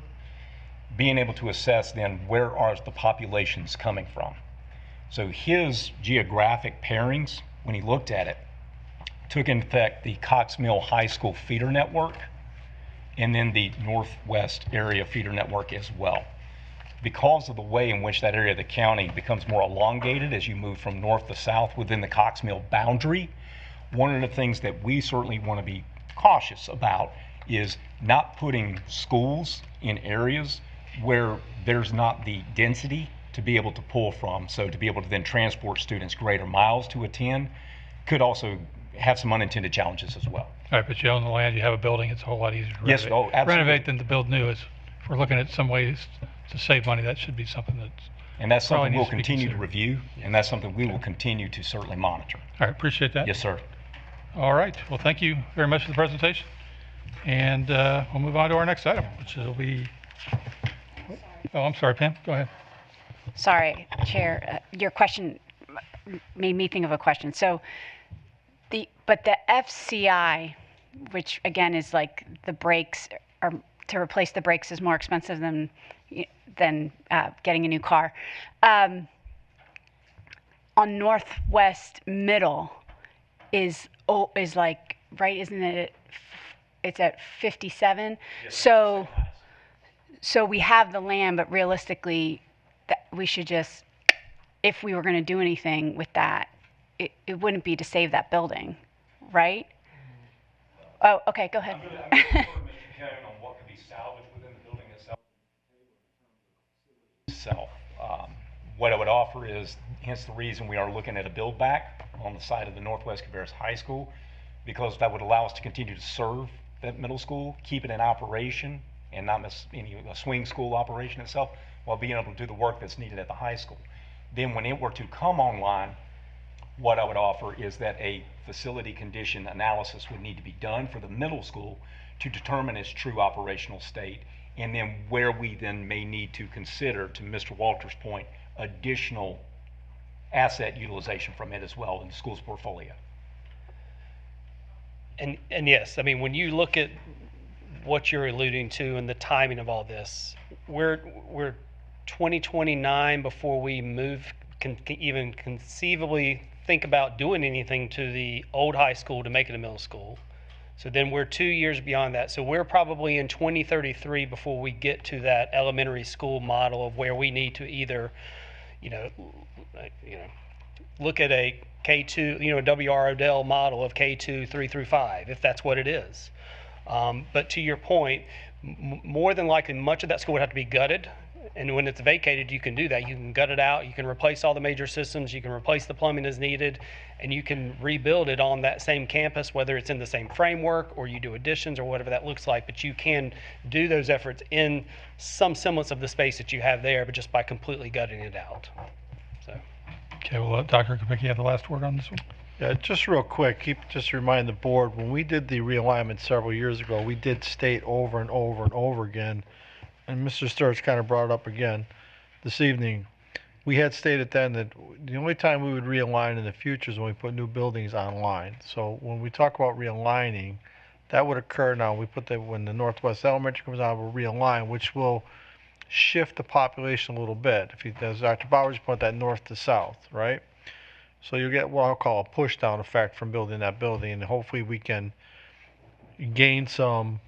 being able to assess then where are the populations coming from. So his geographic pairings, when he looked at it, took into effect the Cox Mill High School feeder network and then the Northwest area feeder network as well. Because of the way in which that area of the county becomes more elongated as you move from north to south within the Cox Mill boundary, one of the things that we certainly want to be cautious about is not putting schools in areas where there's not the density to be able to pull from. So to be able to then transport students greater miles to attend could also have some unintended challenges as well. All right, but you own the land, you have a building, it's a whole lot easier to Yes, renovate than to build new. If we're looking at some ways to save money, that should be something and that's something we'll needs to be continue to considered. review, and that's something we will continue to certainly monitor. All right, appreciate that. Yes, sir. All right, well, thank you very much for the presentation. And we'll move on to our next item, which will be, oh, I'm sorry, Pam, go ahead. Sorry, Chair, your question made me think of a question. So the FCI, which again is like the brakes, or to replace the brakes is more expensive than getting a new car. On Northwest Middle is like, right, isn't it? It's at 57. Yes. So we have the land, but realistically, we should just, if we were going to do anything with that, it wouldn't be to save that building, right? Oh, okay, go ahead. I'm going to Mr. Kane on what could be be salvaged within the building itself. What I would offer is, hence the reason we are looking at a build back on the side of the Northwest Cabarrus High School, because that would allow us to continue to serve that middle school, keep it in operation, and not miss a swing school operation itself, while being able to do the work that's needed at the high school. Then when it were to come online, what I would offer is that a facility condition analysis would need to be done for the middle school to determine its true operational state, and then where we then may need to consider, to Mr. Walters' point, additional asset utilization from it as well in the school's portfolio. And yes, I mean, when you look at what you're alluding to and the timing of all this, we're 2029 before we can even conceivably think about doing anything to the old high school to make it a middle school. So then we're 2 years beyond that. So we're probably in 2033 before we get to that elementary school model of where we need to either, look at a K2, a W.R. Odell model of K2 3 through 5, if that's what it is. But to your point, more than likely, much of that school would have to be gutted. And when it's vacated, you can do that. You can gut it out. You can replace all the major systems. You can replace the plumbing as needed. And you can rebuild it on that same campus, whether it's in the same framework or you do additions or whatever that looks like. But you can do those efforts in some semblance of the space that you have there, but just by completely gutting it out. So. Okay, we'll let Dr. Kapicki have the last word on this one. Yeah, just real quick, just to remind the board, when we did the realignment several years ago, we did state over and over and over again, and Mr. Sturts kind of brought it up again this evening. We had stated then that the only time we would realign in the future is when we put new buildings online. So when we talk about realigning, that would occur now. We put that when the Northwest Elementary comes on, we'll realign, which will shift the population a little bit. If you, as Dr. Bowers put that north to south, right? So you'll get what I'll call a push down effect from building that building, and hopefully we can gain some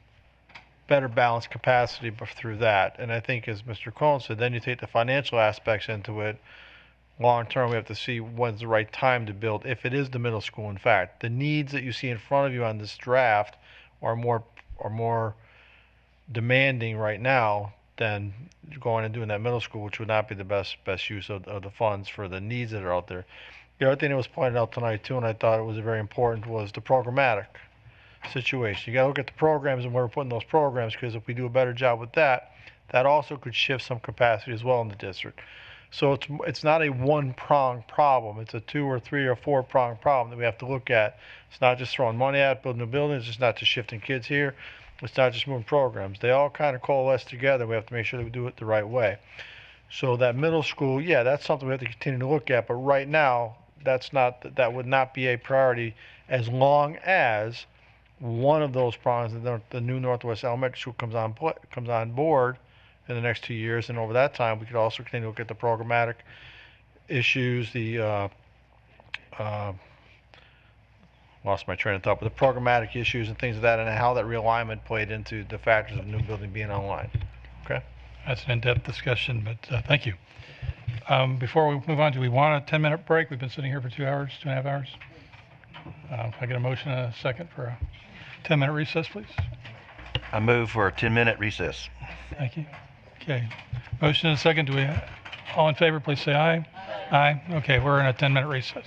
better balanced capacity through that. And I think, as Mr. Cohen said, then you take the financial aspects into it. Long term, we have to see when's the right time to build, if it is the middle school. In fact, the needs that you see in front of you on this draft are more demanding right now than going and doing that middle school, which would not be the best use of the funds for the needs that are out there. The other thing that was pointed out tonight too, and I thought it was very important, was the programmatic situation. You got to look at the programs and where we're putting those programs, because if we do a better job with that, that also could shift some capacity as well in the district. So it's not a one-pronged problem. It's a 2 or 3 or 4-pronged problem that we have to look at. It's not just throwing money at building new buildings. It's not just shifting kids here. It's not just moving programs. They all kind of coalesce together. We have to make sure that we do it the right way. So that middle school, yeah, that's something we have to continue to look at. But right now, that would not be a priority as long as one of those prongs, the new Northwest Elementary School, comes on board in the next 2 years. And over that time, we could also continue to look at the programmatic issues, lost my train of thought, but the programmatic issues and things of that, and how that realignment played into the factors of the new building being online. Okay? That's an in-depth discussion, but thank you. Before we move on, do we want a 10-minute break? We've been sitting here for 2 hours, 2.5 hours. I get a motion and a second for a 10-minute recess, please. I move for a 10-minute recess. Thank you. Okay. Motion and a second. Do we all in favor, please say aye. Aye. Okay, we're in a 10-minute recess.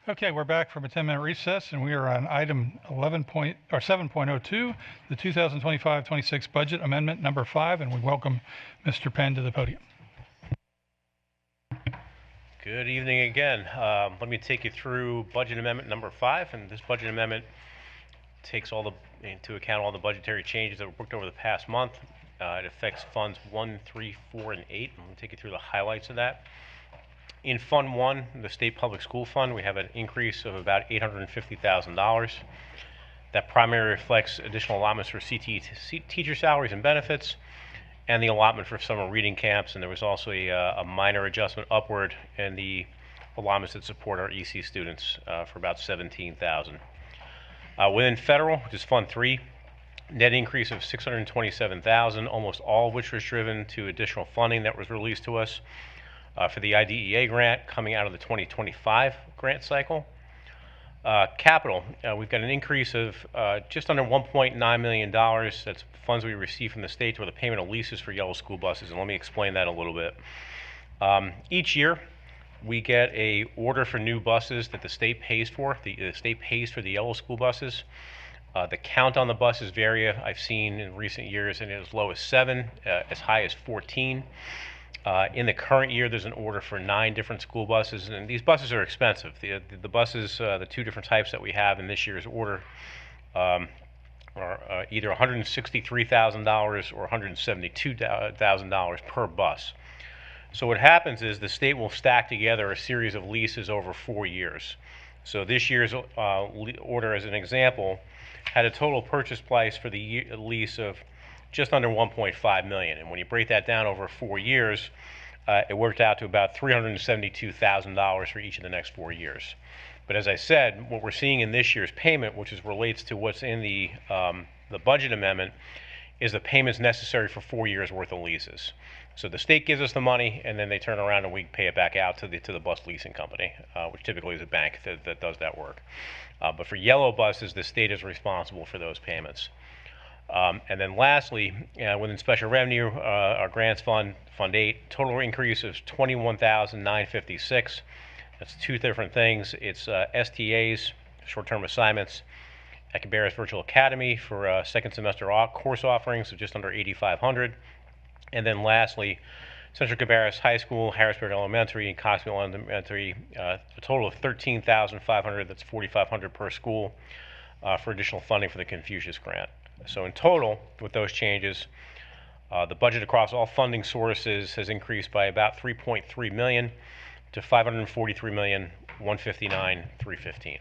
Okay, we're back from a 10-minute recess, and we are on item 7.02, the 2025-26 budget amendment number 5, and we welcome Mr. Penn to the podium. Good evening again. Let me take you through budget amendment number 5, and this budget amendment takes into account all the budgetary changes that were booked over the past month. It affects funds 1, 3, 4, and 8. I'm going to take you through the highlights of that. In Fund 1, the State Public School Fund, we have an increase of about $850,000. That primarily reflects additional allotments for teacher salaries and benefits, and the allotment for summer reading camps, and there was also a minor adjustment upward in the allotments that support our EC students for about $17,000. Within federal, which is Fund 3, net increase of $627,000, almost all of which was driven to additional funding that was released to us for the IDEA grant coming out of the 2025 grant cycle. Capital, we've got an increase of just under $1.9 million. That's funds we received from the state for the payment of leases for yellow school buses, and let me explain that a little bit. Each year, we get a order for new buses that the state pays for. The state pays for the yellow school buses. The count on the buses vary. I've seen in recent years and as low as 7, as high as 14. In the current year, there's an order for 9 different school buses, and these buses are expensive. The buses, the 2 different types that we have in this year's order are either $163,000 or $172,000 per bus. So what happens is the state will stack together a series of leases over 4 years. So this year's order, as an example, had a total purchase price for the lease of just under $1.5 million, and when you break that down over 4 years, it worked out to about $372,000 for each of the next 4 years. But as I said, what we're seeing in this year's payment, which relates to what's in the budget amendment, is the payments necessary for 4 years worth of leases. So the state gives us the money, and then they turn around and we pay it back out to the bus leasing company, which typically is a bank that does that work. But for yellow buses, the state is responsible for those payments. And then lastly, within special revenue, our grants fund, Fund 8, total increase is $21,956. That's 2 different things. It's STAs, short-term assignments, at Cabarrus Virtual Academy for second semester course offerings of just under $8,500. And then lastly, Central Cabarrus High School, Harrisburg Elementary, and Coxville Elementary, a total of $13,500. That's $4,500 per school for additional funding for the Confucius grant. So in total, with those changes, the budget across all funding sources has increased by about $3.3 million to $543,159,315.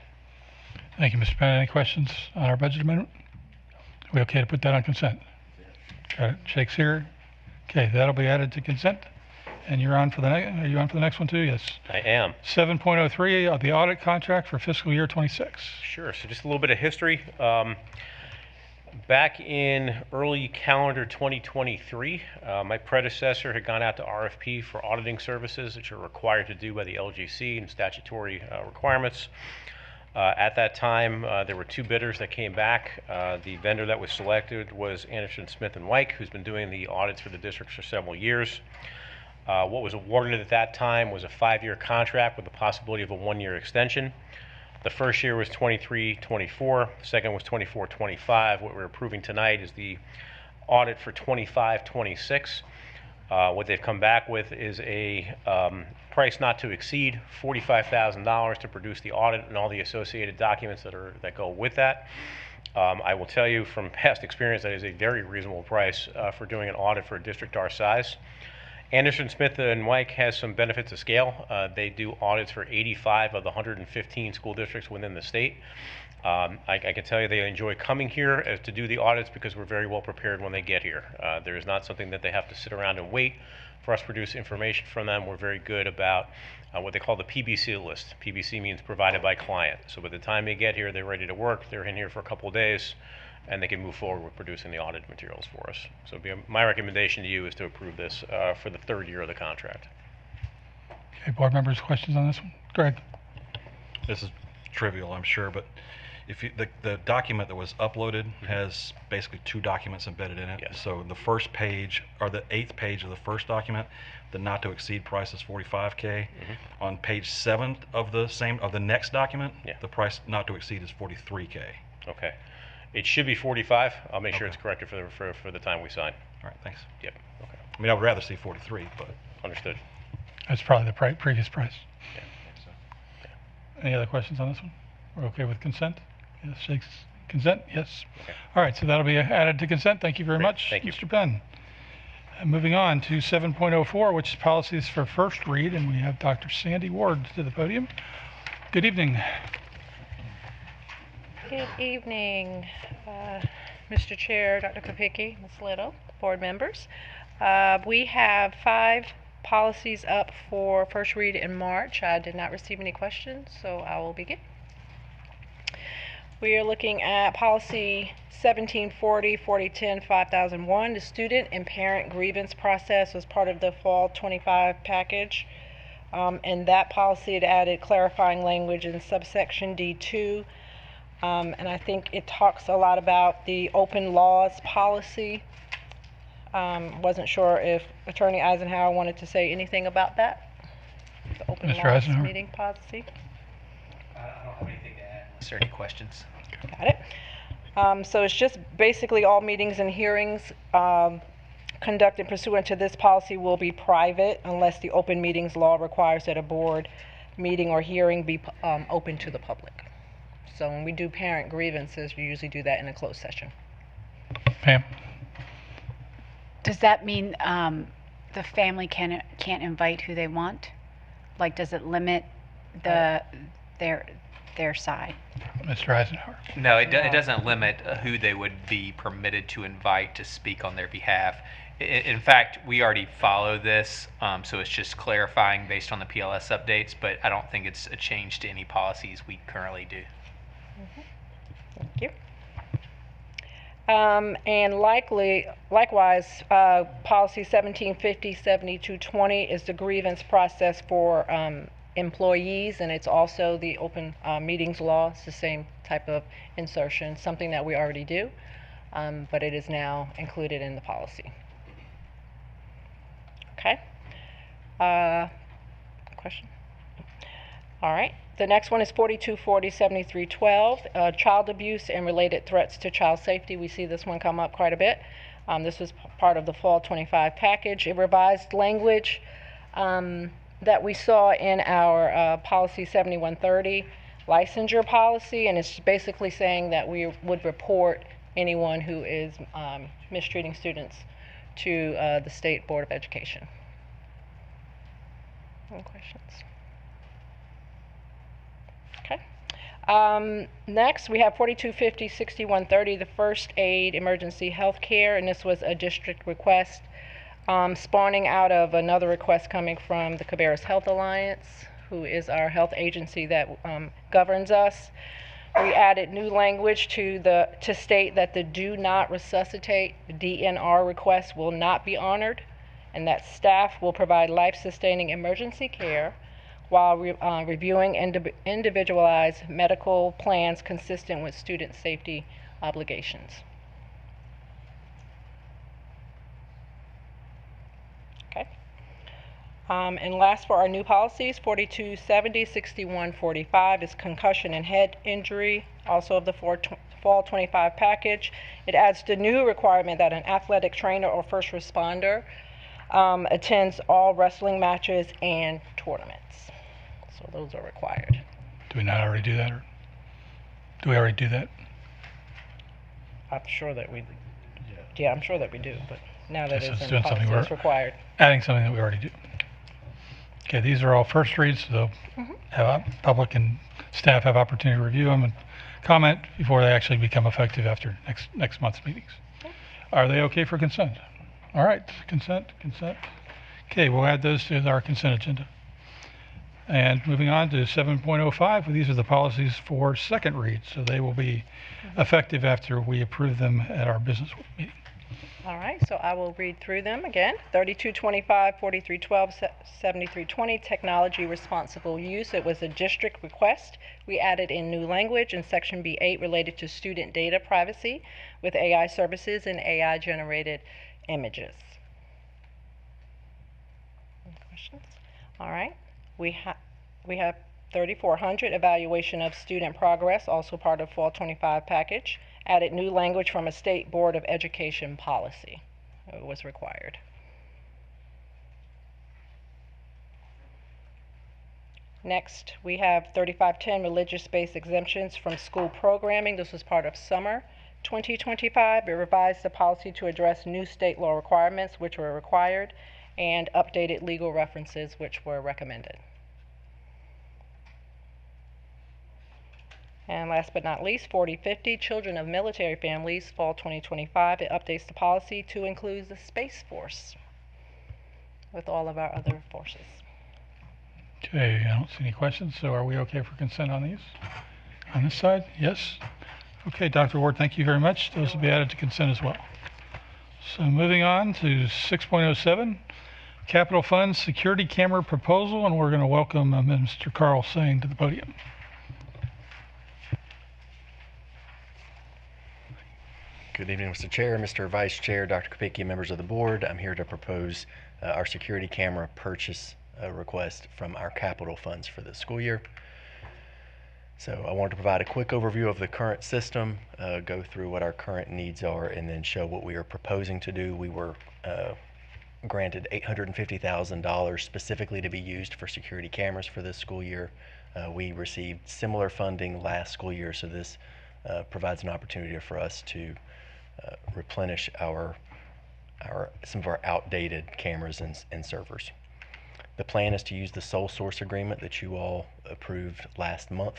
Thank you, Mr. Penn. Any questions on our budget amendment? Are we okay to put that on consent? Got it. Shakes here. Okay, that'll be added to consent. And you're on for the are you on for the next one too? Yes. I am. 7.03, the audit contract for fiscal year 26. Sure. So just a little bit of history. Back in early calendar 2023, my predecessor had gone out to RFP for auditing services, which are required to do by the LGC and statutory requirements. At that time, there were 2 bidders that came back. The vendor that was selected was Anderson, Smith & Wyke, who's been doing the audits for the districts for several years. What was awarded at that time was a 5-year contract with the possibility of a 1-year extension. The first year was 23-24, the second was 24-25. What we're approving tonight is the audit for 25-26. What they've come back with is a price not to exceed $45,000 to produce the audit and all the associated documents that go with that. I will tell you from past experience that is a very reasonable price for doing an audit for a district our size. Anderson, Smith & Wyke has some benefits of scale. They do audits for 85 of the 115 school districts within the state. I can tell you they enjoy coming here to do the audits because we're very well prepared when they get here. There is not something that they have to sit around and wait for us to produce information from them. We're very good about what they call the PBC list. PBC means provided by client. So by the time they get here, they're ready to work. They're in here for a couple of days, and they can move forward with producing the audit materials for us. So my recommendation to you is to approve this for the 3rd year of the contract. Okay, board members, questions on this one? Greg? This is trivial, I'm sure, but if you, the document that was uploaded has basically 2 documents embedded in it. Yes. So the first page, or the 8th page of the first document, the not to exceed price is 45K. On page 7 of the next document, the price not to exceed is 43K. Okay. It should be 45. I'll make sure it's corrected for the time we sign. All right, thanks. Yep. Okay. I mean, I would rather see 43, but. Understood. That's probably the previous price. Yeah. Any other questions on this one? We're okay with consent? Yes, shakes consent? Yes. Okay. All right, so that'll be added to consent. Thank you very Great. much, Thank you. Mr. Penn. Moving on to 7.04, which is policies for first read, and we have Dr. Sandy Ward to the podium. Good evening. Good evening, Mr. Chair, Dr. Kopicki, Ms. Little, board members. We have 5 policies up for first read in March. I did not receive any questions, so I will begin. We are looking at policy 1740, 4010, 5001. The student and parent grievance process was part of the fall 25 package. And that policy had added clarifying language in subsection D2. And I think it talks a lot about the open laws policy. Wasn't sure if Attorney Eisenhower wanted to say anything about that. The open Mr. laws Eisenhower. meeting policy. I don't have anything to add unless there are any questions. Got it. So it's just basically all meetings and hearings conducted pursuant to this policy will be private unless the open meetings law requires that a board meeting or hearing be open to the public. So when we do parent grievances, we usually do that in a closed session. Pam? Does that mean the family can't invite who they want? Like, does it limit their side? Mr. Eisenhower. No, it doesn't limit who they would be permitted to invite to speak on their behalf. In fact, we already follow this, so it's just clarifying based on the PLS updates, but I don't think it's a change to any policies we currently do. Thank you. And likewise, policy 1750, 7220 is the grievance process for employees, and it's also the open meetings law. It's the same type of insertion, something that we already do, but it is now included in the policy. Okay. Question? All right. The next one is 4240, 7312, child abuse and related threats to child safety. We see this one come up quite a bit. This was part of the fall 25 package. It revised language that we saw in our policy 7130 licensure policy, and it's basically saying that we would report anyone who is mistreating students to the State Board of Education. Any questions? Okay. Next, we have 4250, 6130, the first aid emergency health care, and this was a district request spawning out of another request coming from the Cabarrus Health Alliance, who is our health agency that governs us. We added new language to state that the do not resuscitate DNR request will not be honored, and that staff will provide life-sustaining emergency care while reviewing individualized medical plans consistent with student safety obligations. Okay. And last for our new policies, 4270, 6145 is concussion and head injury, also of the fall 25 package. It adds the new requirement that an athletic trainer or first responder attends all wrestling matches and tournaments. So those are required. Do we not already do that? Or do we already do that? I'm sure that we, yeah, I'm sure that we do, but now that Okay, so it's it's in the doing something policy, it's we're required. adding something that we already do. Okay, these are all first reads, so have public and staff have opportunity to review them and comment before they actually become effective after next month's meetings. Are they okay for consent? All right, consent. Okay, we'll add those to our consent agenda. And moving on to 7.05, these are the policies for second read, so they will be effective after we approve them at our business meeting. All right, so I will read through them again. 3225, 4312, 7320, technology responsible use. It was a district request. We added in new language in section B8 related to student data privacy with AI services and AI generated images. Any questions? All right, we have 3400, evaluation of student progress, also part of Fall 25 package. Added new language from a state board of education policy. It was required. Next, we have 3510, religious-based exemptions from school programming. This was part of summer 2025. It revised the policy to address new state law requirements, which were required, and updated legal references, which were recommended. And last but not least, 4050, children of military families, fall 2025. It updates the policy to include the Space Force with all of our other forces. Okay, I don't see any questions, so are we okay for consent on these? On this side? Yes? Okay, Dr. Ward, thank you very much. Those will be added to consent as well. So moving on to 6.07, capital funds security camera proposal, and we're going to welcome Mr. Carl Sane to the podium. Good evening, Mr. Chair, Mr. Vice Chair, Dr. Kopicki, members of the board. I'm here to propose our security camera purchase request from our capital funds for this school year. So I wanted to provide a quick overview of the current system, go through what our current needs are, and then show what we are proposing to do. We were granted $850,000 specifically to be used for security cameras for this school year. We received similar funding last school year, so this provides an opportunity for us to replenish some of our outdated cameras and servers. The plan is to use the sole source agreement that you all approved last month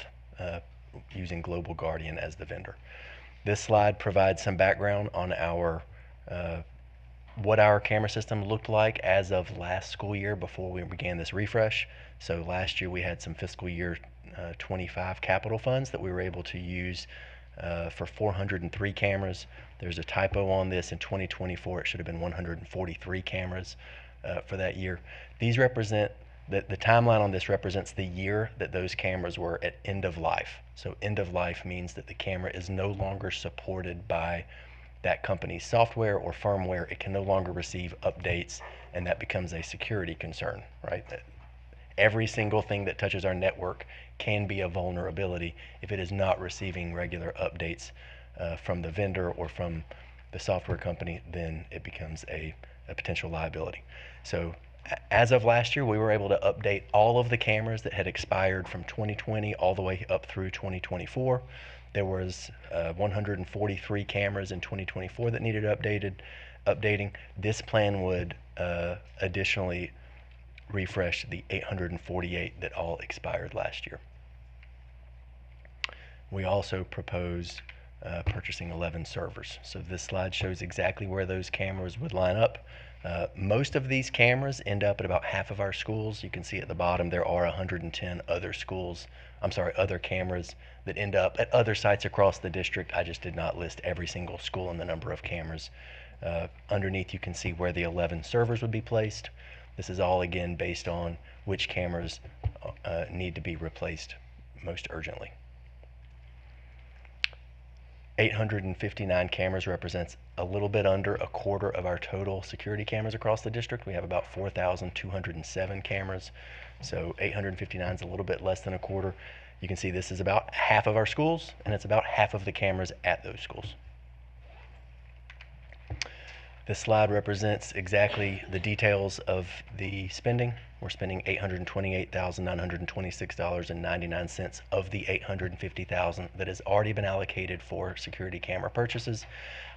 using Global Guardian as the vendor. This slide provides some background on what our camera system looked like as of last school year before we began this refresh. So last year we had some fiscal year 25 capital funds that we were able to use for 403 cameras. There's a typo on this. In 2024 it should have been 143 cameras for that year. These represent, the timeline on this represents the year that those cameras were at end of life. So end of life means that the camera is no longer supported by that company's software or firmware. It can no longer receive updates, and that becomes a security concern, right? Every single thing that touches our network can be a vulnerability if it is not receiving regular updates from the vendor or from the software company. Then it becomes a potential liability. So as of last year, we were able to update all of the cameras that had expired from 2020 all the way up through 2024. There was 143 cameras in 2024 that needed updating. This plan would additionally refresh the 848 that all expired last year. We also propose purchasing 11 servers. So this slide shows exactly where those cameras would line up. Most of these cameras end up at about half of our schools. You can see at the bottom there are 110 other cameras that end up at other sites across the district. I just did not list every single school and the number of cameras. Underneath you can see where the 11 servers would be placed. This is all again based on which cameras need to be replaced most urgently. 859 cameras represents a little bit under a quarter of our total security cameras across the district. We have about 4,207 cameras, so 859 is a little bit less than a quarter. You can see this is about half of our schools, and it's about half of the cameras at those schools. This slide represents exactly the details of the spending. We're spending $828,926.99 of the $850,000 that has already been allocated for security camera purchases.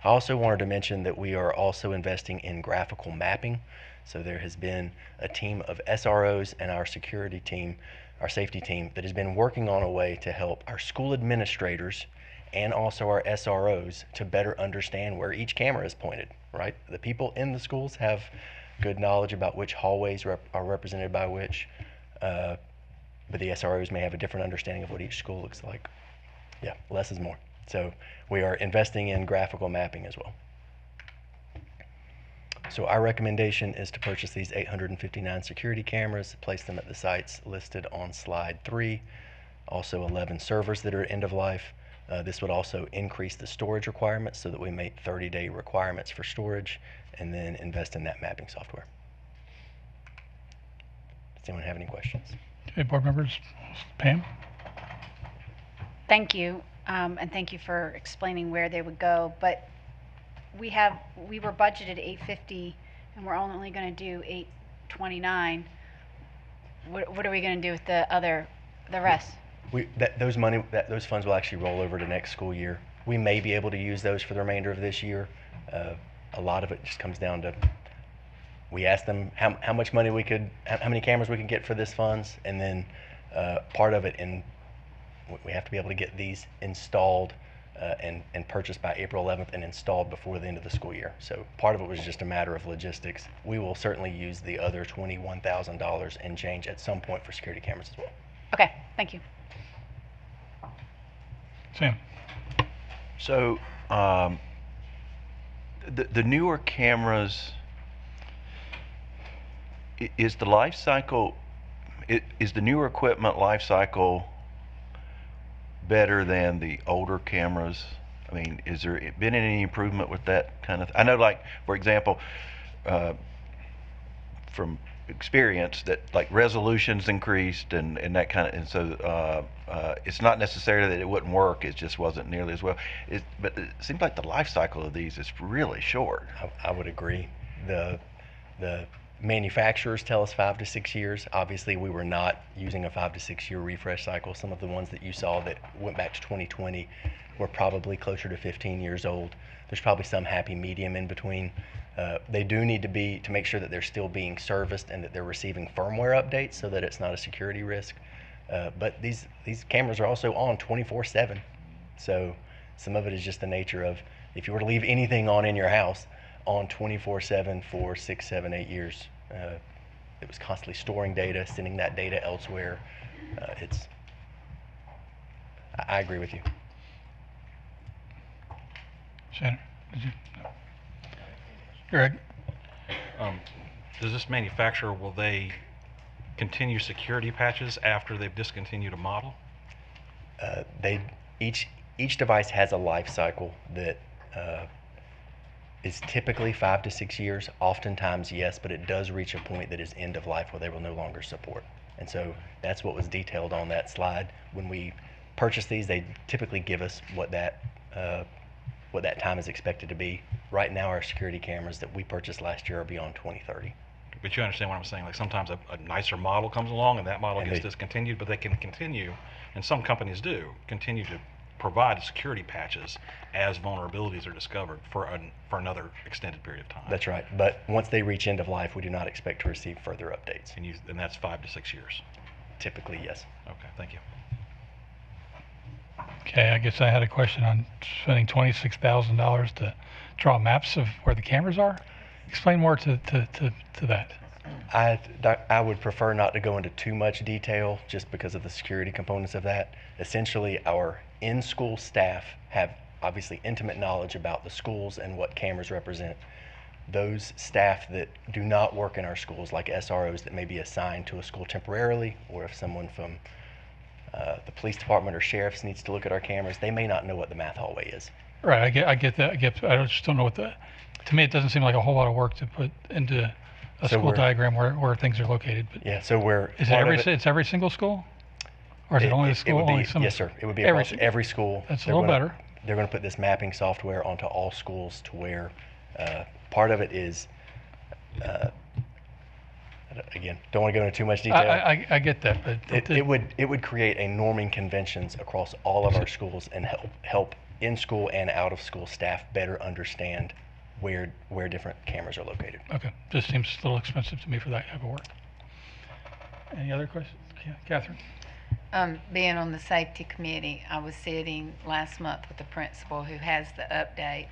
I also wanted to mention that we are also investing in graphical mapping. So there has been a team of SROs and our security team, our safety team, that has been working on a way to help our school administrators and also our SROs to better understand where each camera is pointed, right? The people in the schools have good knowledge about which hallways are represented by which, but the SROs may have a different understanding of what each school looks like. Yeah, less is more. So we are investing in graphical mapping as well. So our recommendation is to purchase these 859 security cameras, place them at the sites listed on slide 3. Also 11 servers that are end of life. This would also increase the storage requirements so that we make 30-day requirements for storage, and then invest in that mapping software. Does anyone have any questions? Okay, board members, Pam? Thank you, and thank you for explaining where they would go. But we were budgeted 850, and we're only going to do 829. What are we going to do with the rest? Those funds will actually roll over to next school year. We may be able to use those for the remainder of this year. A lot of it just comes down to, we asked them how much money how many cameras we could get for this funds, and then part of it, we have to be able to get these installed and purchased by April 11th and installed before the end of the school year. So part of it was just a matter of logistics. We will certainly use the other $21,000 and change at some point for security cameras as well. Okay, thank you. Sam? So, the newer cameras, is the life cycle, is the newer equipment life cycle better than the older cameras? I mean, is there been any improvement with that kind of? I know, like, for example, from experience, that like resolutions increased and that kind of, and so it's not necessarily that it wouldn't work, it just wasn't nearly as well. But it seems like the life cycle of these is really short. I would agree. The manufacturers tell us 5 to 6 years. Obviously, we were not using a 5 to 6 year refresh cycle. Some of the ones that you saw that went back to 2020 were probably closer to 15 years old. There's probably some happy medium in between. They do need to make sure that they're still being serviced and that they're receiving firmware updates so that it's not a security risk. But these cameras are also on 24/7. So some of it is just the nature of, if you were to leave anything on in your house on 24/7 for 6, 7, 8 years, it was constantly storing data, sending that data elsewhere. I agree with you. Shannon, did you? No. Greg? Does this manufacturer, will they continue security patches after they've discontinued a model? Each device has a life cycle that is typically 5 to 6 years. Oftentimes, yes, but it does reach a point that is end of life where they will no longer support. And so that's what was detailed on that slide. When we purchase these, they typically give us what that time is expected to be. Right now, our security cameras that we purchased last year are beyond 2030. But you understand what I'm saying? Like, sometimes a nicer model comes along and that model gets discontinued, but they can continue, and some companies do, continue to provide security patches as vulnerabilities are discovered for another extended period of time. That's right. But once they reach end of life, we do not expect to receive further updates. And that's 5 to 6 years? Typically, yes. Okay, thank you. Okay, I guess I had a question on spending $26,000 to draw maps of where the cameras are. Explain more to that. I would prefer not to go into too much detail just because of the security components of that. Essentially, our in-school staff have obviously intimate knowledge about the schools and what cameras represent. Those staff that do not work in our schools, like SROs that may be assigned to a school temporarily, or if someone from the police department or sheriffs needs to look at our cameras, they may not know what the math hallway is. Right, I get that. I just don't know what to me, it doesn't seem like a whole lot of work to put into a school diagram where things are located. But yeah, so it's every single school? Or is it only the school? Yes, sir. It would be across every school. That's a little better. They're going to put this mapping software onto all schools to where part of it is, again, don't want to go into too much detail. I get that, but it would create a norming conventions across all of our schools and help in-school and out-of-school staff better understand where different cameras are located. Okay, just seems a little expensive to me for that type of work. Any other questions? Catherine? Being on the safety committee, I was sitting last month with the principal who has the update,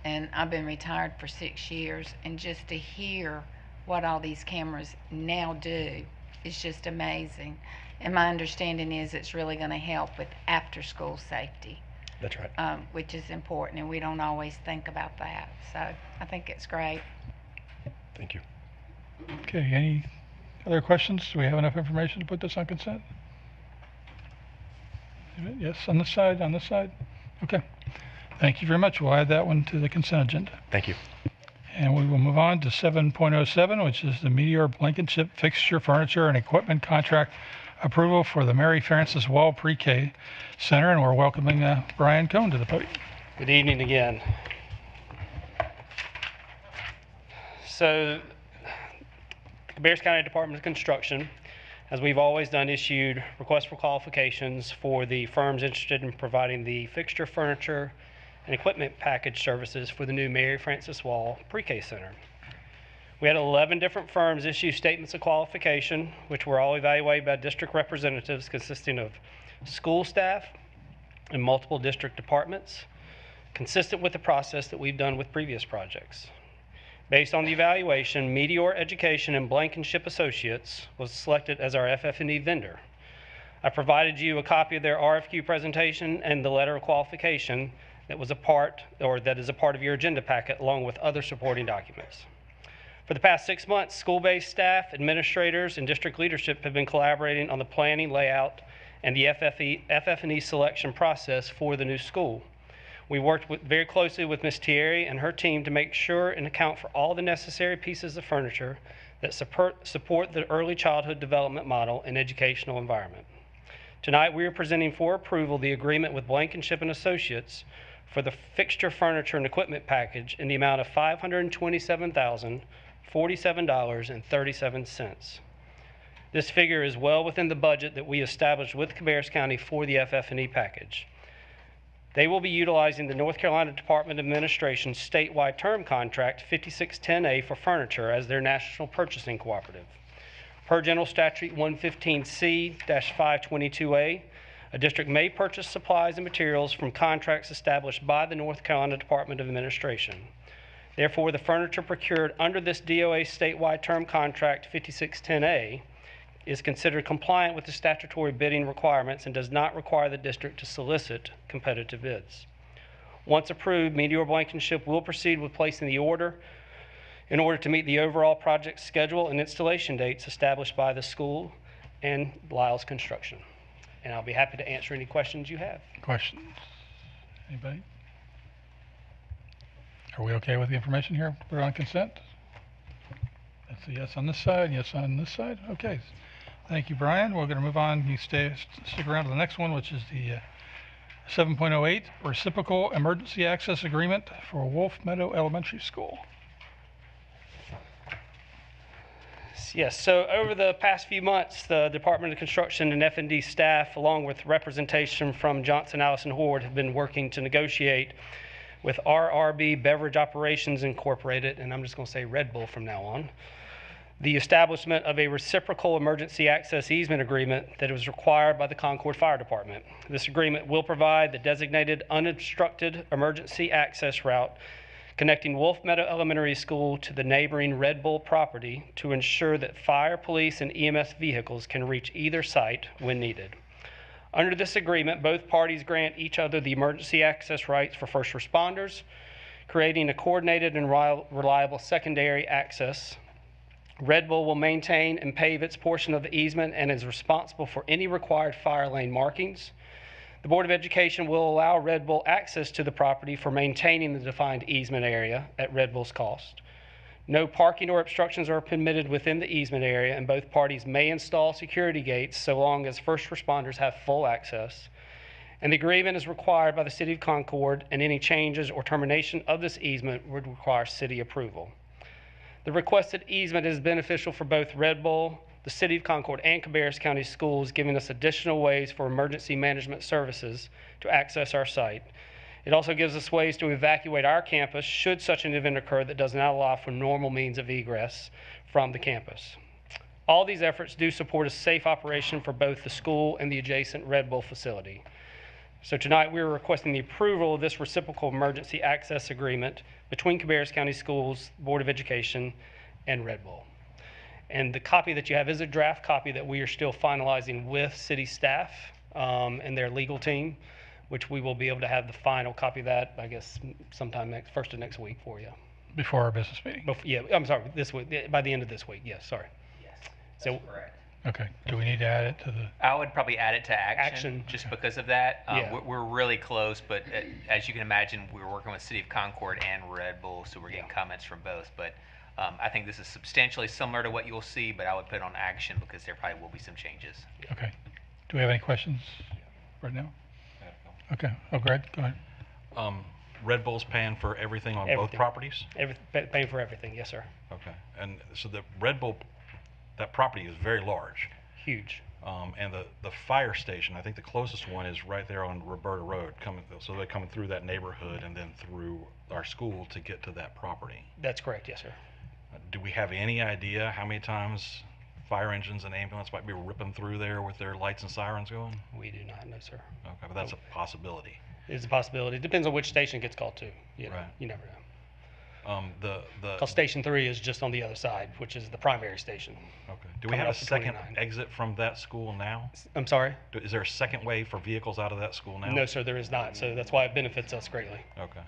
and I've been retired for 6 years, and just to hear what all these cameras now do is just amazing. And my understanding is it's really going to help with after-school safety. That's right. Which is important, and we don't always think about that. So I think it's great. Thank you. Okay, any other questions? Do we have enough information to put this on consent? Yes, on this side, on this side? Okay. Thank you very much. We'll add that one to the consent agenda. Thank you. And we will move on to 7.07, which is the Meteor Blankenship Fixture, Furniture, and Equipment Contract Approval for the Mary Frances Wall Pre-K Center, and we're welcoming Brian Cohn to the podium. Good evening again. So, Cabarrus County Department of Construction, as we've always done, issued requests for qualifications for the firms interested in providing the fixture, furniture, and equipment package services for the new Mary Frances Wall Pre-K Center. We had 11 different firms issue statements of qualification, which were all evaluated by district representatives consisting of school staff and multiple district departments, consistent with the process that we've done with previous projects. Based on the evaluation, Meteor Education and Blankenship Associates was selected as our FF&E vendor. I provided you a copy of their RFQ presentation and the letter of qualification that was a part, or that is a part of your agenda packet, along with other supporting documents. For the past 6 months, school-based staff, administrators, and district leadership have been collaborating on the planning, layout, and the FF&E selection process for the new school. We worked very closely with Ms. Thierry and her team to make sure and account for all the necessary pieces of furniture that support the early childhood development model and educational environment. Tonight, we are presenting for approval the agreement with Blankenship and Associates for the fixture, furniture, and equipment package in the amount of $527,047.37. This figure is well within the budget that we established with Cabarrus County for the FF&E package. They will be utilizing the North Carolina Department of Administration's statewide term contract 5610A for furniture as their national purchasing cooperative. Per General Statute 115C-522A, a district may purchase supplies and materials from contracts established by the North Carolina Department of Administration. Therefore, the furniture procured under this DOA statewide term contract 5610A is considered compliant with the statutory bidding requirements and does not require the district to solicit competitive bids. Once approved, Meteor Blankenship will proceed with placing the order in order to meet the overall project schedule and installation dates established by the school and Lyles Construction. And I'll be happy to answer any questions you have. Questions? Anybody? Are we okay with the information here? Put it on consent? That's a yes on this side, yes on this side. Okay. Thank you, Brian. We're going to move on. You stick around to the next one, which is the 7.08 Reciprocal Emergency Access Agreement for Wolf Meadow Elementary School. Yes, so over the past few months, the Department of Construction and F&D staff, along with representation from Johnson, Allison Horde, have been working to negotiate with RRB Beverage Operations Incorporated, and I'm just going to say Red Bull from now on, the establishment of a reciprocal emergency access easement agreement that was required by the Concord Fire Department. This agreement will provide the designated unobstructed emergency access route connecting Wolf Meadow Elementary School to the neighboring Red Bull property to ensure that fire, police, and EMS vehicles can reach either site when needed. Under this agreement, both parties grant each other the emergency access rights for first responders, creating a coordinated and reliable secondary access. Red Bull will maintain and pave its portion of the easement and is responsible for any required fire lane markings. The Board of Education will allow Red Bull access to the property for maintaining the defined easement area at Red Bull's cost. No parking or obstructions are permitted within the easement area, and both parties may install security gates so long as first responders have full access. And the agreement is required by the City of Concord, and any changes or termination of this easement would require city approval. The requested easement is beneficial for both Red Bull, the City of Concord, and Cabarrus County Schools, giving us additional ways for emergency management services to access our site. It also gives us ways to evacuate our campus should such an event occur that does not allow for normal means of egress from the campus. All these efforts do support a safe operation for both the school and the adjacent Red Bull facility. So tonight we are requesting the approval of this reciprocal emergency access agreement between Cabarrus County Schools, Board of Education, and Red Bull. And the copy that you have is a draft copy that we are still finalizing with city staff and their legal team, which we will be able to have the final copy of that, I guess, sometime first of next week for you. before our business meeting. Yeah, I'm sorry, this week, by the end of this week, yes, sorry. Yes, So, correct. Okay, do we need to add it to the? I would probably add it to action, Action. just because of that. Yeah. We're really close, but as you can imagine, we're working with City of Concord and Red Bull, so we're getting comments from both. But I think this is substantially similar to what you'll see, but I would put it on action because there probably will be some changes. Okay. Do we have any questions right now? Okay. Oh, Greg, go ahead. Red Bull's paying for everything on both Everything. properties? Paying for everything, yes, sir. Okay. And so the Red Bull, that property is very large. Huge. And the fire station, I think the closest one is right there on Roberta Road. So they're coming through that neighborhood and then through our school to get to that property. That's correct, yes, sir. Do we have any idea how many times fire engines and ambulance might be ripping through there with their lights and sirens going? We do not know, sir. Okay, but that's a possibility. It's a possibility. It depends on which station it gets called to. You know, Right. You never know. Because Station 3 is just on the other side, which is the primary station. Okay. Do we Coming have a off the second 29. exit from that school now? I'm sorry? Is there a second way for vehicles out of that school now? No, sir, there is not. So that's why it benefits us greatly. Okay.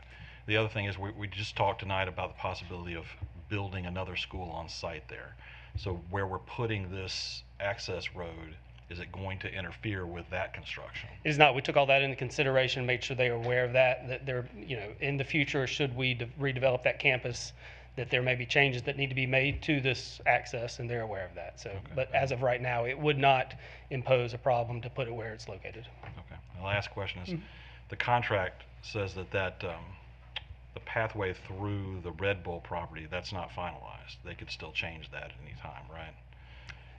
The other thing is we just talked tonight about the possibility of building another school on site there. So where we're putting this access road, is it going to interfere with that construction? It is not. We took all that into consideration, made sure they are aware of that they're, in the future, should we redevelop that campus, that there may be changes that need to be made to this access, and they're aware of that. So, but as of right now, it would not impose a problem to put it where it's located. Okay. The last question is, the contract says that the pathway through the Red Bull property, that's not finalized. They could still change that at any time, right?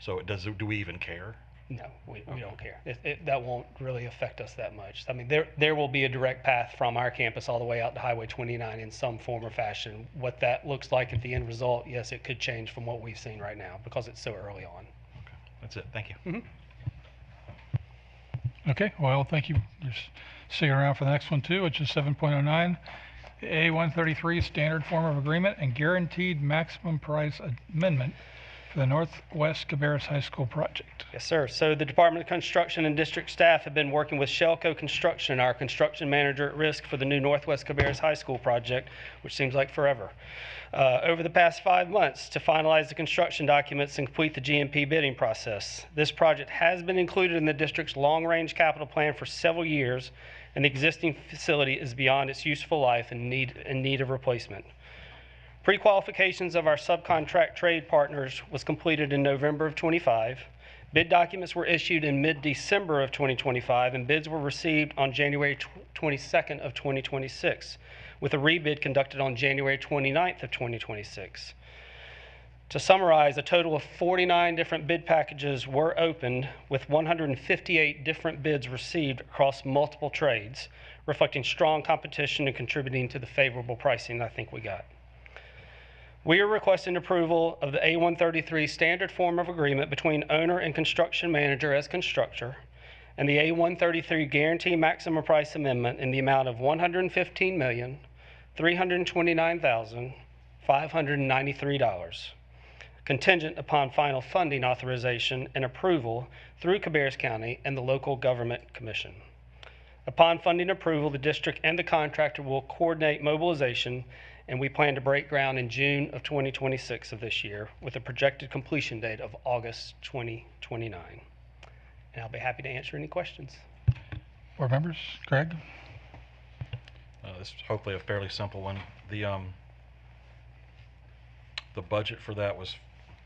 So do we even care? No, we don't care. That won't really affect us that much. I mean, there will be a direct path from our campus all the way out to Highway 29 in some form or fashion. What that looks like at the end result, yes, it could change from what we've seen right now because it's so early on. Okay, that's it. Thank you. Okay, well, thank you. Just sticking around for the next one too, which is 7.09. A133 standard form of agreement and guaranteed maximum price amendment for the Northwest Cabarrus High School project. Yes, sir. So the Department of Construction and district staff have been working with Shellco Construction, our construction manager at risk for the new Northwest Cabarrus High School project, which seems like forever, over the past 5 months to finalize the construction documents and complete the GMP bidding process. This project has been included in the district's long-range capital plan for several years, and the existing facility is beyond its useful life and in need of replacement. Pre-qualifications of our subcontract trade partners was completed in November of 25. Bid documents were issued in mid-December of 2025, and bids were received on January 22nd of 2026, with a rebid conducted on January 29th of 2026. To summarize, a total of 49 different bid packages were opened, with 158 different bids received across multiple trades, reflecting strong competition and contributing to the favorable pricing I think we got. We are requesting approval of the A133 standard form of agreement between owner and construction manager as constructor, and the A133 guarantee maximum price amendment in the amount of $115,329,593, contingent upon final funding authorization and approval through Cabarrus County and the local government commission. Upon funding approval, the district and the contractor will coordinate mobilization, and we plan to break ground in June of 2026 of this year with a projected completion date of August 2029. And I'll be happy to answer any questions. Board members, Greg? This is hopefully a fairly simple one. The budget for that was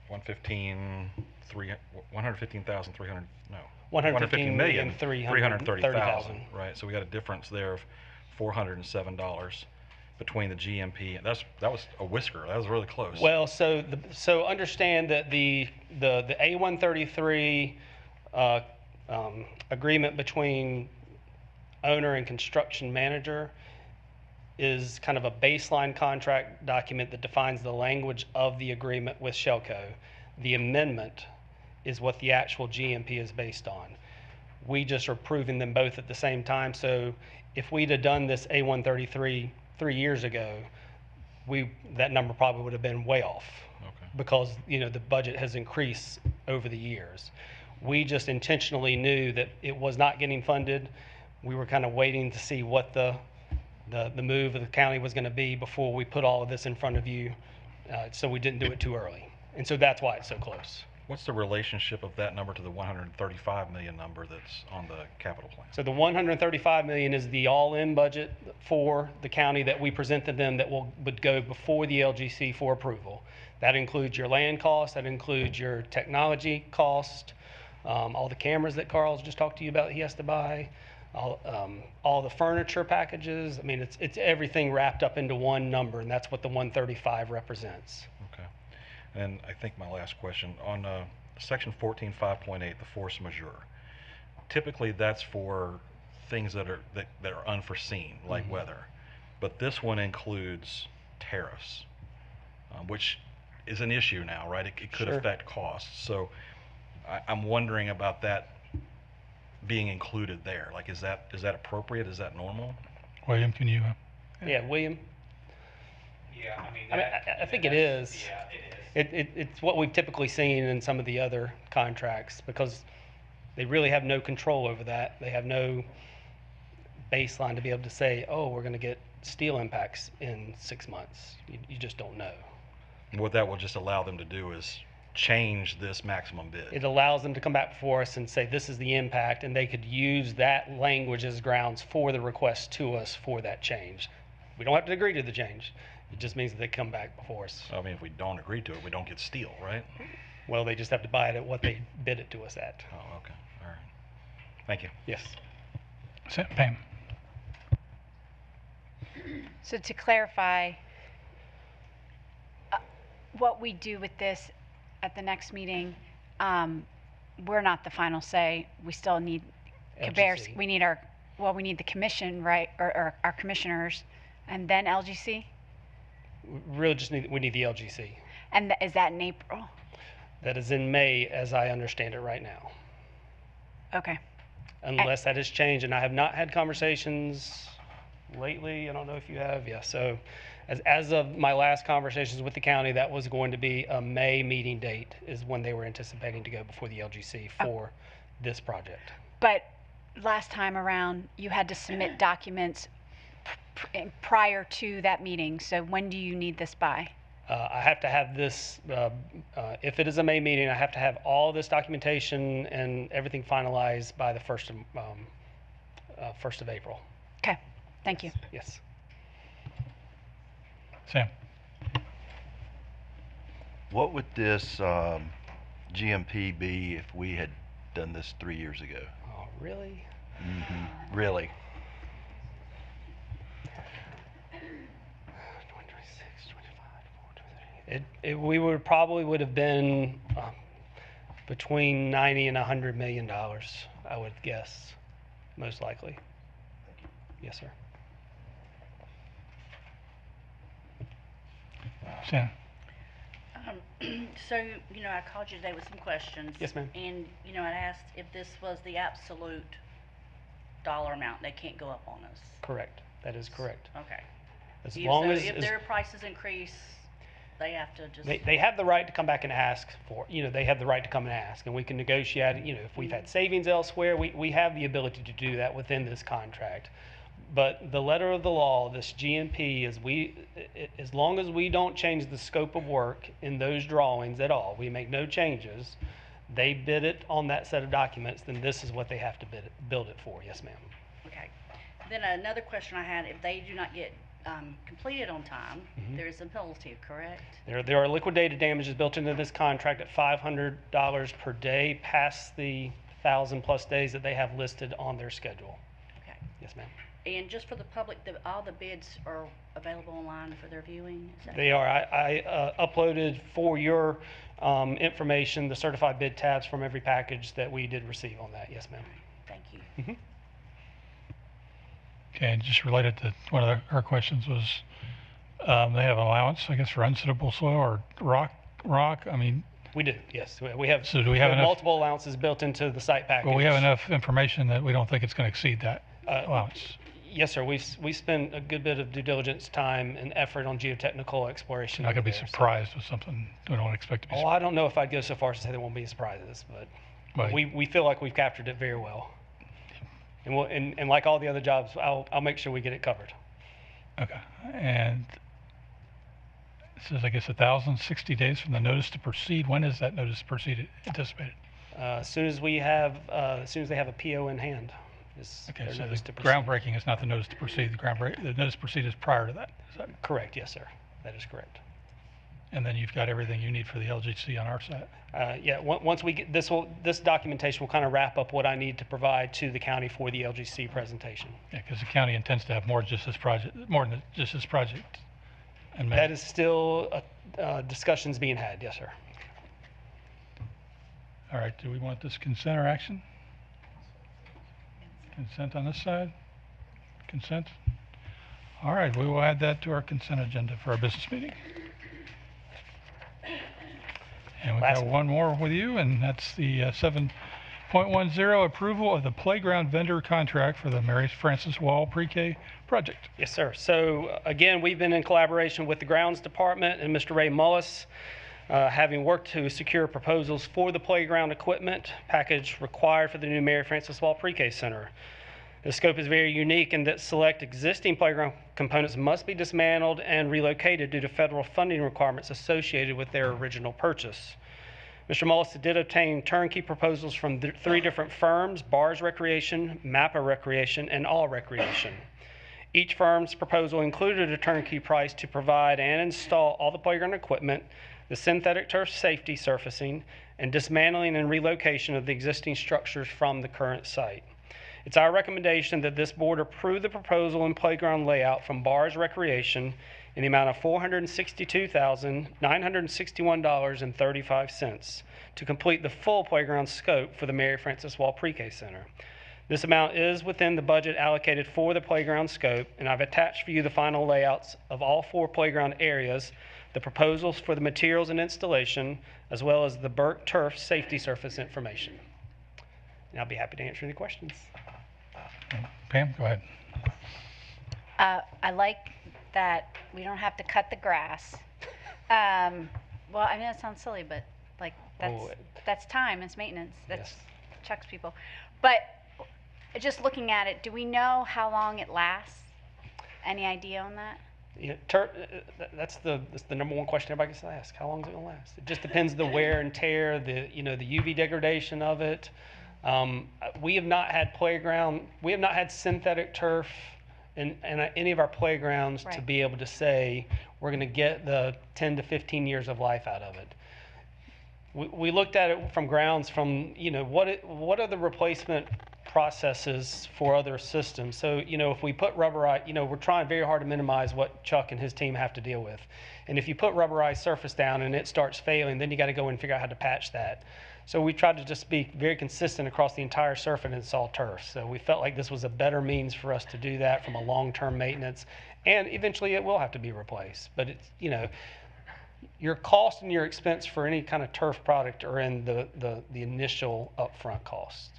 115,300, no. 115,330,000. Right, so we got a difference there of $407 between the GMP. That was a whisker. That was really close. Well, so understand that the A133 agreement between owner and construction manager is kind of a baseline contract document that defines the language of the agreement with Shellco. The amendment is what the actual GMP is based on. We just are approving them both at the same time. So if we'd have done this A133 3 years ago, that number probably would have been way off. Okay. Because the budget has increased over the years. We just intentionally knew that it was not getting funded. We were kind of waiting to see what the the move of the county was going to be before we put all of this in front of you, so we didn't do it too early. And so that's why it's so close. What's the relationship of that number to the 135 million number that's on the capital plan? So the 135 million is the all-in budget for the county that we present to them that would go before the LGC for approval. That includes your land cost, that includes your technology cost, all the cameras that Carl's just talked to you about he has to buy, all the furniture packages. I mean, it's everything wrapped up into one number, and that's what the 135 represents. Okay. And I think my last question, on section 14.5.8, the force majeure, typically that's for things that are unforeseen, like weather. But this one includes tariffs, which is an issue now, right? It could Sure. affect costs. So I'm wondering about that being included there. Like, is that appropriate? Is that normal? William, can you? Yeah, William? Yeah, I mean, I think it is. Yeah, it is. It's what we've typically seen in some of the other contracts, because they really have no control over that. They have no baseline to be able to say, oh, we're going to get steel impacts in 6 months. You just don't know. What that will just allow them to do is change this maximum bid. It allows them to come back before us and say, this is the impact, and they could use that language as grounds for the request to us for that change. We don't have to agree to the change. It just means that they come back before us. I mean, if we don't agree to it, we don't get steel, right? Well, they just have to buy it at what they bid it to us at. Oh, okay. All right. Thank you. Yes. Pam. So to clarify, what we do with this at the next meeting, we're not the final say. We still need Cabarrus. LGC. We need we need the commission, right, or our commissioners, and then LGC. We really just we need the LGC. And is that in April? That is in May, as I understand it right now. Okay. Unless that has changed, and I have not had conversations lately. I don't know if you have. Yeah. So, as of my last conversations with the county, that was going to be a May meeting date is when they were anticipating to go before the LGC for this project. But last time around, you had to submit documents prior to that meeting. So when do you need this by? I have to have this, if it is a May meeting, I have to have all this documentation and everything finalized by the 1st of April. Okay, thank you. Yes. Sam. What would this GMP be if we had done this 3 years ago? Oh, really? Mm-hmm. Really? We would have been between 90 and 100 million dollars, I would guess, most likely. Yes, sir. Sam. So, I called you today with some questions. Yes, ma'am. And, I asked if this was the absolute dollar amount. They can't go up on us. Correct. That is correct. Okay. As long as if their prices increase, they have to just. They have the right to come back and ask for, they have the right to come and ask, and we can negotiate, if we've had savings elsewhere, we have the ability to do that within this contract. But the letter of the law, this GMP, as long as we don't change the scope of work in those drawings at all, we make no changes, they bid it on that set of documents, then this is what they have to build it for. Yes, ma'am. Okay. Then another question I had, if they do not get completed on time, there is a penalty, correct? There are liquidated damages built into this contract at $500 per day past the 1,000+ days that they have listed on their schedule. Okay. Yes, ma'am. And just for the public, all the bids are available online for their viewing? Is that They are. I uploaded for your information the certified bid tabs from every package that we did receive on that. Yes, ma'am. Thank you. Okay, and just related to one of her questions was, they have allowance, I guess, for unsuitable soil or rock. I mean. We do, yes. We have. So do we have enough? Multiple allowances built into the site package. Well, we have enough information that we don't think it's going to exceed that allowance. Yes, sir. We spent a good bit of due diligence time and effort on geotechnical exploration. You're not going to be surprised with something we don't expect to be surprised. I don't know if I'd go so far as to say there won't be surprises, but we feel like we've captured it very well. And like all the other jobs, I'll make sure we get it covered. Okay, and it says, I guess, 1,060 days from the notice to proceed. When is that notice to proceed anticipated? As soon as they have a PO in hand. Okay, their so notice the to proceed. groundbreaking is not the notice to proceed. The notice to proceed is prior to that. Is that correct? Yes, sir. That is correct. And then you've got everything you need for the LGC on our side. Yeah. Once we get this documentation will kind of wrap up what I need to provide to the county for the LGC presentation. Yeah, because the county intends to have more than just this project. And that is still discussions being had. Yes, sir. All right. Do we want this consent or action? Consent on this side? Consent? All right, we will add that to our consent agenda for our business meeting. And we've got one more with you, and that's the 7.10 approval of the playground vendor contract for the Mary Frances Wall Pre-K project. Yes, sir. So again, we've been in collaboration with the grounds department and Mr. Ray Mullis, having worked to secure proposals for the playground equipment package required for the new Mary Frances Wall Pre-K Center. The scope is very unique in that select existing playground components must be dismantled and relocated due to federal funding requirements associated with their original purchase. Mr. Mullis did obtain turnkey proposals from 3 different firms: Bars Recreation, Mappa Recreation, and All Recreation. Each firm's proposal included a turnkey price to provide and install all the playground equipment, the synthetic turf safety surfacing, and dismantling and relocation of the existing structures from the current site. It's our recommendation that this board approve the proposal and playground layout from Bars Recreation in the amount of $462,961.35 to complete the full playground scope for the Mary Frances Wall Pre-K Center. This amount is within the budget allocated for the playground scope, and I've attached for you the final layouts of all 4 playground areas, the proposals for the materials and installation, as well as the burnt turf safety surface information. And I'll be happy to answer any questions. Pam, go ahead. I like that we don't have to cut the grass. Well, I mean, that sounds silly, but like that's time, it's maintenance. That's Chuck's people. But just looking at it, do we know how long it lasts? Any idea on that? Yeah, that's the number one question everybody gets to ask. How long is it going to last? It just depends the wear and tear, the UV degradation of it. We have not had synthetic turf in any of our playgrounds to be able to say we're going to get the 10 to 15 years of life out of it. We looked at it from grounds from, what are the replacement processes for other systems. So, if we put rubberized, we're trying very hard to minimize what Chuck and his team have to deal with. And if you put rubberized surface down and it starts failing, then you got to go and figure out how to patch that. So we tried to just be very consistent across the entire surface and install turf. So we felt like this was a better means for us to do that from a long-term maintenance. And eventually it will have to be replaced. But it's, your cost and your expense for any kind of turf product are in the initial upfront cost.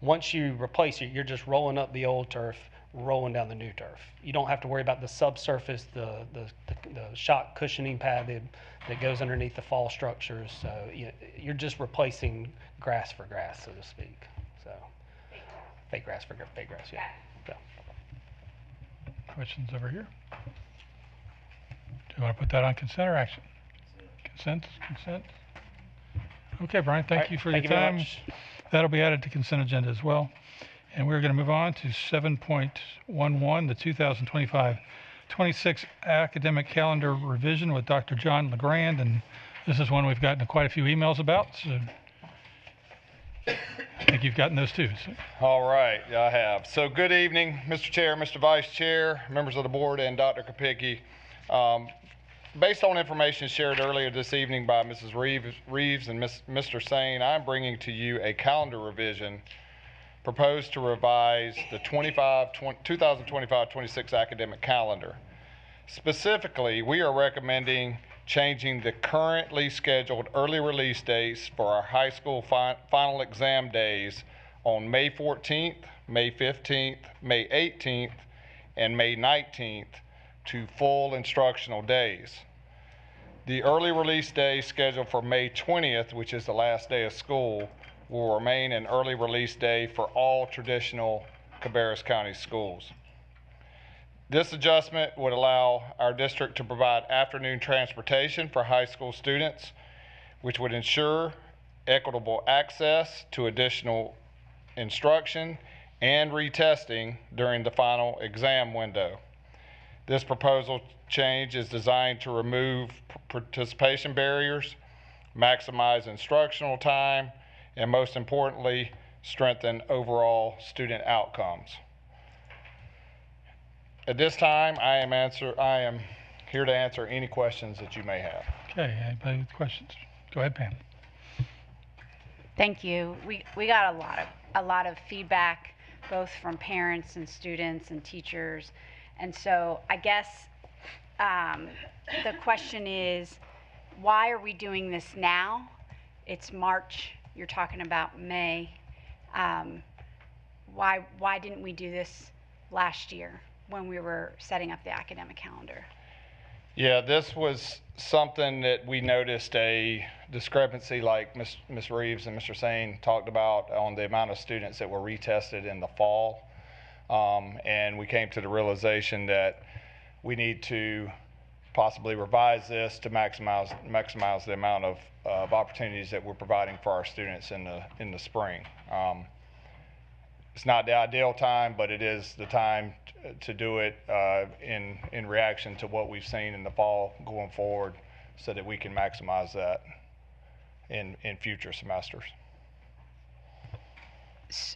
Once you replace it, you're just rolling up the old turf, rolling down the new turf. You don't have to worry about the subsurface, the shock cushioning pad that goes underneath the fall structures. So you're just replacing grass for grass, so to speak. So fake grass for fake grass, yeah. So. Questions over here? Do you want to put that on consent or action? Consent? Okay, Brian, thank you for your time. That'll be added to consent agenda as well. And we're going to move on to 7.11, the 2025-26 academic calendar revision with Dr. John LeGrand. And this is one we've gotten quite a few emails about. So I think you've gotten those too. So. All right, I have. So good evening, Mr. Chair, Mr. Vice Chair, members of the board, and Dr. Kopicki. Based on information shared earlier this evening by Mrs. Reeves and Mr. Sane, I'm bringing to you a calendar revision proposed to revise the 2025-26 academic calendar. Specifically, we are recommending changing the currently scheduled early release dates for our high school final exam days on May 14th, May 15th, May 18th, and May 19th to full instructional days. The early release day scheduled for May 20th, which is the last day of school, will remain an early release day for all traditional Cabarrus County schools. This adjustment would allow our district to provide afternoon transportation for high school students, which would ensure equitable access to additional instruction and retesting during the final exam window. This proposal change is designed to remove participation barriers, maximize instructional time, and most importantly, strengthen overall student outcomes. At this time, I am here to answer any questions that you may have. Okay, anybody with questions? Go ahead, Pam. Thank you. We got a lot of feedback, both from parents and students and teachers. And so I guess the question is, why are we doing this now? It's March, you're talking about May. Why didn't we do this last year when we were setting up the academic calendar? Yeah, this was something that we noticed a discrepancy, like Ms. Reeves and Mr. Sain talked about, on the amount of students that were retested in the fall. And we came to the realization that we need to possibly revise this to maximize the amount of opportunities that we're providing for our students in the spring. It's not the ideal time, but it is the time to do it in reaction to what we've seen in the fall going forward, so that we can maximize that in future semesters.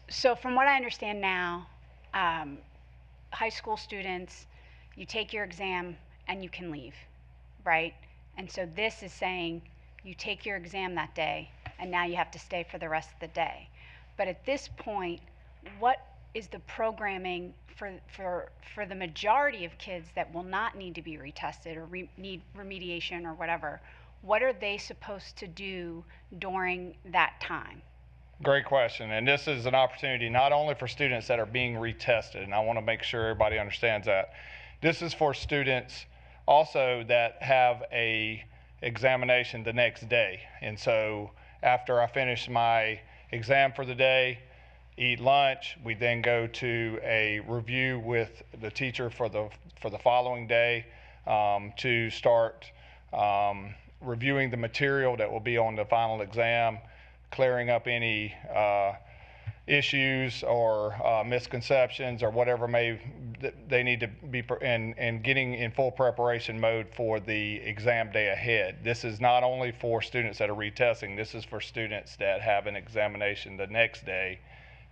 So from what I understand now, high school students, you take your exam and you can leave, right? And so this is saying you take your exam that day and now you have to stay for the rest of the day. But at this point, what is the programming for the majority of kids that will not need to be retested or need remediation or whatever? What are they supposed to do during that time? Great question, and this is an opportunity not only for students that are being retested, and I want to make sure everybody understands that. This is for students also that have a examination the next day. And so after I finish my exam for the day, eat lunch, we then go to a review with the teacher for the following day to start reviewing the material that will be on the final exam, clearing up any issues or misconceptions or whatever they need to be, and getting in full preparation mode for the exam day ahead. This is not only for students that are retesting, this is for students that have an examination the next day.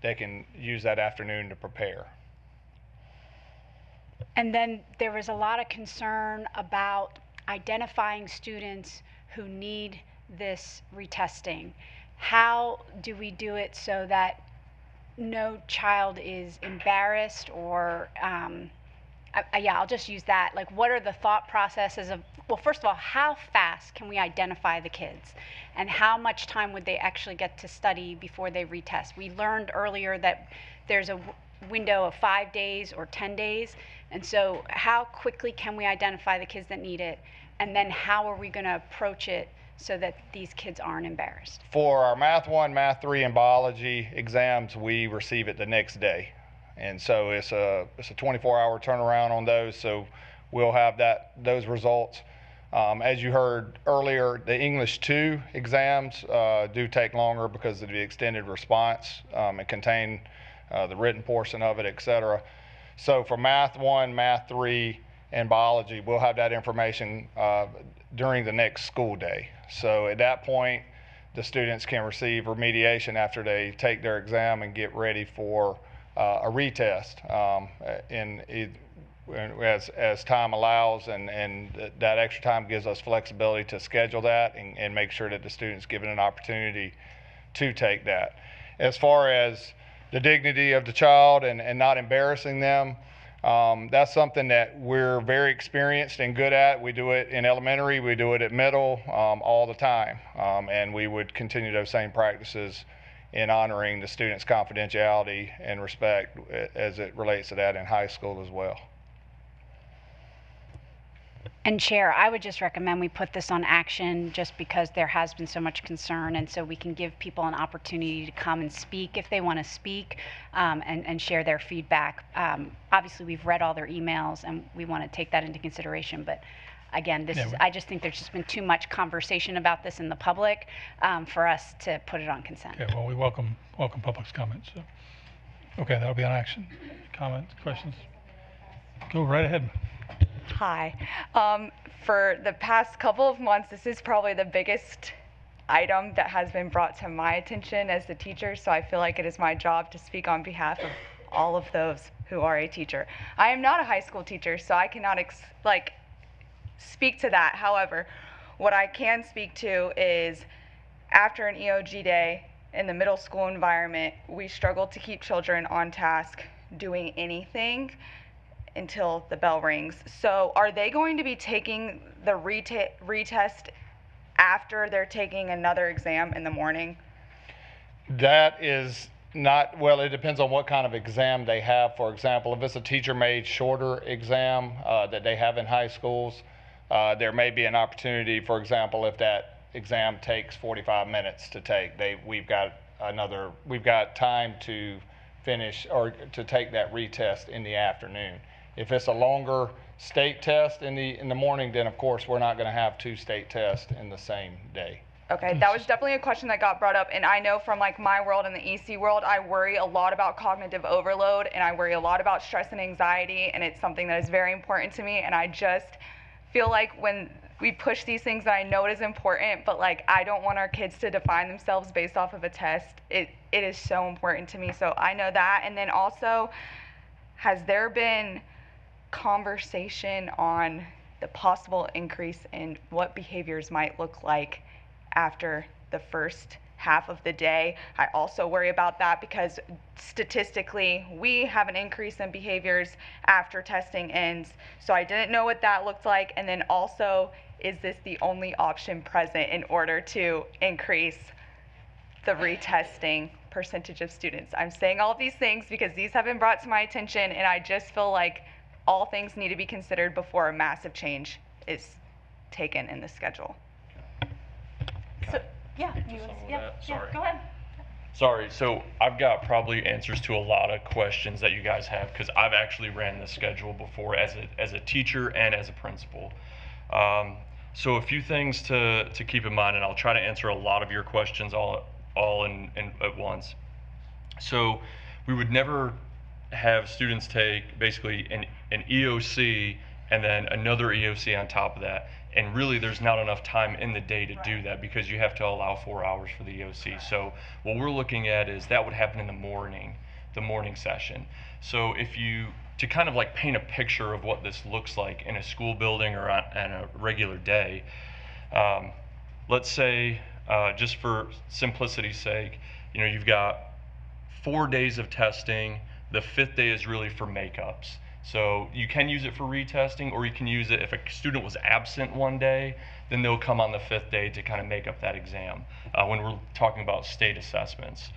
They can use that afternoon to prepare. And then there was a lot of concern about identifying students who need this retesting. How do we do it so that no child is embarrassed or, yeah, I'll just use that. Like, what are the thought processes of, well, first of all, how fast can we identify the kids? And how much time would they actually get to study before they retest? We learned earlier that there's a window of 5 days or 10 days. And so how quickly can we identify the kids that need it? And then how are we going to approach it so that these kids aren't embarrassed? For our Math 1, Math 3, and Biology exams, we receive it the next day. And so it's a 24-hour turnaround on those, so we'll have those results. As you heard earlier, the English 2 exams do take longer because of the extended response and contain the written portion of it, etc. So for Math 1, Math 3, and Biology, we'll have that information during the next school day. So at that point, the students can receive remediation after they take their exam and get ready for a retest as time allows, and that extra time gives us flexibility to schedule that and make sure that the student's given an opportunity to take that. As far as the dignity of the child and not embarrassing them, that's something that we're very experienced and good at. We do it in elementary, we do it at middle, all the time, and we would continue those same practices in honoring the students' confidentiality and respect as it relates to that in high school as well. And Chair, I would just recommend we put this on action just because there has been so much concern, and so we can give people an opportunity to come and speak if they want to speak, and share their feedback. Obviously, we've read all their emails and we want to take that into consideration, but again, I just think there's just been too much conversation about this in the public for us to put it on consent. Okay, well, we welcome public's comments. So. Okay, that'll be on action. Comments, questions? Go right ahead. Hi. For the past couple of months, this is probably the biggest item that has been brought to my attention as the teacher, so I feel like it is my job to speak on behalf of all of those who are a teacher. I am not a high school teacher, so I cannot speak to that. However, what I can speak to is after an EOG day in the middle school environment, we struggle to keep children on task doing anything until the bell rings. So are they going to be taking the retest after they're taking another exam in the morning? That is not, well, it depends on what kind of exam they have. For example, if it's a teacher-made shorter exam that they have in high schools, there may be an opportunity, for example, if that exam takes 45 minutes to take, we've got time to finish or to take that retest in the afternoon. If it's a longer state test in the morning, then of course we're not going to have 2 state tests in the same day. Okay, that was definitely a question that got brought up, and I know from my world and the EC world, I worry a lot about cognitive overload, and I worry a lot about stress and anxiety, and it's something that is very important to me, and I just feel like when we push these things that I know it is important, but I don't want our kids to define themselves based off of a test. It is so important to me, so I know that. And then also, has there been conversation on the possible increase in what behaviors might look like after the first half of the day? I also worry about that because statistically we have an increase in behaviors after testing ends, so I didn't know what that looked like. And then also, is this the only option present in order to increase the retesting percentage of students? I'm saying all of these things because these have been brought to my attention, and I just feel like all things need to be considered before a massive change is taken in the schedule. So, yeah, go ahead. Sorry, so I've got probably answers to a lot of questions that you guys have because I've actually ran this schedule before as a teacher and as a principal. So a few things to keep in mind, and I'll try to answer a lot of your questions all in at once. So we would never have students take basically an EOC and then another EOC on top of that. And really there's not enough time in the day to do that because you have to allow 4 hours for the EOC. So what we're looking at is that would happen in the morning session. So to kind of paint a picture of what this looks like in a school building or on a regular day, let's say, just for simplicity's sake, you've got 4 days of testing. The 5th day is really for makeups. So you can use it for retesting, or you can use it if a student was absent one day, then they'll come on the 5th day to kind of make up that exam when we're talking about state assessments.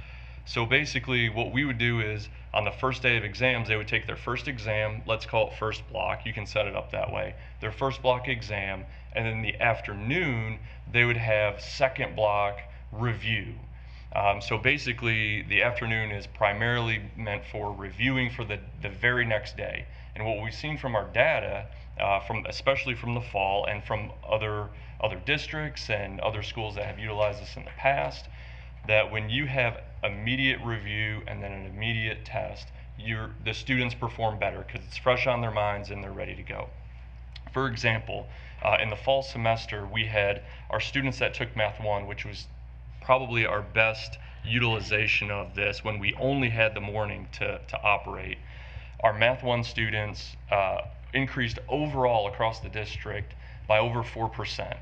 So basically what we would do is on the first day of exams, they would take their first exam, let's call it first block, you can set it up that way, their first block exam, and then in the afternoon, they would have second block review. So basically, the afternoon is primarily meant for reviewing for the very next day. And what we've seen from our data, especially from the fall and from other districts and other schools that have utilized this in the past, that when you have immediate review and then an immediate test, the students perform better because it's fresh on their minds and they're ready to go. For example, in the fall semester, we had our students that took Math 1, which was probably our best utilization of this when we only had the morning to operate. Our Math 1 students increased overall across the district by over 4%.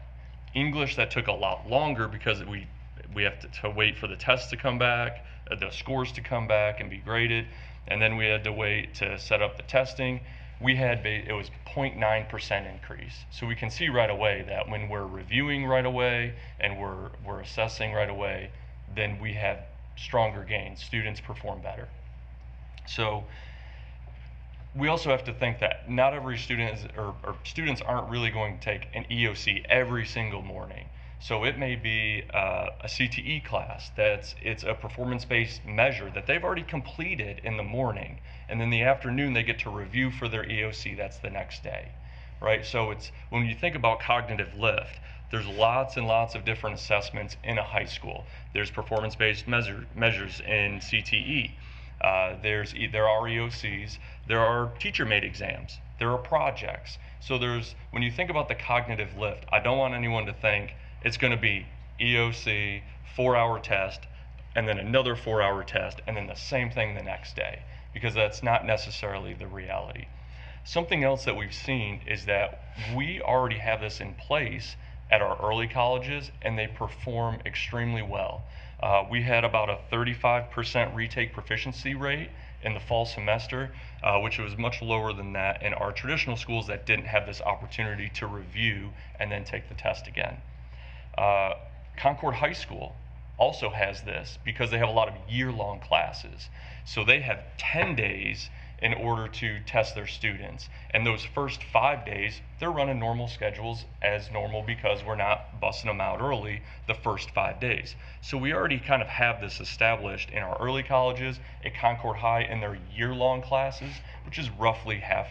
English, that took a lot longer because we have to wait for the tests to come back, the scores to come back and be graded, and then we had to wait to set up the testing. It was 0.9% increase. So we can see right away that when we're reviewing right away and we're assessing right away, then we have stronger gains. Students perform better. So we also have to think that not every student is, or students aren't really going to take an EOC every single morning. So it may be a CTE class it's a performance-based measure that they've already completed in the morning, and then the afternoon they get to review for their EOC. That's the next day, right? So it's, when you think about cognitive lift, there's lots and lots of different assessments in a high school. There's performance-based measures in CTE. There are EOCs, there are teacher-made exams, there are projects. So when you think about the cognitive lift, I don't want anyone to think it's going to be EOC, 4-hour test, and then another 4-hour test, and then the same thing the next day, because that's not necessarily the reality. Something else that we've seen is that we already have this in place at our early colleges, and they perform extremely well. We had about a 35% retake proficiency rate in the fall semester, which was much lower than that in our traditional schools that didn't have this opportunity to review and then take the test again. Concord High School also has this because they have a lot of year-long classes. So they have 10 days in order to test their students. And those first 5 days, they're running normal schedules as normal because we're not busting them out early the first 5 days. So we already kind of have this established in our early colleges, at Concord High, in their year-long classes, which is roughly half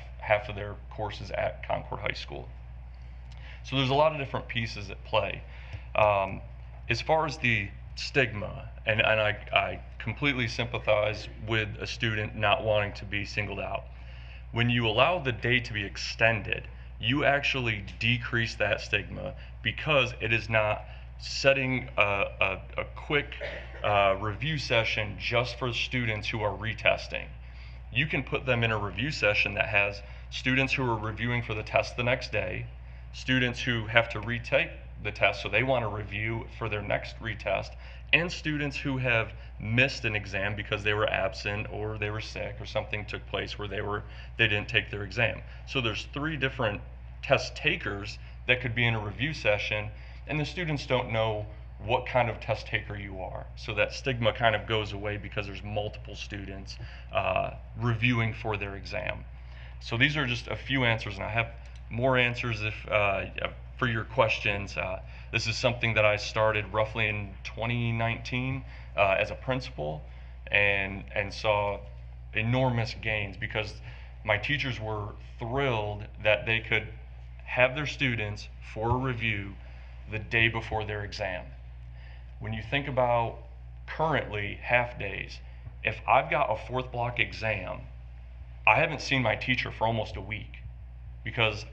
of their courses at Concord High School. So there's a lot of different pieces at play. As far as the stigma, and I completely sympathize with a student not wanting to be singled out. When you allow the day to be extended, you actually decrease that stigma because it is not setting a quick review session just for students who are retesting. You can put them in a review session that has students who are reviewing for the test the next day, students who have to retake the test, so they want to review for their next retest, and students who have missed an exam because they were absent or they were sick or something took place where they didn't take their exam. So there's 3 different test takers that could be in a review session, and the students don't know what kind of test taker you are. So that stigma kind of goes away because there's multiple students reviewing for their exam. So these are just a few answers, and I have more answers if for your questions. This is something that I started roughly in 2019 as a principal, and saw enormous gains because my teachers were thrilled that they could have their students for a review the day before their exam. When you think about currently half days, if I've got a 4th block exam, I haven't seen my teacher for almost a week because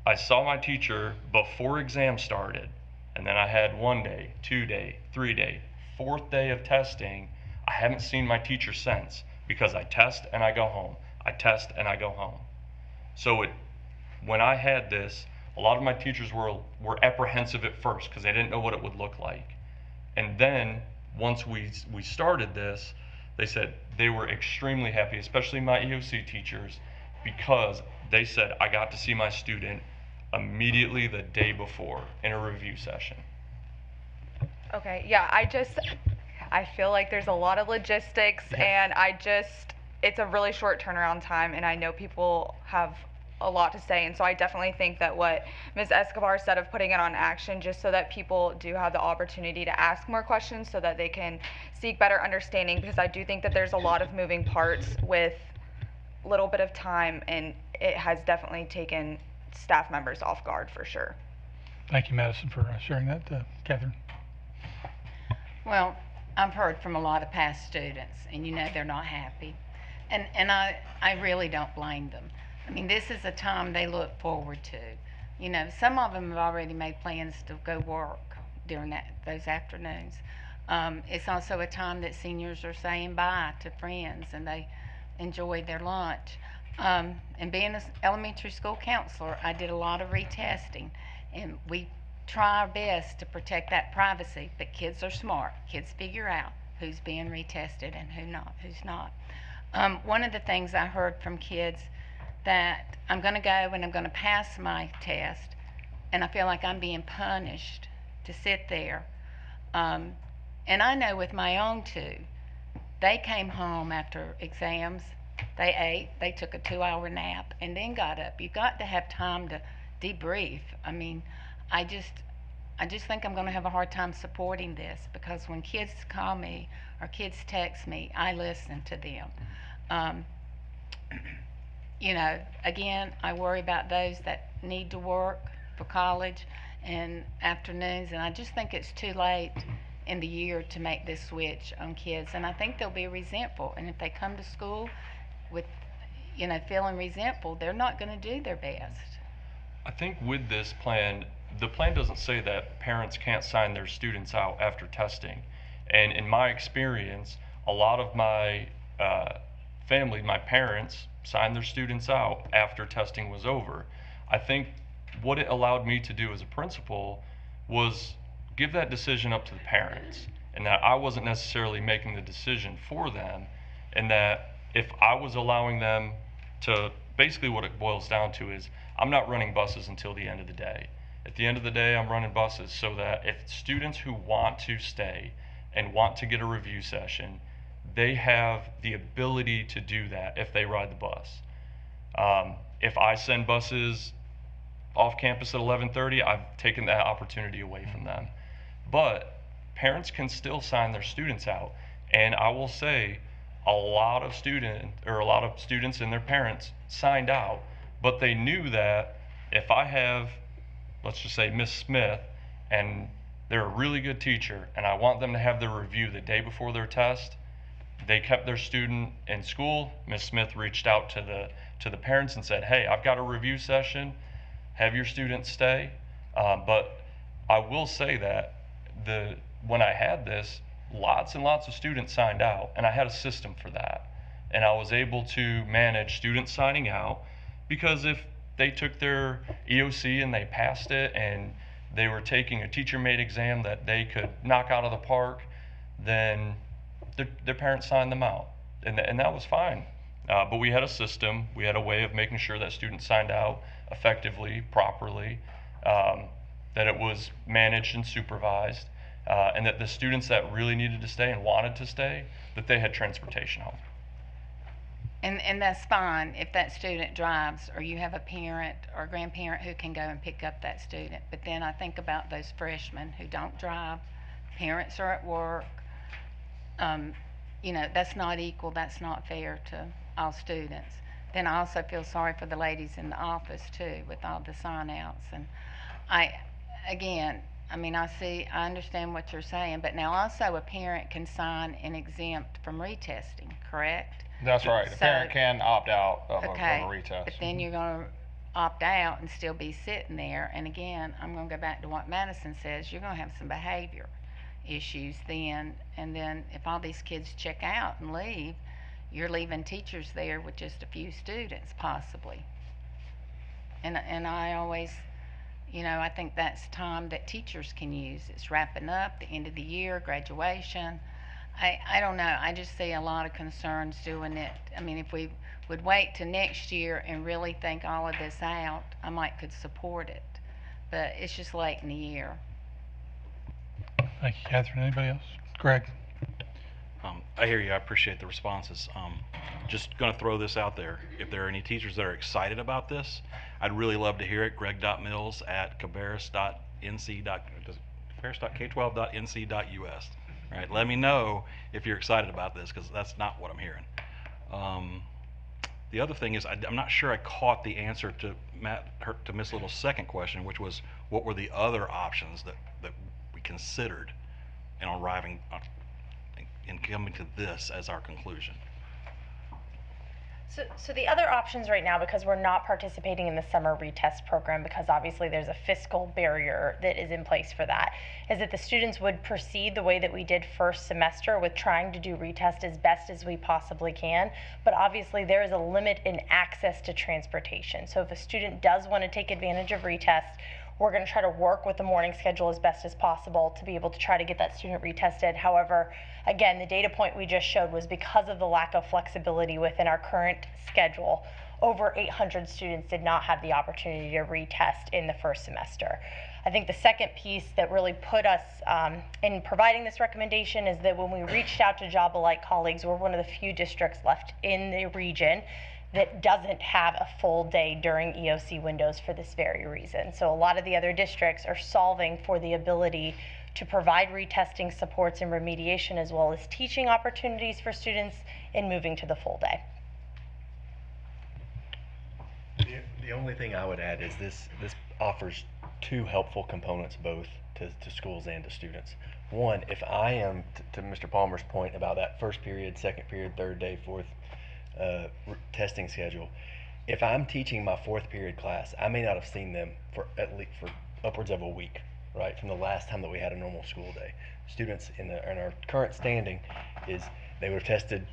I saw my teacher before exam started, and then I had 1 day, 2 day, 3 day, 4th day of testing. I haven't seen my teacher since because I test and I go home. I test and I go home. So when I had this, a lot of my teachers were apprehensive at first because they didn't know what it would look like. And then once we started this, they said they were extremely happy, especially my EOC teachers, because they said I got to see my student immediately the day before in a review session. Okay, yeah, I feel like there's a lot of logistics, and it's a really short turnaround time, and I know people have a lot to say, and so I definitely think that what Ms. Escobar said of putting it on action, just so that people do have the opportunity to ask more questions so that they can seek better understanding, because I do think that there's a lot of moving parts with little bit of time, and it has definitely taken staff members off guard for sure. Thank you, Madison, for sharing that. Catherine? Well, I've heard from a lot of past students, and they're not happy. And I really don't blame them. I mean, this is a time they look forward to. Some of them have already made plans to go work during those afternoons. It's also a time that seniors are saying bye to friends, and they enjoy their lunch. And being an elementary school counselor, I did a lot of retesting, and we try our best to protect that privacy, but kids are smart. Kids figure out who's being retested and who's not. One of the things I heard from kids, that I'm going to go and I'm going to pass my test, and I feel like I'm being punished to sit there. And I know with my own 2, they came home after exams They ate, they took a 2-hour nap, and then got up. You've got to have time to debrief. I mean, I just think I'm going to have a hard time supporting this, because when kids call me or kids text me, I listen to them. You know, again, I worry about those that need to work for college and afternoons, and I just think it's too late in the year to make this switch on kids, and I think they'll be resentful. And if they come to school with, you know, feeling resentful, they're not going to do their best. I think with this plan, the plan doesn't say that parents can't sign their students out after testing. And in my experience, a lot of my family, my parents, signed their students out after testing was over. I think what it allowed me to do as a principal was give that decision up to the parents, and that I wasn't necessarily making the decision for them, and that if I was allowing them to, basically what it boils down to is, I'm not running buses until the end of the day. At the end of the day, I'm running buses so that if students who want to stay and want to get a review session, they have the ability to do that if they ride the bus. If I send buses off campus at 11:30, I've taken that opportunity away from them. But parents can still sign their students out. And I will say, a lot of students and their parents signed out, but they knew that if I have, let's just say, Miss Smith, and they're a really good teacher, and I want them to have their review the day before their test, they kept their student in school. Miss Smith reached out to the parents and said, hey, I've got a review session, have your students stay. But I will say that when I had this, lots and lots of students signed out, and I had a system for that. And I was able to manage students signing out, because if they took their EOC and they passed it and they were taking a teacher-made exam that they could knock out of the park, then their parents signed them out, and that was fine. But we had a system, we had a way of making sure that students signed out effectively, properly, that it was managed and supervised, and that the students that really needed to stay and wanted to stay, that they had transportation home. And that's fine if that student drives, or you have a parent or grandparent who can go and pick up that student. But then I think about those freshmen who don't drive, parents are at work. You know, that's not equal, that's not fair to all students. Then I also feel sorry for the ladies in the office too, with all the sign-outs. And I understand what you're saying, but now also a parent can sign an exempt from retesting, correct? That's right. The parent So- can opt out of Okay, a retest. but then you're going to opt out and still be sitting there. And again, I'm going to go back to what Madison says. You're going to have some behavior issues then. And then if all these kids check out and leave, you're leaving teachers there with just a few students possibly. And I always, you know, I think that's time that teachers can use. It's wrapping up, the end of the year, graduation. I don't know. I just see a lot of concerns doing it. I mean, if we would wait till next year and really think all of this out, I might could support it. But it's just late in the year. Thank you, Catherine. Anybody else? Greg? I hear you. I appreciate the responses. Just going to throw this out there. If there are any teachers that are excited about this, I'd really love to hear it. Cabarrus.k12.nc.us. All right, let me know if you're excited about this, because that's not what I'm hearing. The other thing is, I'm not sure I caught the answer to Miss Little's second question, which was, what were the other options that we considered in arriving in coming to this as our conclusion? So the other options right now, because we're not participating in the summer retest program, because obviously there's a fiscal barrier that is in place for that, is that the students would proceed the way that we did first semester with trying to do retest as best as we possibly can. But obviously there is a limit in access to transportation. So if a student does want to take advantage of retest, we're going to try to work with the morning schedule as best as possible to be able to try to get that student retested. However, again, the data point we just showed was because of the lack of flexibility within our current schedule over 800 students did not have the opportunity to retest in the first semester. I think the second piece that really put us in providing this recommendation is that when we reached out to Job Alike colleagues, we're one of the few districts left in the region that doesn't have a full day during EOC windows for this very reason. So a lot of the other districts are solving for the ability to provide retesting supports and remediation, as well as teaching opportunities for students in moving to the full day. The only thing I would add is this offers two helpful components both to schools and to students. One, if I am, to Mr. Palmer's point about that first period, second period, third day, fourth testing schedule, if I'm teaching my fourth period class, I may not have seen them for at least for upwards of a week, right, from the last time that we had a normal school day. Students in our current standing is they would have tested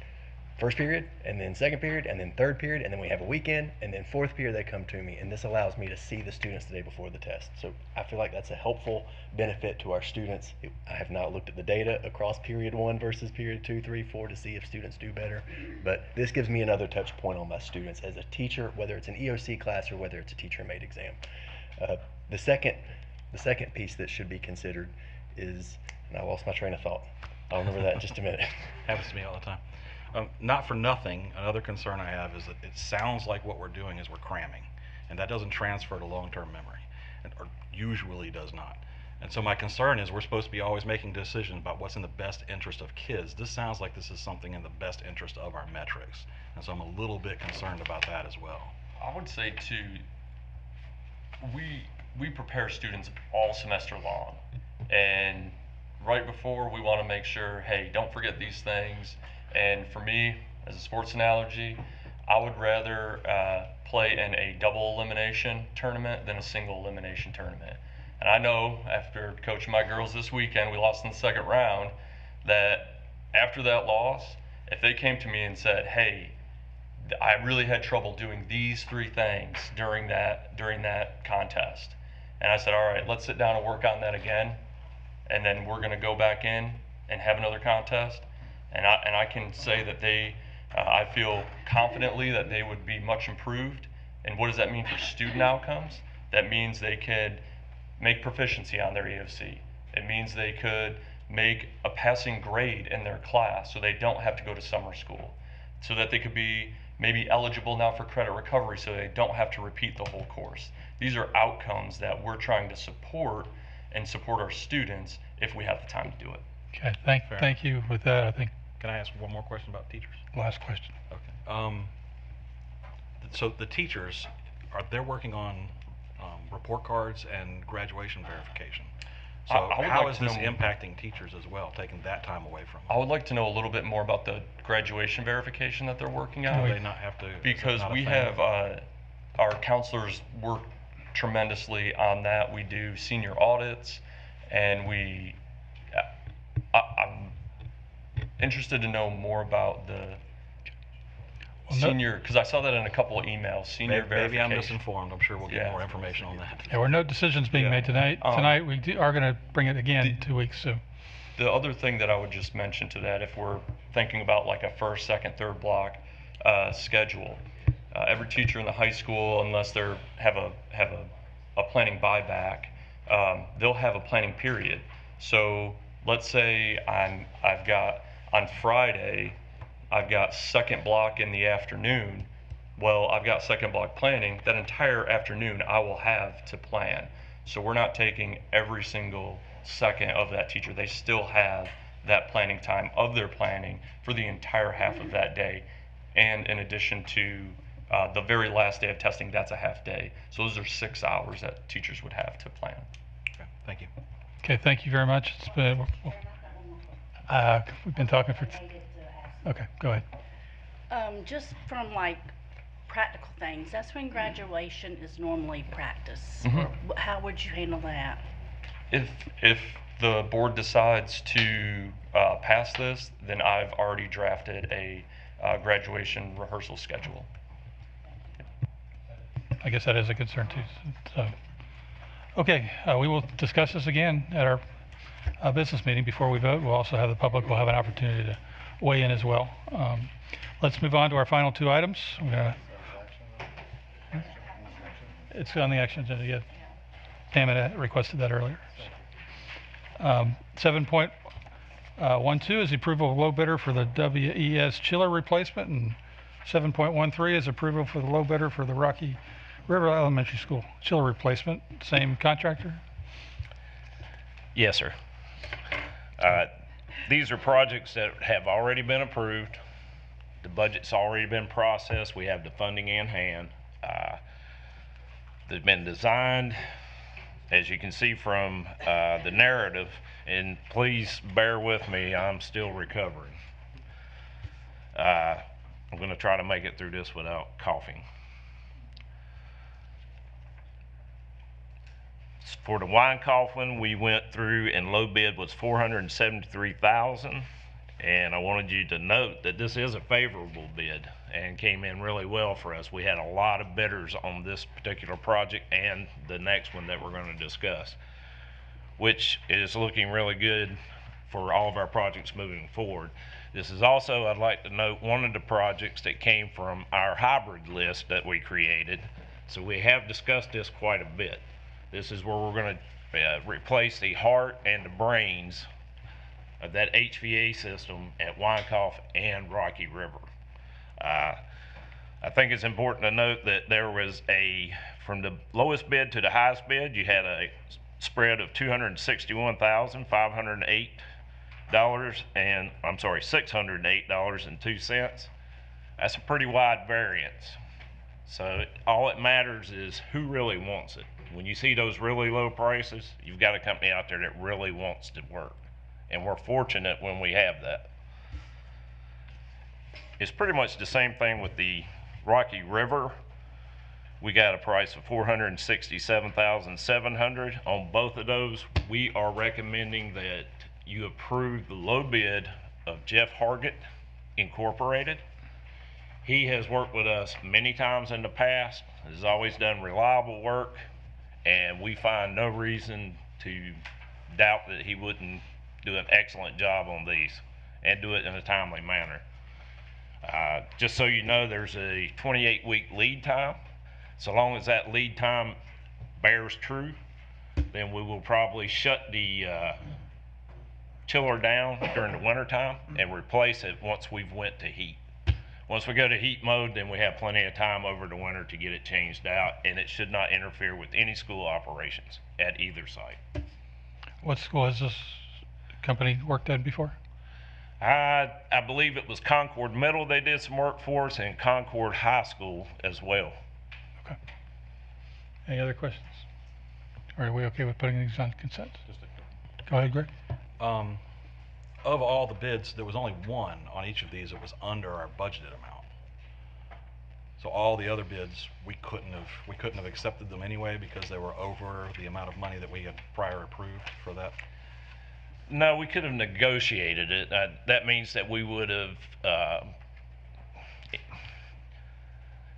first period, and then second period, and then third period, and then we have a weekend, and then fourth period they come to me, and this allows me to see the students the day before the test. So I feel like that's a helpful benefit to our students. I have not looked at the data across period 1 versus period 2, 3, 4 to see if students do better, but this gives me another touch point on my students as a teacher, whether it's an EOC class or whether it's a teacher-made exam. The second piece that should be considered is, and I lost my train of thought. I'll remember that in just a minute. Happens to me all the time. Not for nothing, another concern I have is that it sounds like what we're doing is we're cramming, and that doesn't transfer to long-term memory, or usually does not. And so my concern is we're supposed to be always making decisions about what's in the best interest of kids. This sounds like this is something in the best interest of our metrics, and so I'm a little bit concerned about that as well. I would say too, we prepare students all semester long, and right before we want to make sure, hey, don't forget these things. And for me, as a sports analogy, I would rather play in a double elimination tournament than a single elimination tournament. And I know after coaching my girls this weekend, we lost in the second round, that after that loss, if they came to me and said, hey, I really had trouble doing these 3 things during that contest. And I said, all right, let's sit down and work on that again. And then we're going to go back in and have another contest. And I can say that I feel confidently that they would be much improved. And what does that mean for student outcomes? That means they could make proficiency on their EOC. It means they could make a passing grade in their class so they don't have to go to summer school. So that they could be maybe eligible now for credit recovery so they don't have to repeat the whole course. These are outcomes that we're trying to support and support our students if we have the time to do it. Okay, thank you. With that, I think. Can I ask one more question about teachers? Last question. Okay. So the teachers, they're working on report cards and graduation verification. So how is this impacting teachers as well, taking that time away from them? I would like to know a little bit more about the graduation verification that they're working on. Do they not have to? Because we have our counselors work tremendously on that. We do senior audits, and I'm interested to know more about the senior, because I saw that in a couple of emails, senior verification. Maybe I'm misinformed. I'm sure we'll get more information on that. There were no decisions being made tonight. Tonight we are going to bring it again in 2 weeks. So the other thing that I would just mention to that, if we're thinking about like a first, second, third block schedule, every teacher in the high school, unless they have a planning buyback, they'll have a planning period. So let's say I've got on Friday, I've got second block in the afternoon. Well, I've got second block planning. That entire afternoon I will have to plan. So we're not taking every single second of that teacher. They still have that planning time of their planning for the entire half of that day. And in addition to the very last day of testing, that's a half day. So those are 6 hours that teachers would have to plan. Okay, thank you. Okay, thank you very much. It's been, we've been talking for. Okay, go ahead. Just from like practical things, that's when graduation is normally practice. Mm-hmm. Or how would you handle that? If the board decides to pass this, then I've already drafted a graduation rehearsal schedule. I guess that is a concern too. So, okay, we will discuss this again at our business meeting before we vote. We'll also have the public will have an opportunity to weigh in as well. Let's move on to our final 2 items. It's on the action agenda, yeah. Pam had requested that earlier. 7.12 is the approval of low bidder for the WES chiller replacement, and 7.13 is approval for the low bidder for the Rocky River Elementary School chiller replacement. Same contractor? Yes, sir. These are projects that have already been approved. The budget's already been processed. We have the funding in hand. They've been designed, as you can see from the narrative, and please bear with me, I'm still recovering. I'm going to try to make it through this without coughing. For the wine coffin, we went through and low bid was $473,000, and I wanted you to note that this is a favorable bid and came in really well for us. We had a lot of bidders on this particular project and the next one that we're going to discuss, which is looking really good for all of our projects moving forward. This is also, I'd like to note, one of the projects that came from our hybrid list that we created. So we have discussed this quite a bit. This is where we're going to replace the heart and the brains of that HVA system at Wyckoff and Rocky River. I think it's important to note that there was from the lowest bid to the highest bid, you had a spread of $608.02. That's a pretty wide variance. So all it matters is who really wants it. When you see those really low prices, you've got a company out there that really wants to work. And we're fortunate when we have that. It's pretty much the same thing with the Rocky River. We got a price of $467,700 on both of those. We are recommending that you approve the low bid of Jeff Hargett Incorporated. He has worked with us many times in the past, has always done reliable work, and we find no reason to doubt that he wouldn't do an excellent job on these and do it in a timely manner. Just so you know, there's a 28-week lead time. So long as that lead time bears true, then we will probably shut the chiller down during the winter time and replace it once we've went to heat. Once we go to heat mode, then we have plenty of time over the winter to get it changed out, and it should not interfere with any school operations at either site. What school has this company worked at before? I believe it was Concord Middle they did some work for us, and Concord High School as well. Okay. Any other questions? Are we okay with putting these on consent? Go ahead, Greg. Of all the bids, there was only one on each of these that was under our budgeted amount. So all the other bids, we couldn't have accepted them anyway because they were over the amount of money that we had prior approved for that. No, we could have negotiated it. That means that we would have,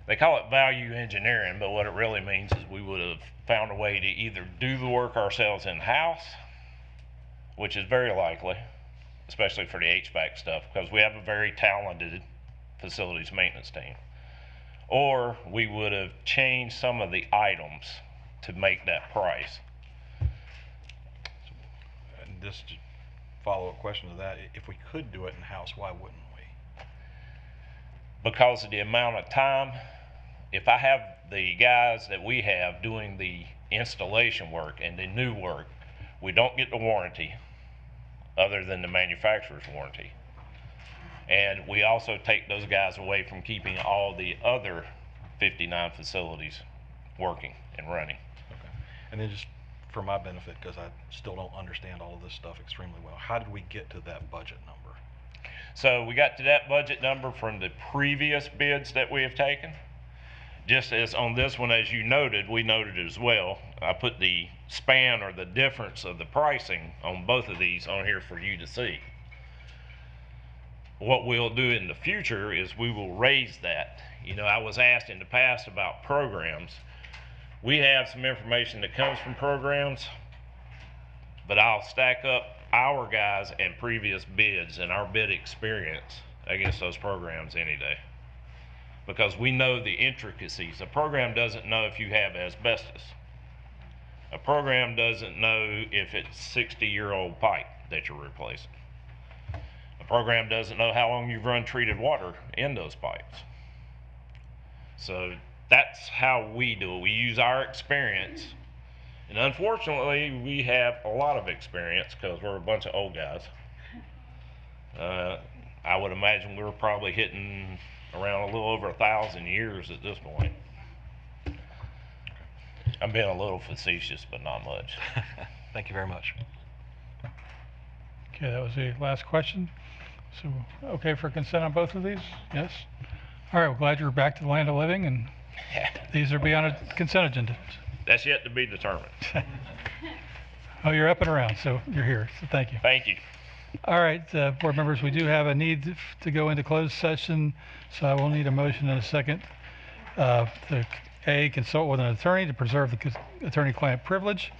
they call it value engineering, but what it really means is we would have found a way to either do the work ourselves in-house, which is very likely, especially for the HVAC stuff, because we have a very talented facilities maintenance team. Or we would have changed some of the items to make that price. And this follow-up question to that, if we could do it in-house, why wouldn't we? Because of the amount of time. If I have the guys that we have doing the installation work and the new work, we don't get the warranty other than the manufacturer's warranty. And we also take those guys away from keeping all the other 59 facilities working and running. Okay. And then just for my benefit, because I still don't understand all of this stuff extremely well, how did we get to that budget number? So we got to that budget number from the previous bids that we have taken. Just as on this one, as you noted, we noted as well. I put the span or the difference of the pricing on both of these on here for you to see. What we'll do in the future is we will raise that. You know, I was asked in the past about programs. We have some information that comes from programs, but I'll stack up our guys and previous bids and our bid experience against those programs any day. because we know the intricacies. A program doesn't know if you have asbestos. A program doesn't know if it's 60-year-old pipe that you're replacing. A program doesn't know how long you've run treated water in those pipes. So that's how we do it. We use our experience. And unfortunately, we have a lot of experience because we're a bunch of old guys. I would imagine we're probably hitting around a little over 1,000 years at this point. I'm being a little facetious, but not much. Thank you very much. Okay, that was the last question. So, okay for consent on both of these? Yes? All right, well, glad you're back to the land of living, and these are beyond a consent agenda. That's yet to be determined. Oh, you're up and around, so you're here, so thank you. Thank you. All right, board members, we do have a need to go into closed session, so I will need a motion in a second. To A, consult with an attorney to preserve the attorney-client privilege,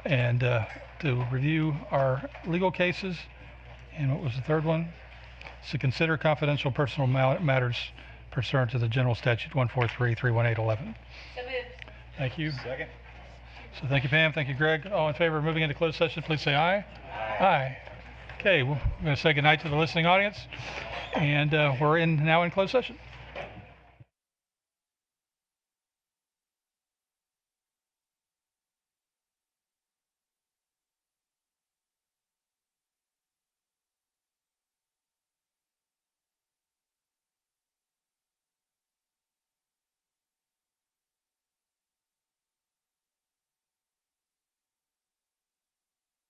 and to review our legal cases. And what was the third one? To consider confidential personal matters pursuant to the general statute 143-318-11. Thank you. Second. So thank you, Pam. Thank you, Greg. All in favor of moving into closed session, please say aye. Aye. Okay, we're going to say goodnight to the listening audience, and we're now in closed session.